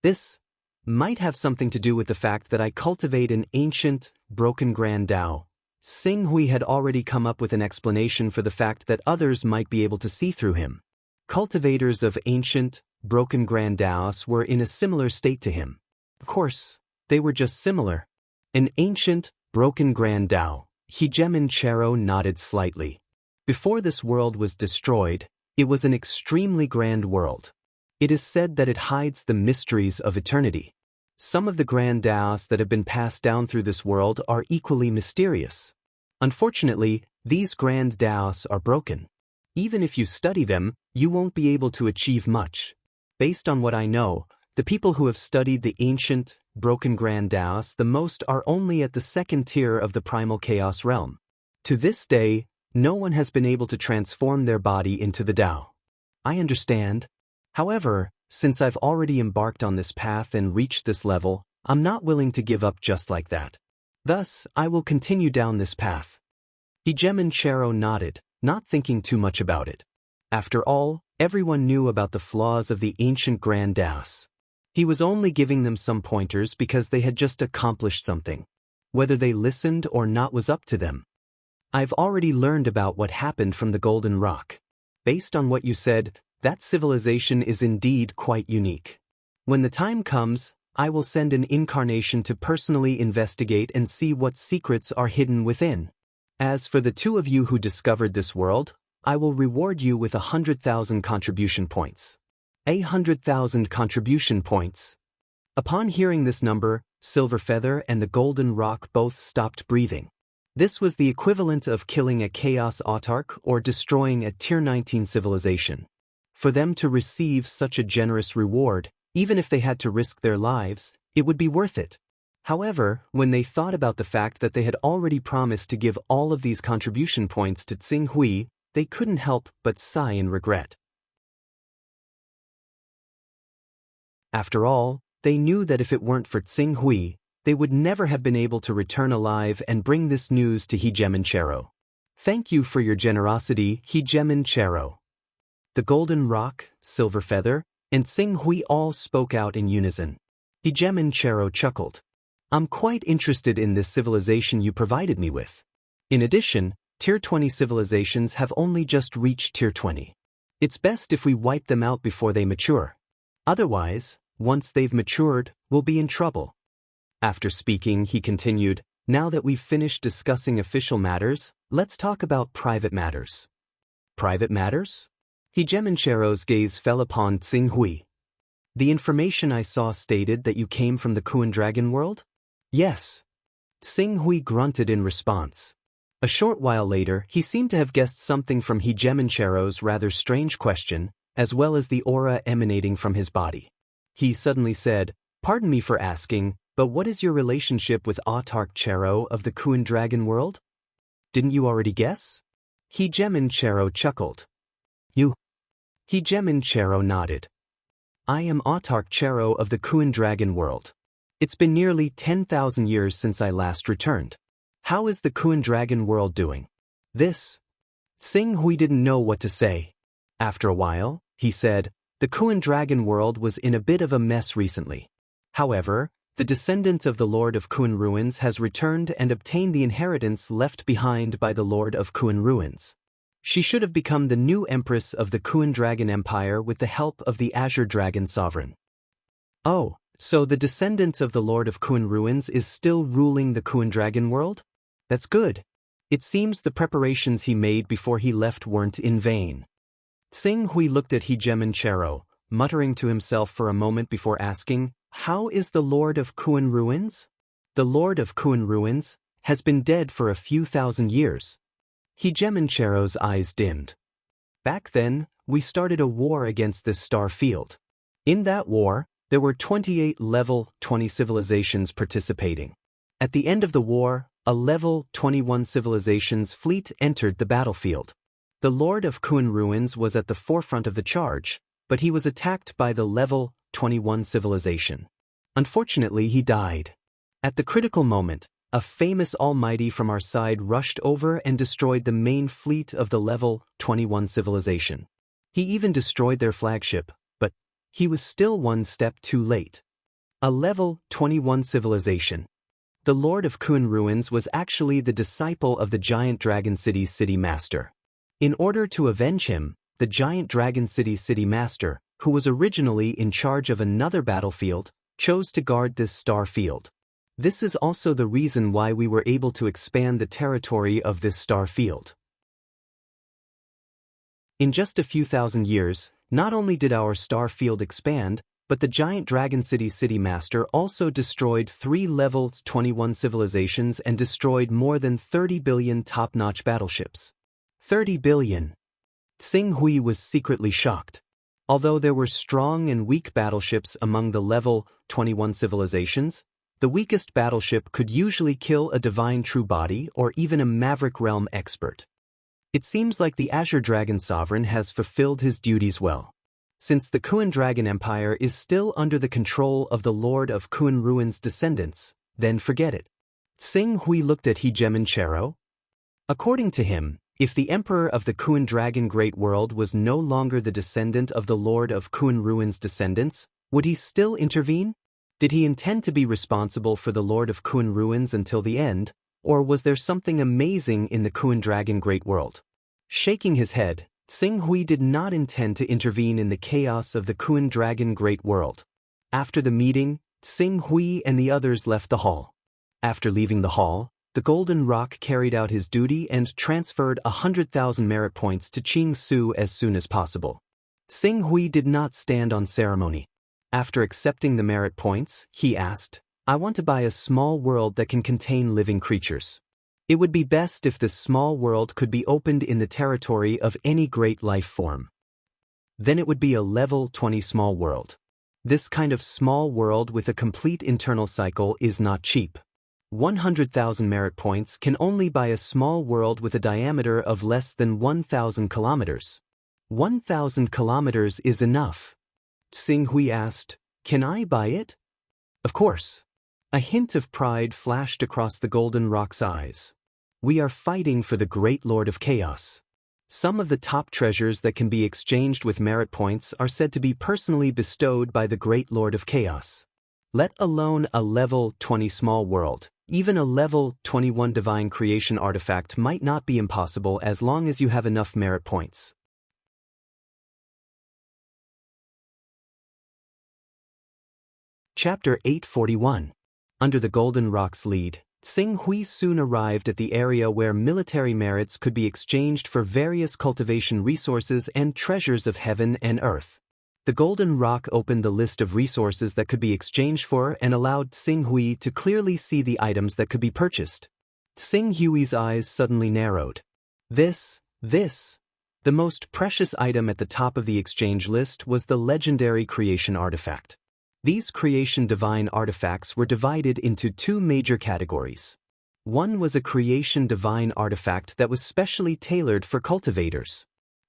This might have something to do with the fact that I cultivate an ancient, broken grand Tao. Xing Hui had already come up with an explanation for the fact that others might be able to see through him. Cultivators of ancient, broken grand Daos were in a similar state to him. Of course, they were just similar. An ancient, broken grand Tao. Hegemin Chero nodded slightly. Before this world was destroyed, it was an extremely grand world. It is said that it hides the mysteries of eternity. Some of the grand Daos that have been passed down through this world are equally mysterious. Unfortunately, these grand Daos are broken. Even if you study them, you won't be able to achieve much. Based on what I know, the people who have studied the ancient, broken grand Daos the most are only at the second tier of the primal chaos realm. To this day, no one has been able to transform their body into the Tao. I understand. However, since I've already embarked on this path and reached this level, I'm not willing to give up just like that. Thus, I will continue down this path. Hegemin Chero nodded, not thinking too much about it. After all, everyone knew about the flaws of the ancient grand Daos. He was only giving them some pointers because they had just accomplished something. Whether they listened or not was up to them. I've already learned about what happened from the Golden Rock. Based on what you said, that civilization is indeed quite unique. When the time comes, I will send an incarnation to personally investigate and see what secrets are hidden within. As for the two of you who discovered this world, I will reward you with 100,000 contribution points. 100,000 contribution points. Upon hearing this number, Silverfeather and the Golden Rock both stopped breathing. This was the equivalent of killing a Chaos Autarch or destroying a Tier 19 civilization. For them to receive such a generous reward, even if they had to risk their lives, it would be worth it. However, when they thought about the fact that they had already promised to give all of these contribution points to Xing Hui, they couldn't help but sigh in regret. After all, they knew that if it weren't for Xing Hui, they would never have been able to return alive and bring this news to Hegemin Chero. Thank you for your generosity, Hegemin Chero. The Golden Rock, Silverfeather, and Xing Hui all spoke out in unison. Hegemin Chero chuckled. I'm quite interested in this civilization you provided me with. In addition, Tier 20 civilizations have only just reached Tier 20. It's best if we wipe them out before they mature. Otherwise, once they've matured, we'll be in trouble. After speaking, he continued, now that we've finished discussing official matters, let's talk about private matters. Private matters? Hegemin Chero's gaze fell upon Xing Hui. The information I saw stated that you came from the Kuan Dragon world? Yes. Xing Hui grunted in response. A short while later, he seemed to have guessed something from Hegemin Chero's rather strange question, as well as the aura emanating from his body. He suddenly said, pardon me for asking, but what is your relationship with Autarch Chero of the Kuan Dragon world? Didn't you already guess? Hegemin Chero chuckled. You? Hegemin Chero nodded. I am Autarch Chero of the Kuan Dragon world. It's been nearly 10,000 years since I last returned. How is the Kuan Dragon world doing? Xing Hui didn't know what to say. After a while, he said, the Kuan Dragon world was in a bit of a mess recently. However, the descendant of the Lord of Kuan Ruins has returned and obtained the inheritance left behind by the Lord of Kuan Ruins. She should have become the new Empress of the Kuan Dragon Empire with the help of the Azure Dragon Sovereign. Oh, so the descendant of the Lord of Kuan Ruins is still ruling the Kuan Dragon world? That's good. It seems the preparations he made before he left weren't in vain. Xing Hui looked at Hegemin Chero, muttering to himself for a moment before asking, how is the Lord of Kuan Ruins? The Lord of Kuan Ruins has been dead for a few thousand years. Hegemin Chero's eyes dimmed. Back then, we started a war against this star field. In that war, there were 28 level 20 civilizations participating. At the end of the war, a level 21 civilization's fleet entered the battlefield. The Lord of Kun Ruins was at the forefront of the charge, but he was attacked by the Level 21 civilization. Unfortunately, he died. At the critical moment, a famous almighty from our side rushed over and destroyed the main fleet of the Level 21 civilization. He even destroyed their flagship, but he was still one step too late. A Level 21 civilization. The Lord of Kun Ruins was actually the disciple of the Giant Dragon City's city master. In order to avenge him, the Giant Dragon City's city master, who was originally in charge of another battlefield, chose to guard this star field. This is also the reason why we were able to expand the territory of this star field. In just a few thousand years, not only did our star field expand, but the Giant Dragon City's city master also destroyed 3 Level 21 civilizations and destroyed more than 30 billion top-notch battleships. 30 billion. Xing Hui was secretly shocked. Although there were strong and weak battleships among the Level 21 civilizations, the weakest battleship could usually kill a divine true body or even a Maverick Realm expert. It seems like the Azure Dragon Sovereign has fulfilled his duties well. Since the Kun Dragon Empire is still under the control of the Lord of Kun Ruins' descendants, then forget it. Xing Hui looked at Hegemon Chero. According to him, if the Emperor of the Kun Dragon Great World was no longer the descendant of the Lord of Kun Ruins' descendants, would he still intervene? Did he intend to be responsible for the Lord of Kun Ruins until the end, or was there something amazing in the Kun Dragon Great World? Shaking his head, Xing Hui did not intend to intervene in the chaos of the Kun Dragon Great World. After the meeting, Xing Hui and the others left the hall. After leaving the hall, the Golden Rock carried out his duty and transferred 100,000 merit points to Qing Su as soon as possible. Xing Hui did not stand on ceremony. After accepting the merit points, he asked, "I want to buy a small world that can contain living creatures. It would be best if this small world could be opened in the territory of any great life form. Then it would be a Level 20 small world. This kind of small world with a complete internal cycle is not cheap. 100,000 merit points can only buy a small world with a diameter of less than 1,000 kilometers. 1,000 kilometers is enough." Xing Hui asked, "Can I buy it?" "Of course." A hint of pride flashed across the Golden Rock's eyes. "We are fighting for the Great Lord of Chaos. Some of the top treasures that can be exchanged with merit points are said to be personally bestowed by the Great Lord of Chaos. Let alone a Level 20 small world. Even a Level 21 divine creation artifact might not be impossible as long as you have enough merit points." Chapter 841. Under the Golden Rock's lead, Xing Hui soon arrived at the area where military merits could be exchanged for various cultivation resources and treasures of heaven and earth. The Golden Rock opened the list of resources that could be exchanged for and allowed Xing Hui to clearly see the items that could be purchased. Xing Hui's eyes suddenly narrowed. This. The most precious item at the top of the exchange list was the legendary creation artifact. These creation divine artifacts were divided into 2 major categories. One was a creation divine artifact that was specially tailored for cultivators.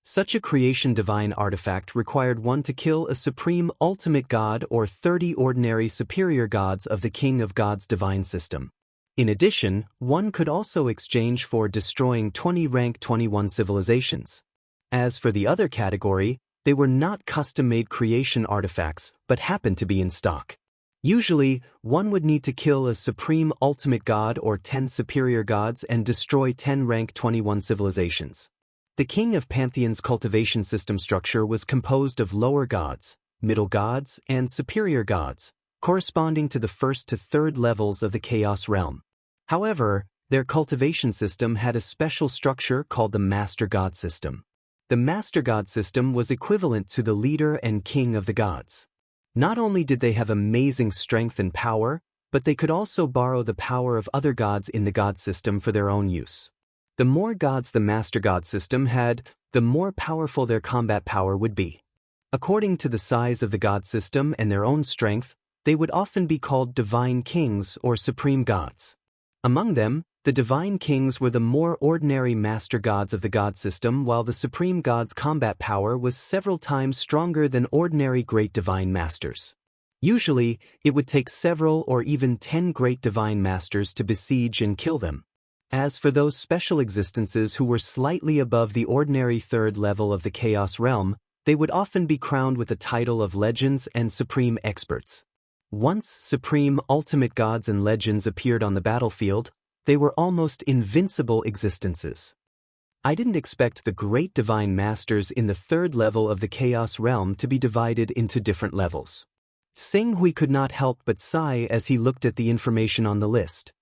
Such a creation divine artifact required one to kill a supreme ultimate god or 30 ordinary superior gods of the King of Gods divine system. In addition, one could also exchange for destroying 20 rank 21 civilizations. As for the other category, they were not custom-made creation artifacts, but happened to be in stock. Usually, one would need to kill a supreme ultimate god or 10 superior gods and destroy 10 rank 21 civilizations. The King of Pantheon's cultivation system structure was composed of lower gods, middle gods, and superior gods, corresponding to the first to third levels of the Chaos Realm. However, their cultivation system had a special structure called the Master God System. The Master God System was equivalent to the leader and king of the gods. Not only did they have amazing strength and power, but they could also borrow the power of other gods in the God System for their own use. The more gods the Master God System had, the more powerful their combat power would be. According to the size of the God System and their own strength, they would often be called divine kings or supreme gods. Among them, The divine kings were the more ordinary master gods of the god system, while the supreme god's combat power was several times stronger than ordinary great divine masters. Usually, it would take several or even 10 great divine masters to besiege and kill them. As for those special existences who were slightly above the ordinary third level of the Chaos Realm, they would often be crowned with the title of legends and supreme experts. Once supreme ultimate gods and legends appeared on the battlefield, they were almost invincible existences. I didn't expect the great divine masters in the third level of the Chaos Realm to be divided into different levels. Xing Hui could not help but sigh as he looked at the information on the list.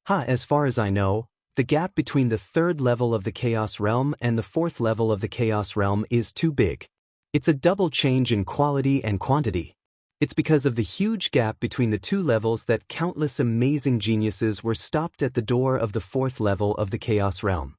As far as I know, the gap between the third level of the Chaos Realm and the fourth level of the Chaos Realm is too big. It's a double change in quality and quantity. It's because of the huge gap between the two levels that countless amazing geniuses were stopped at the door of the fourth level of the Chaos Realm.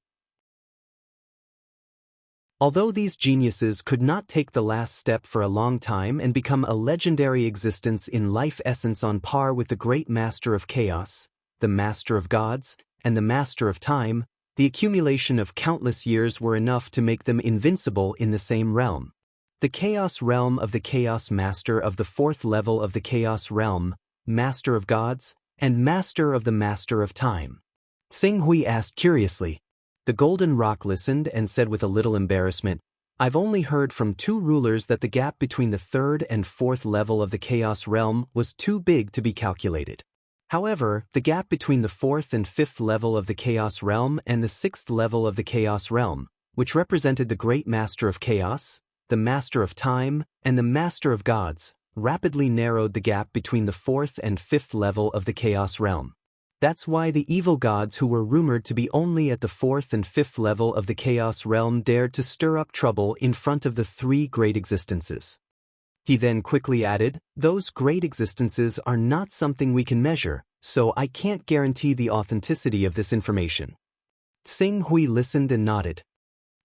Although these geniuses could not take the last step for a long time and become a legendary existence in life essence on par with the great Master of Chaos, the Master of Gods, and the Master of Time, the accumulation of countless years were enough to make them invincible in the same realm. The Chaos Realm of the Chaos Master of the fourth level of the Chaos Realm, Master of Gods, and Master of the Master of Time. Xing Hui asked curiously. The Golden Rock listened and said with a little embarrassment, I've only heard from 2 rulers that the gap between the third and fourth level of the Chaos Realm was too big to be calculated. However, the gap between the fourth and fifth level of the Chaos Realm and the sixth level of the Chaos Realm, which represented the Great Master of Chaos, the Master of Time, and the Master of Gods, rapidly narrowed the gap between the fourth and fifth level of the Chaos Realm. That's why the evil gods who were rumored to be only at the fourth and fifth level of the Chaos Realm dared to stir up trouble in front of the 3 great existences. He then quickly added, those great existences are not something we can measure, so I can't guarantee the authenticity of this information. Xing Hui listened and nodded.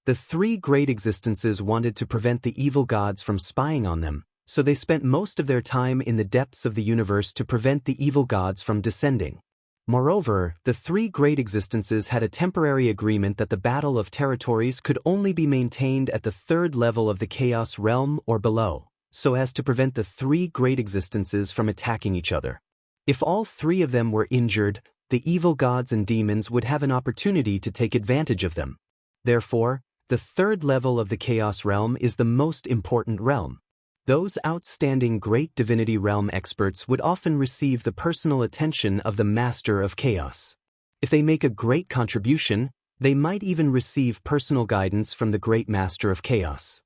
The 3 great existences wanted to prevent the evil gods from spying on them, so they spent most of their time in the depths of the universe to prevent the evil gods from descending. Moreover, the 3 great existences had a temporary agreement that the battle of territories could only be maintained at the third level of the Chaos Realm or below, so as to prevent the 3 great existences from attacking each other. If all 3 of them were injured, the evil gods and demons would have an opportunity to take advantage of them. Therefore, the third level of the Chaos Realm is the most important realm. Those outstanding Great Divinity Realm experts would often receive the personal attention of the Master of Chaos. If they make a great contribution, they might even receive personal guidance from the Great Master of Chaos.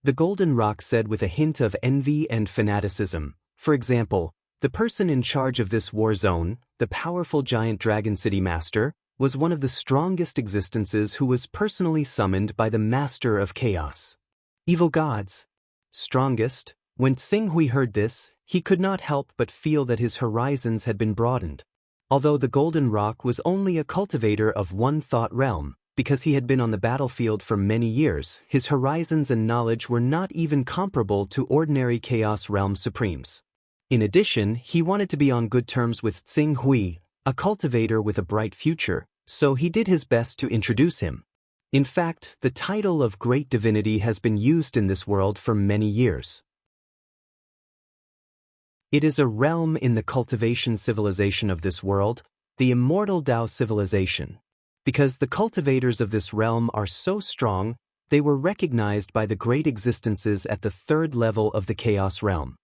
The Golden Rock said with a hint of envy and fanaticism. For example, the person in charge of this war zone, the powerful giant Dragon City Master, was one of the strongest existences who was personally summoned by the Master of Chaos. Evil gods. Strongest. When Xing Hui heard this, he could not help but feel that his horizons had been broadened. Although the Golden Rock was only a cultivator of one thought realm, because he had been on the battlefield for many years, his horizons and knowledge were not even comparable to ordinary Chaos Realm Supremes. In addition, he wanted to be on good terms with Xing Hui, a cultivator with a bright future, so he did his best to introduce him. In fact, the title of Great Divinity has been used in this world for many years. It is a realm in the cultivation civilization of this world, the immortal Tao civilization. Because the cultivators of this realm are so strong, they were recognized by the great existences at the third level of the Chaos Realm.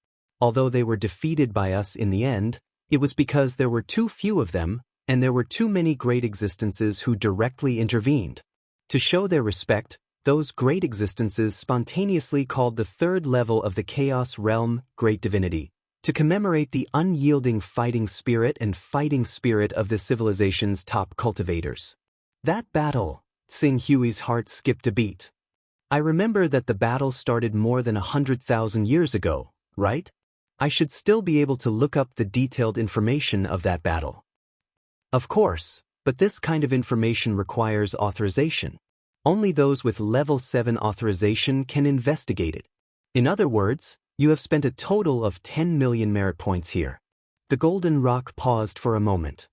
Although they were defeated by us in the end, it was because there were too few of them, and there were too many great existences who directly intervened. To show their respect, those great existences spontaneously called the third level of the Chaos Realm Great Divinity, to commemorate the unyielding fighting spirit and fighting spirit of the civilization's top cultivators. That battle, Xing Hui's heart skipped a beat. I remember that the battle started more than 100,000 years ago, right? I should still be able to look up the detailed information of that battle. Of course, but this kind of information requires authorization. Only those with level 7 authorization can investigate it. In other words, you have spent a total of 10 million merit points here. The Golden Rock paused for a moment.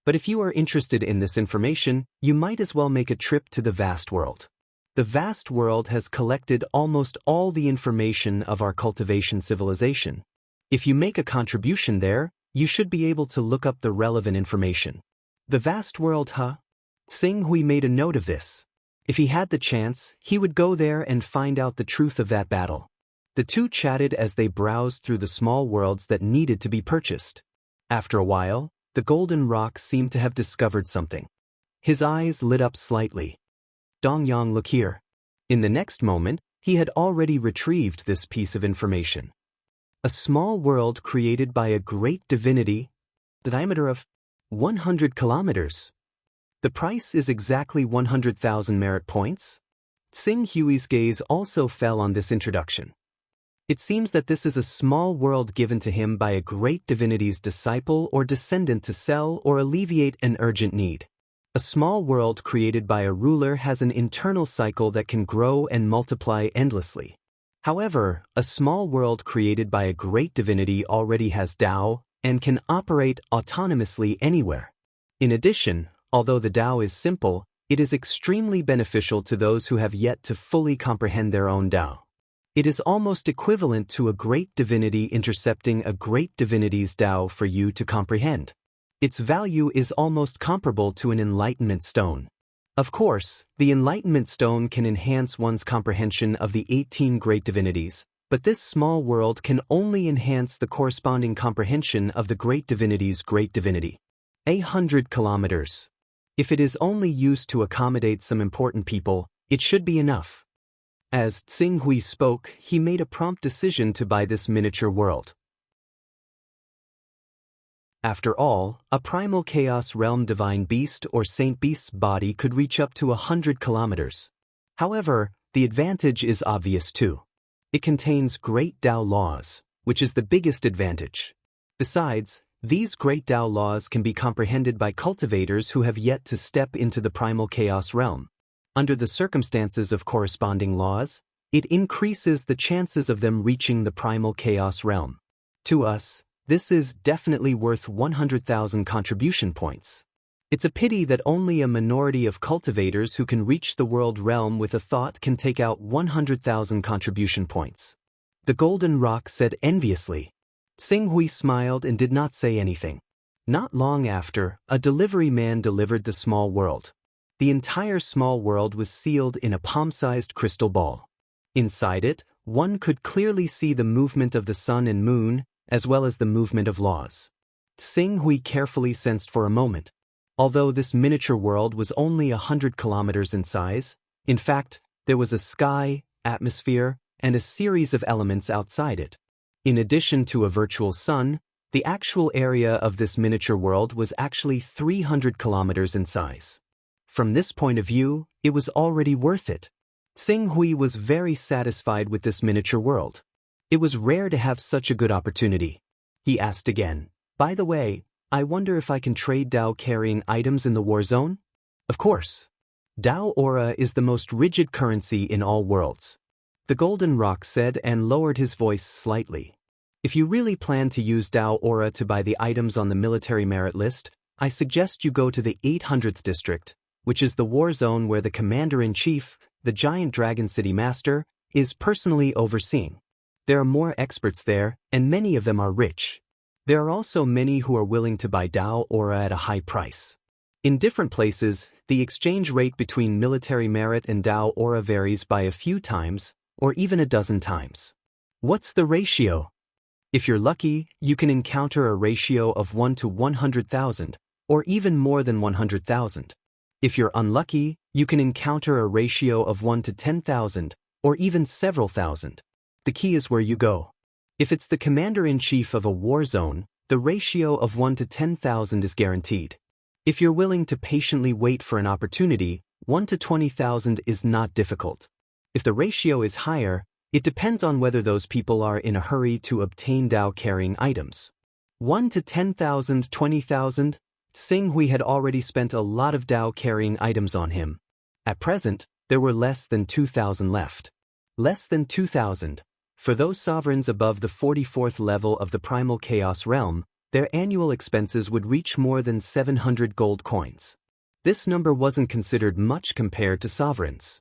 But if you are interested in this information, you might as well make a trip to the vast world. The vast world has collected almost all the information of our cultivation civilization. If you make a contribution there, you should be able to look up the relevant information. The vast world, huh? Tsing Hui made a note of this. If he had the chance, he would go there and find out the truth of that battle. The two chatted as they browsed through the small worlds that needed to be purchased. After a while, the golden rock seemed to have discovered something. His eyes lit up slightly. Dongyang, look here. In the next moment, he had already retrieved this piece of information. A small world created by a great divinity, the diameter of 100 kilometers. The price is exactly 100,000 merit points. Tsing Hui's gaze also fell on this introduction. It seems that this is a small world given to him by a great divinity's disciple or descendant to sell or alleviate an urgent need. A small world created by a ruler has an internal cycle that can grow and multiply endlessly. However, a small world created by a great divinity already has Tao and can operate autonomously anywhere. In addition, although the Tao is simple, it is extremely beneficial to those who have yet to fully comprehend their own Tao. It is almost equivalent to a great divinity intercepting a great divinity's Tao for you to comprehend. Its value is almost comparable to an enlightenment stone. Of course, the enlightenment stone can enhance one's comprehension of the 18 great divinities, but this small world can only enhance the corresponding comprehension of the great divinity's great divinity. 100 kilometers. If it is only used to accommodate some important people, it should be enough. As Tsing Hui spoke, he made a prompt decision to buy this miniature world. After all, a primal chaos realm divine beast or saint beast's body could reach up to 100 kilometers. However, the advantage is obvious too. It contains great Tao laws, which is the biggest advantage. Besides, these great Tao laws can be comprehended by cultivators who have yet to step into the primal chaos realm. Under the circumstances of corresponding laws, it increases the chances of them reaching the primal chaos realm. To us, this is definitely worth 100,000 contribution points. It's a pity that only a minority of cultivators who can reach the world realm with a thought can take out 100,000 contribution points. The golden rock said enviously. Tsing Hui smiled and did not say anything. Not long after, a delivery man delivered the small world. The entire small world was sealed in a palm-sized crystal ball. Inside it, one could clearly see the movement of the sun and moon, as well as the movement of laws. Tsing Hui carefully sensed for a moment. Although this miniature world was only 100 kilometers in size, in fact, there was a sky, atmosphere, and a series of elements outside it. In addition to a virtual sun, the actual area of this miniature world was actually 300 kilometers in size. From this point of view, it was already worth it. Tsing Hui was very satisfied with this miniature world. It was rare to have such a good opportunity. He asked again, "By the way, I wonder if I can trade Tao carrying items in the war zone?" Of course. Tao aura is the most rigid currency in all worlds. The golden rock said and lowered his voice slightly. If you really plan to use Tao aura to buy the items on the military merit list, I suggest you go to the 800th district, which is the war zone where the commander-in-chief, the giant dragon city master, is personally overseeing. There are more experts there, and many of them are rich. There are also many who are willing to buy Tao aura at a high price. In different places, the exchange rate between military merit and Tao aura varies by a few times, or even a dozen times. What's the ratio? If you're lucky, you can encounter a ratio of 1 to 100,000, or even more than 100,000. If you're unlucky, you can encounter a ratio of 1 to 10,000, or even several thousand. The key is where you go. If it's the commander-in-chief of a war zone, the ratio of 1 to 10,000 is guaranteed. If you're willing to patiently wait for an opportunity, 1 to 20,000 is not difficult. If the ratio is higher, it depends on whether those people are in a hurry to obtain Tao-carrying items. 1 to 10,000, 20,000, Tsing Hui had already spent a lot of Tao-carrying items on him. At present, there were less than 2,000 left. Less than 2,000. For those sovereigns above the 44th level of the primal chaos realm, their annual expenses would reach more than 700 gold coins. This number wasn't considered much compared to sovereigns.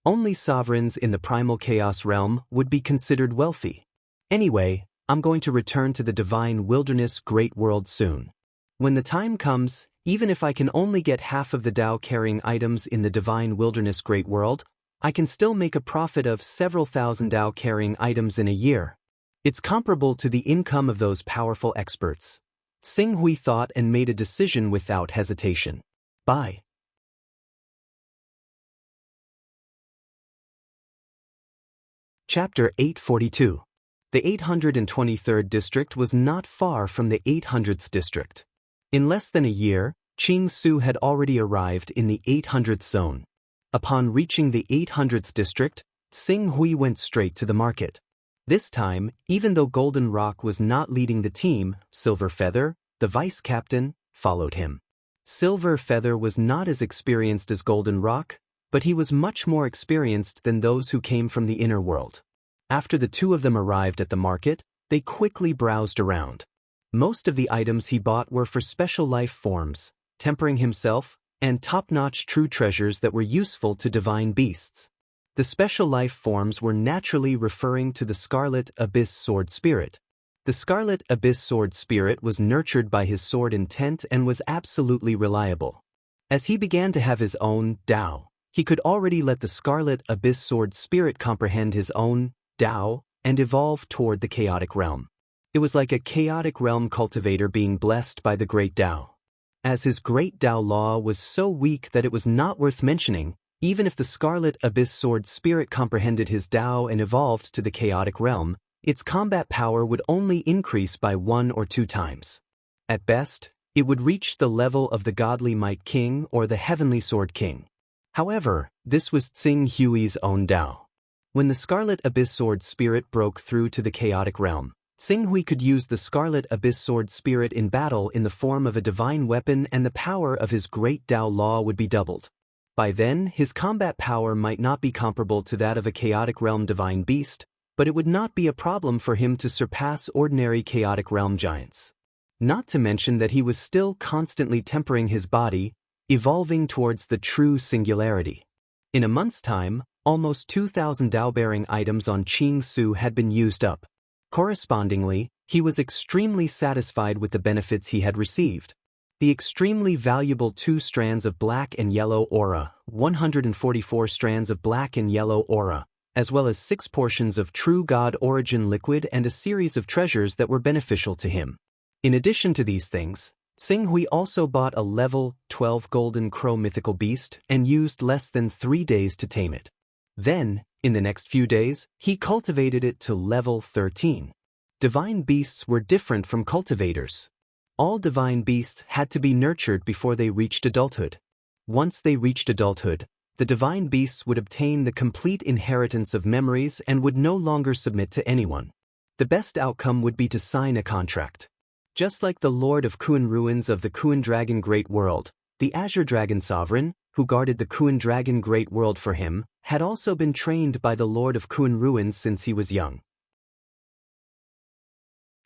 Only sovereigns in the primal chaos realm would be considered wealthy. Anyway, I'm going to return to the divine wilderness great world soon. When the time comes, even if I can only get half of the Tao carrying items in the divine wilderness great world, I can still make a profit of several thousand Tao carrying items in a year. It's comparable to the income of those powerful experts. Xing Hui thought and made a decision without hesitation. Bye. Chapter 842. The 823rd district was not far from the 800th district. In less than a year, Qing Su had already arrived in the 800th zone. Upon reaching the 800th district, Xing Hui went straight to the market. This time, even though Golden Rock was not leading the team, Silver Feather, the vice captain, followed him. Silver Feather was not as experienced as Golden Rock, but he was much more experienced than those who came from the inner world. After the two of them arrived at the market, they quickly browsed around. Most of the items he bought were for special life forms, tempering himself, and top-notch true treasures that were useful to divine beasts. The special life forms were naturally referring to the Scarlet Abyss Sword Spirit. The Scarlet Abyss Sword Spirit was nurtured by his sword intent and was absolutely reliable. As he began to have his own Tao, he could already let the Scarlet Abyss Sword Spirit comprehend his own Tao and evolve toward the chaotic realm. It was like a chaotic realm cultivator being blessed by the great Tao. As his great Tao law was so weak that it was not worth mentioning, even if the Scarlet Abyss Sword Spirit comprehended his Tao and evolved to the chaotic realm, its combat power would only increase by 1 or 2 times. At best, it would reach the level of the Godly Might King or the Heavenly Sword King. However, this was Xing Hui's own Tao. When the Scarlet Abyss Sword Spirit broke through to the chaotic realm, Xing Hui could use the Scarlet Abyss Sword Spirit in battle in the form of a divine weapon, and the power of his great Tao law would be doubled. By then, his combat power might not be comparable to that of a chaotic realm divine beast, but it would not be a problem for him to surpass ordinary chaotic realm giants. Not to mention that he was still constantly tempering his body, evolving towards the true singularity. In a month's time, almost 2,000 Tao-bearing items on Qing Su had been used up. Correspondingly, he was extremely satisfied with the benefits he had received. The extremely valuable 2 strands of black and yellow aura, 144 strands of black and yellow aura, as well as 6 portions of true God origin liquid and a series of treasures that were beneficial to him. In addition to these things, Xing Hui also bought a level 12 golden crow mythical beast and used less than 3 days to tame it. Then, in the next few days, he cultivated it to level 13. Divine beasts were different from cultivators. All divine beasts had to be nurtured before they reached adulthood. Once they reached adulthood, the divine beasts would obtain the complete inheritance of memories and would no longer submit to anyone. The best outcome would be to sign a contract. Just like the Lord of Kuan Ruins of the Kuan Dragon Great World, the Azure Dragon Sovereign, who guarded the Kuan Dragon Great World for him, had also been trained by the Lord of Kuan Ruins since he was young.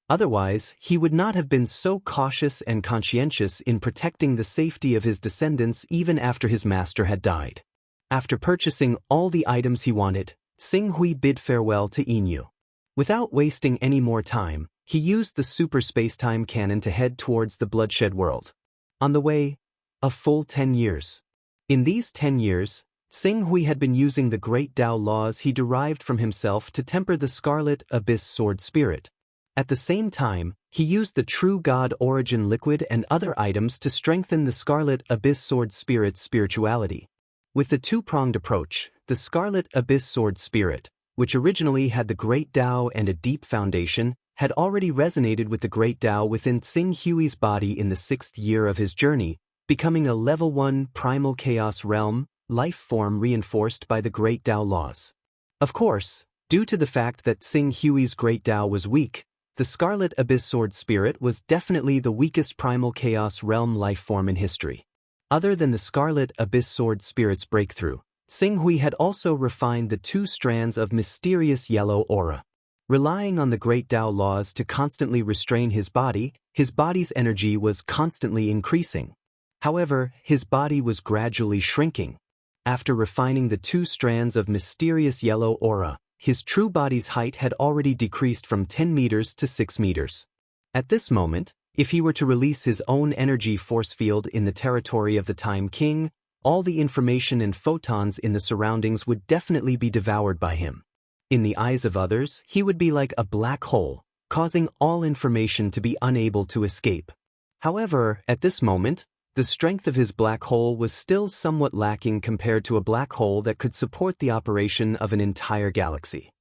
Otherwise, he would not have been so cautious and conscientious in protecting the safety of his descendants even after his master had died. After purchasing all the items he wanted, Xing Hui bid farewell to Yinyu. Without wasting any more time, he used the super space-time cannon to head towards the bloodshed world. On the way, a full 10 years. In these 10 years, Xing Hui had been using the great Tao laws he derived from himself to temper the Scarlet Abyss Sword Spirit. At the same time, he used the True God Origin Liquid and other items to strengthen the Scarlet Abyss Sword Spirit's spirituality. With the 2-pronged approach, the Scarlet Abyss Sword Spirit, which originally had the Great Tao and a deep foundation, had already resonated with the Great Tao within Xing Hui's body in the 6th year of his journey, becoming a Level 1 Primal Chaos Realm, life form reinforced by the Great Tao laws. Of course, due to the fact that Xing Hui's Great Tao was weak, the Scarlet Abyss Sword Spirit was definitely the weakest Primal Chaos Realm life form in history. Other than the Scarlet Abyss Sword Spirit's breakthrough, Xing Hui had also refined the 2 strands of mysterious yellow aura. Relying on the great Tao laws to constantly restrain his body's energy was constantly increasing. However, his body was gradually shrinking. After refining the 2 strands of mysterious yellow aura, his true body's height had already decreased from 10 meters to 6 meters. At this moment, if he were to release his own energy force field in the territory of the Time King, all the information and photons in the surroundings would definitely be devoured by him. In the eyes of others, he would be like a black hole, causing all information to be unable to escape. However, at this moment, the strength of his black hole was still somewhat lacking compared to a black hole that could support the operation of an entire galaxy.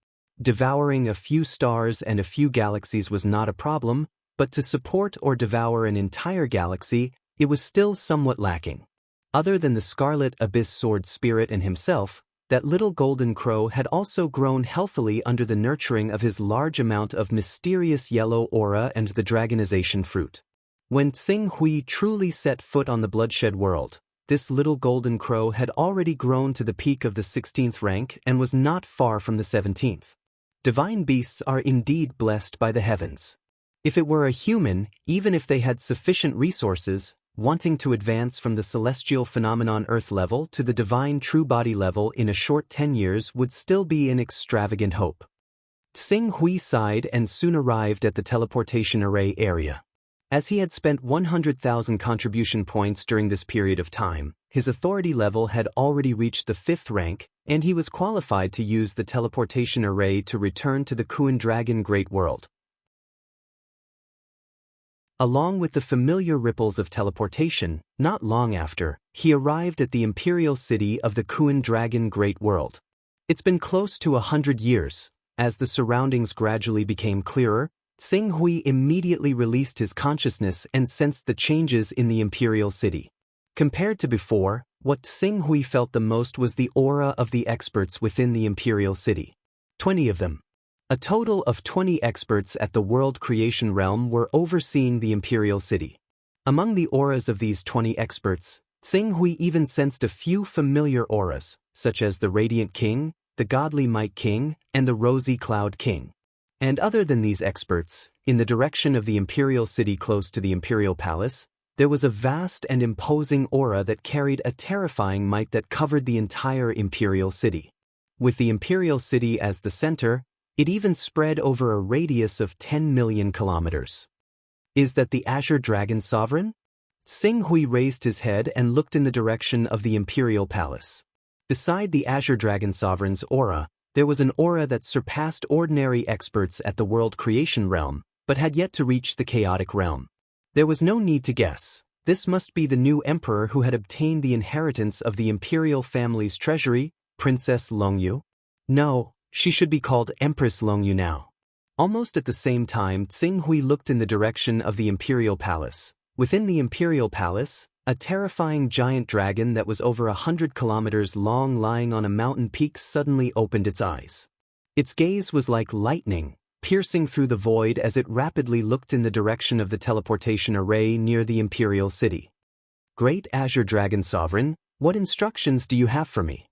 Devouring a few stars and a few galaxies was not a problem, but to support or devour an entire galaxy, it was still somewhat lacking. Other than the Scarlet Abyss Sword Spirit and himself, that little golden crow had also grown healthily under the nurturing of his large amount of mysterious yellow aura and the dragonization fruit. When Tsing Hui truly set foot on the bloodshed world, this little golden crow had already grown to the peak of the 16th rank and was not far from the 17th. Divine beasts are indeed blessed by the heavens. If it were a human, even if they had sufficient resources, wanting to advance from the celestial phenomenon Earth level to the divine true body level in a short 10 years would still be an extravagant hope. Tsing Hui sighed and soon arrived at the teleportation array area. As he had spent 100,000 contribution points during this period of time, his authority level had already reached the 5th rank, and he was qualified to use the teleportation array to return to the Kuan Dragon Great World. Along with the familiar ripples of teleportation, not long after, he arrived at the imperial city of the Kuan Dragon Great World. It's been close to 100 years. As the surroundings gradually became clearer, Tsing Hui immediately released his consciousness and sensed the changes in the imperial city. Compared to before, what Tsing Hui felt the most was the aura of the experts within the imperial city. 20 of them. A total of 20 experts at the world creation realm were overseeing the imperial city. Among the auras of these 20 experts, Tsing Hui even sensed a few familiar auras, such as the Radiant King, the Godly Might King, and the Rosy Cloud King. And other than these experts, in the direction of the imperial city close to the imperial palace, there was a vast and imposing aura that carried a terrifying might that covered the entire imperial city. With the imperial city as the center, it even spread over a radius of 10 million kilometers. Is that the Azure Dragon Sovereign? Tsing Hui raised his head and looked in the direction of the imperial palace. Beside the Azure Dragon Sovereign's aura, there was an aura that surpassed ordinary experts at the world creation realm, but had yet to reach the chaotic realm. There was no need to guess. This must be the new emperor who had obtained the inheritance of the imperial family's treasury, Princess Longyu. No, she should be called Empress Longyu now. Almost at the same time, Tsing Hui looked in the direction of the imperial palace. Within the imperial palace, a terrifying giant dragon that was over 100 kilometers long lying on a mountain peak suddenly opened its eyes. Its gaze was like lightning, piercing through the void as it rapidly looked in the direction of the teleportation array near the imperial city. Great Azure Dragon Sovereign, what instructions do you have for me?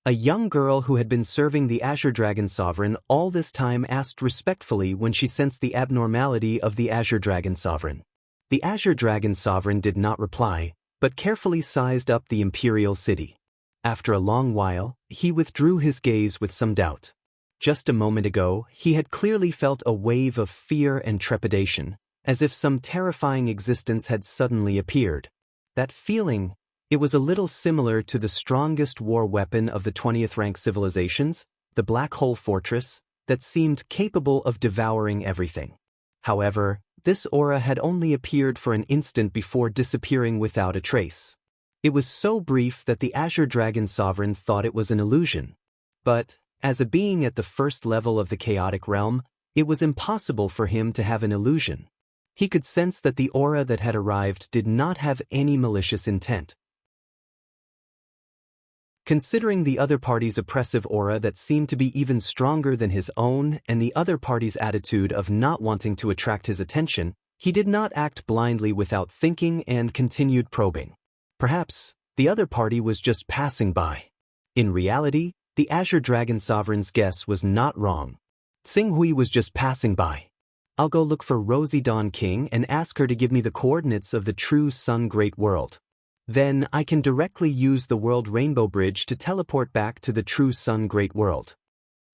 A young girl who had been serving the Azure Dragon Sovereign all this time asked respectfully when she sensed the abnormality of the Azure Dragon Sovereign. The Azure Dragon Sovereign did not reply, but carefully sized up the imperial city. After a long while, he withdrew his gaze with some doubt. Just a moment ago, he had clearly felt a wave of fear and trepidation, as if some terrifying existence had suddenly appeared. That feeling, it was a little similar to the strongest war weapon of the 20th rank civilizations, the Black Hole Fortress, that seemed capable of devouring everything. However, this aura had only appeared for an instant before disappearing without a trace. It was so brief that the Azure Dragon Sovereign thought it was an illusion. But, as a being at the first level of the chaotic realm, it was impossible for him to have an illusion. He could sense that the aura that had arrived did not have any malicious intent. Considering the other party's oppressive aura that seemed to be even stronger than his own and the other party's attitude of not wanting to attract his attention, he did not act blindly without thinking and continued probing. Perhaps, the other party was just passing by. In reality, the Azure Dragon Sovereign's guess was not wrong. Xing Hui was just passing by. I'll go look for Rosie Dawn King and ask her to give me the coordinates of the true Sun Great World. Then I can directly use the World Rainbow Bridge to teleport back to the true Sun Great World.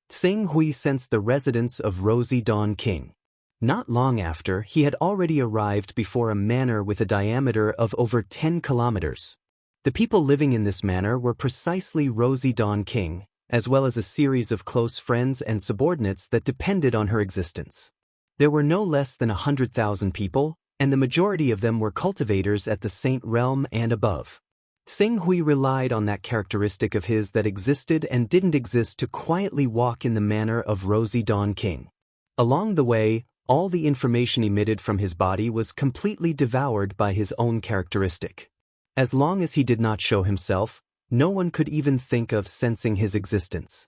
Xing Hui sensed the residence of Rosie Dawn King. Not long after, he had already arrived before a manor with a diameter of over 10 kilometers. The people living in this manor were precisely Rosie Dawn King, as well as a series of close friends and subordinates that depended on her existence. There were no less than 100,000 people, and the majority of them were cultivators at the Saint Realm and above. Xing Hui relied on that characteristic of his that existed and didn't exist to quietly walk in the manner of Rosie Dawn King. Along the way, all the information emitted from his body was completely devoured by his own characteristic. As long as he did not show himself, no one could even think of sensing his existence.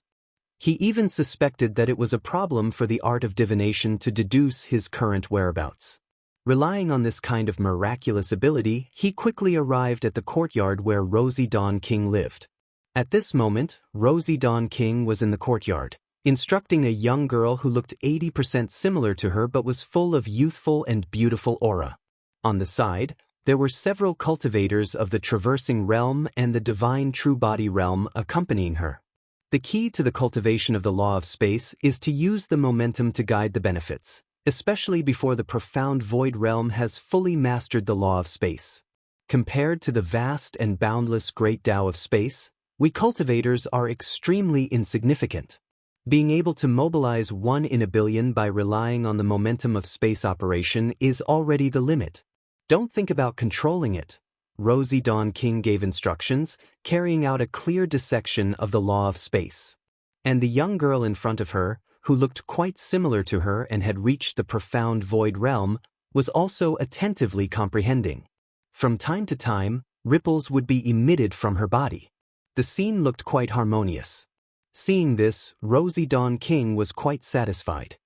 He even suspected that it was a problem for the art of divination to deduce his current whereabouts. Relying on this kind of miraculous ability, he quickly arrived at the courtyard where Rosie Dawn King lived. At this moment, Rosie Dawn King was in the courtyard, instructing a young girl who looked 80% similar to her but was full of youthful and beautiful aura. On the side, there were several cultivators of the Traversing Realm and the Divine True Body Realm accompanying her. The key to the cultivation of the law of space is to use the momentum to guide the benefits, especially before the profound void realm has fully mastered the law of space. Compared to the vast and boundless great Tao of space, we cultivators are extremely insignificant. Being able to mobilize 1 in a billion by relying on the momentum of space operation is already the limit. Don't think about controlling it. Rosie Dawn King gave instructions, carrying out a clear dissection of the law of space. And the young girl in front of her, who looked quite similar to her and had reached the profound void realm, was also attentively comprehending. From time to time, ripples would be emitted from her body. The scene looked quite harmonious. Seeing this, Rosie Dawn King was quite satisfied.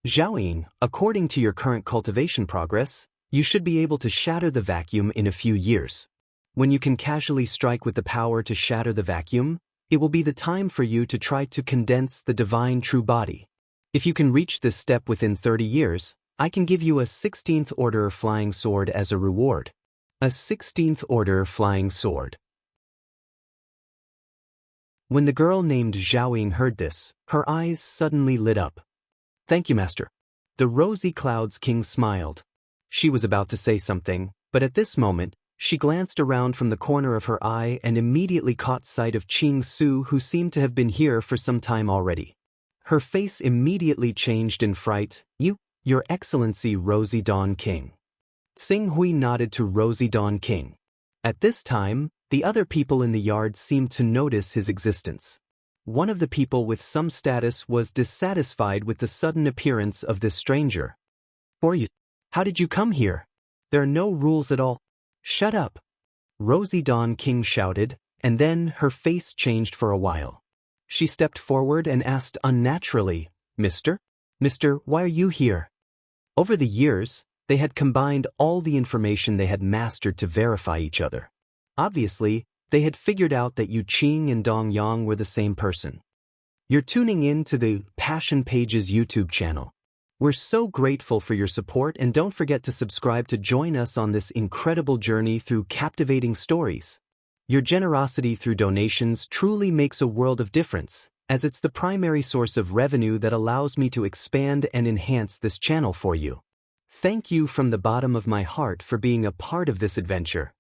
Zhaoying, according to your current cultivation progress, you should be able to shatter the vacuum in a few years. When you can casually strike with the power to shatter the vacuum, it will be the time for you to try to condense the divine true body. If you can reach this step within 30 years, I can give you a 16th order flying sword as a reward. A 16th order flying sword. When the girl named Zhaoying heard this, her eyes suddenly lit up. Thank you, Master. The Rosy Clouds King smiled. She was about to say something, but at this moment, she glanced around from the corner of her eye and immediately caught sight of Qing Su, who seemed to have been here for some time already. Her face immediately changed in fright. Your Excellency Rosie Dawn King. Xing Hui nodded to Rosie Dawn King. At this time, the other people in the yard seemed to notice his existence. One of the people with some status was dissatisfied with the sudden appearance of this stranger. How did you come here? There are no rules at all. Shut up. Rosie Dawn King shouted, and then her face changed for a while. She stepped forward and asked unnaturally, Mister, why are you here? Over the years, they had combined all the information they had mastered to verify each other. Obviously, they had figured out that Yu Qing and Dong Yang were the same person. You're tuning in to the Passion Pages YouTube channel. We're so grateful for your support, and don't forget to subscribe to join us on this incredible journey through captivating stories. Your generosity through donations truly makes a world of difference, as it's the primary source of revenue that allows me to expand and enhance this channel for you. Thank you from the bottom of my heart for being a part of this adventure.